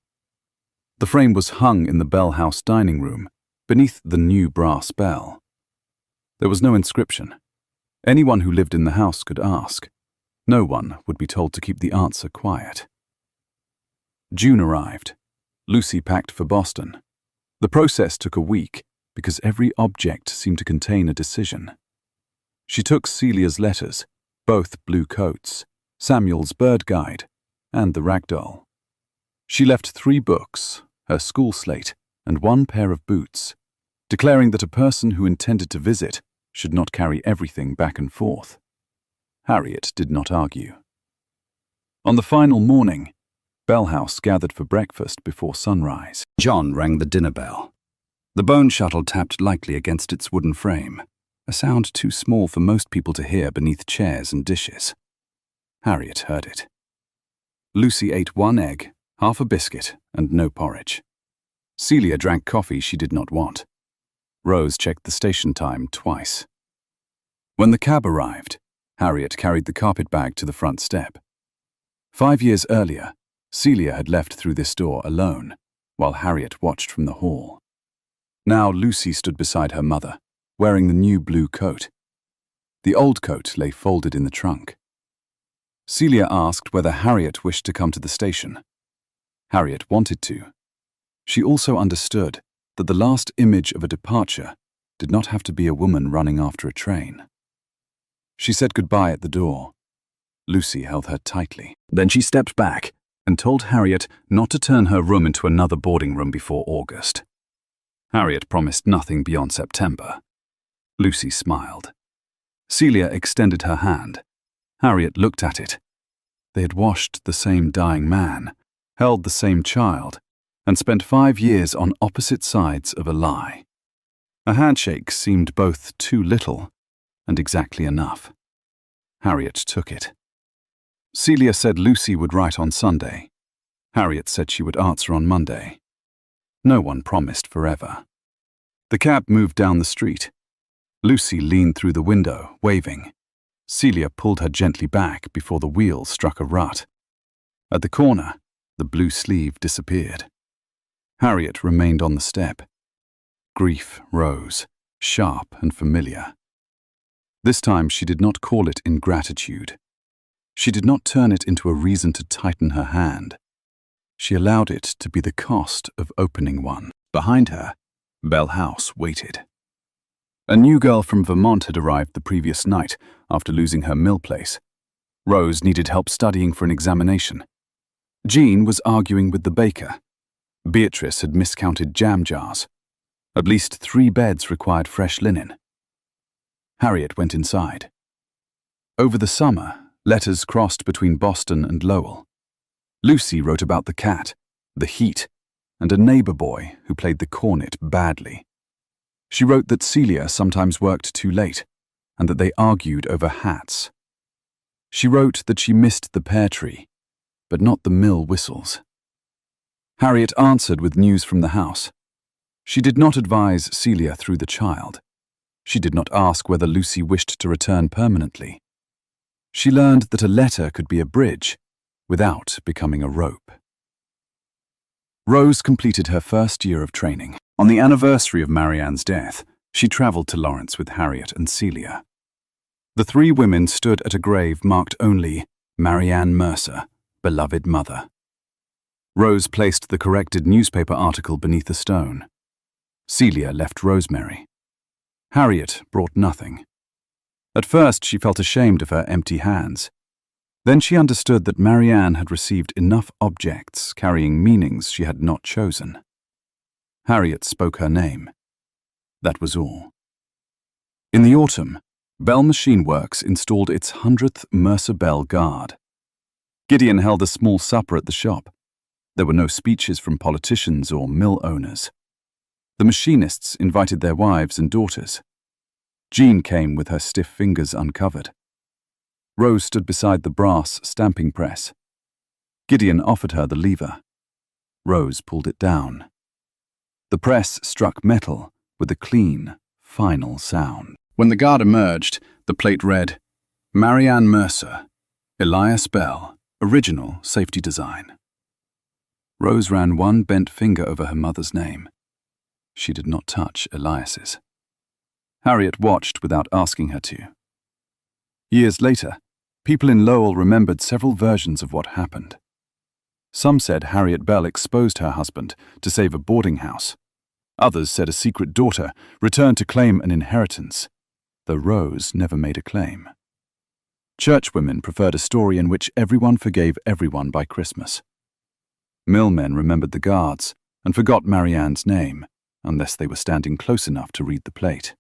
The frame was hung in the Bell house dining room, beneath the new brass bell. There was no inscription. Anyone who lived in the house could ask. No one would be told to keep the answer quiet. June arrived. Lucy packed for Boston. The process took a week because every object seemed to contain a decision. She took Celia's letters, both blue coats, Samuel's bird guide, and the ragdoll. She left 3 books, her school slate, and 1 pair of boots, declaring that a person who intended to visit should not carry everything back and forth. Harriet did not argue. On the final morning, Bell House gathered for breakfast before sunrise. John rang the dinner bell. The bone shuttle tapped lightly against its wooden frame, a sound too small for most people to hear beneath chairs and dishes. Harriet heard it. Lucy ate 1 egg, half a biscuit, and no porridge. Celia drank coffee she did not want. Rose checked the station time twice. When the cab arrived, Harriet carried the carpet bag to the front step. 5 years earlier, Celia had left through this door alone, while Harriet watched from the hall. Now Lucy stood beside her mother, wearing the new blue coat. The old coat lay folded in the trunk. Celia asked whether Harriet wished to come to the station. Harriet wanted to. She also understood that the last image of a departure did not have to be a woman running after a train. She said goodbye at the door. Lucy held her tightly. Then she stepped back and told Harriet not to turn her room into another boarding room before August. Harriet promised nothing beyond September. Lucy smiled. Celia extended her hand. Harriet looked at it. They had washed the same dying man, held the same child, and spent 5 years on opposite sides of a lie. A handshake seemed both too little and exactly enough. Harriet took it. Celia said Lucy would write on Sunday. Harriet said she would answer on Monday. No one promised forever. The cab moved down the street. Lucy leaned through the window, waving. Celia pulled her gently back before the wheel struck a rut. At the corner, the blue sleeve disappeared. Harriet remained on the step. Grief rose, sharp and familiar. This time she did not call it ingratitude. She did not turn it into a reason to tighten her hand. She allowed it to be the cost of opening one. Behind her, Bell House waited. A new girl from Vermont had arrived the previous night after losing her mill place. Rose needed help studying for an examination. Jean was arguing with the baker. Beatrice had miscounted jam jars. At least 3 beds required fresh linen. Harriet went inside. Over the summer, letters crossed between Boston and Lowell. Lucy wrote about the cat, the heat, and a neighbor boy who played the cornet badly. She wrote that Celia sometimes worked too late, and that they argued over hats. She wrote that she missed the pear tree, but not the mill whistles. Harriet answered with news from the house. She did not advise Celia through the child. She did not ask whether Lucy wished to return permanently. She learned that a letter could be a bridge without becoming a rope. Rose completed her first year of training. On the anniversary of Marianne's death, she traveled to Lawrence with Harriet and Celia. The 3 women stood at a grave marked only Marianne Mercer, beloved mother. Rose placed the corrected newspaper article beneath a stone. Celia left rosemary. Harriet brought nothing. At first she felt ashamed of her empty hands. Then she understood that Marianne had received enough objects carrying meanings she had not chosen. Harriet spoke her name. That was all. In the autumn, Bell Machine Works installed its 100th Mercer Bell Guard. Gideon held a small supper at the shop. There were no speeches from politicians or mill owners. The machinists invited their wives and daughters. Jean came with her stiff fingers uncovered. Rose stood beside the brass stamping press. Gideon offered her the lever. Rose pulled it down. The press struck metal with a clean, final sound. When the guard emerged, the plate read, Marianne Mercer, Elias Bell, original safety design. Rose ran one bent finger over her mother's name. She did not touch Elias's. Harriet watched without asking her to. Years later, people in Lowell remembered several versions of what happened. Some said Harriet Bell exposed her husband to save a boarding house. Others said a secret daughter returned to claim an inheritance, though Rose never made a claim. Churchwomen preferred a story in which everyone forgave everyone by Christmas. Millmen remembered the guards and forgot Marianne's name, unless they were standing close enough to read the plate.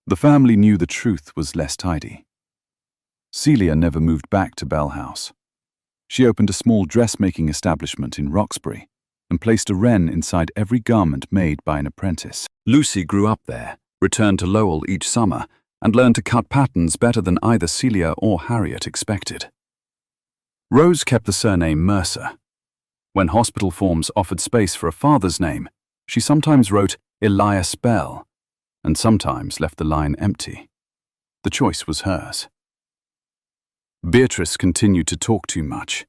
The family knew the truth was less tidy. Celia never moved back to Bell House. She opened a small dressmaking establishment in Roxbury and placed a Wren inside every garment made by an apprentice. Lucy grew up there, returned to Lowell each summer, and learned to cut patterns better than either Celia or Harriet expected. Rose kept the surname Mercer. When hospital forms offered space for a father's name, she sometimes wrote Elias Bell, and sometimes left the line empty. The choice was hers. Beatrice continued to talk too much,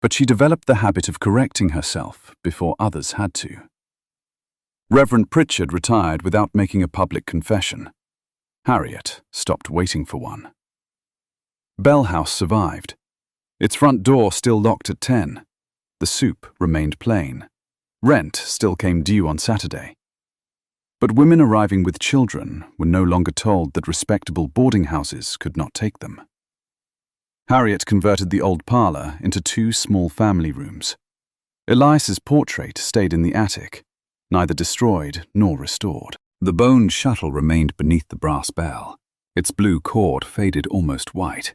but she developed the habit of correcting herself before others had to. Reverend Pritchard retired without making a public confession. Harriet stopped waiting for one. Bell House survived. Its front door still locked at 10. The soup remained plain. Rent still came due on Saturday. But women arriving with children were no longer told that respectable boarding houses could not take them. Harriet converted the old parlor into 2 small family rooms. Elias's portrait stayed in the attic, neither destroyed nor restored. The bone shuttle remained beneath the brass bell. Its blue cord faded almost white.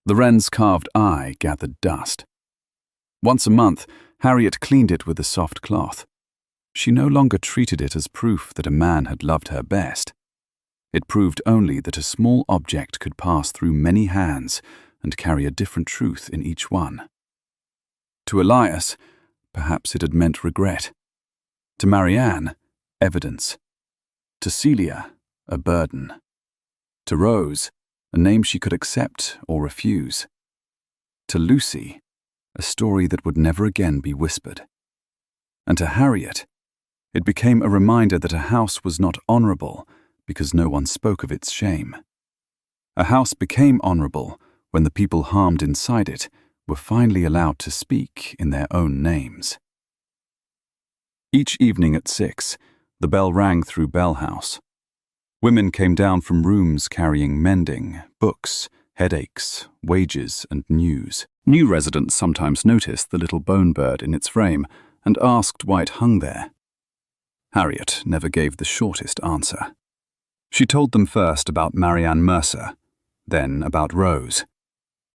The wren's carved eye gathered dust. Once a month, Harriet cleaned it with a soft cloth. She no longer treated it as proof that a man had loved her best. It proved only that a small object could pass through many hands and carry a different truth in each one. To Elias, perhaps it had meant regret. To Marianne, evidence. To Celia, a burden. To Rose, a name she could accept or refuse. To Lucy, a story that would never again be whispered. And to Harriet, it became a reminder that a house was not honorable because no one spoke of its shame. A house became honorable when the people harmed inside it were finally allowed to speak in their own names. Each evening at 6, the bell rang through Bell House. Women came down from rooms carrying mending, books, headaches, wages, and news. New residents sometimes noticed the little bone bird in its frame and asked why it hung there. Harriet never gave the shortest answer. She told them first about Marianne Mercer, then about Rose,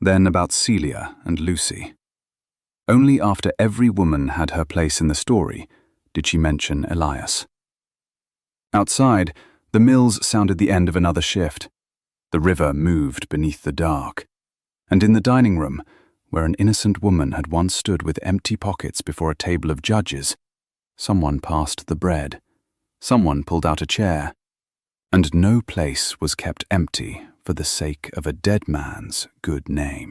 then about Celia and Lucy. Only after every woman had her place in the story did she mention Elias. Outside, the mills sounded the end of another shift. The river moved beneath the dark. And in the dining room, where an innocent woman had once stood with empty pockets before a table of judges, someone passed the bread, someone pulled out a chair, and no place was kept empty for the sake of a dead man's good name.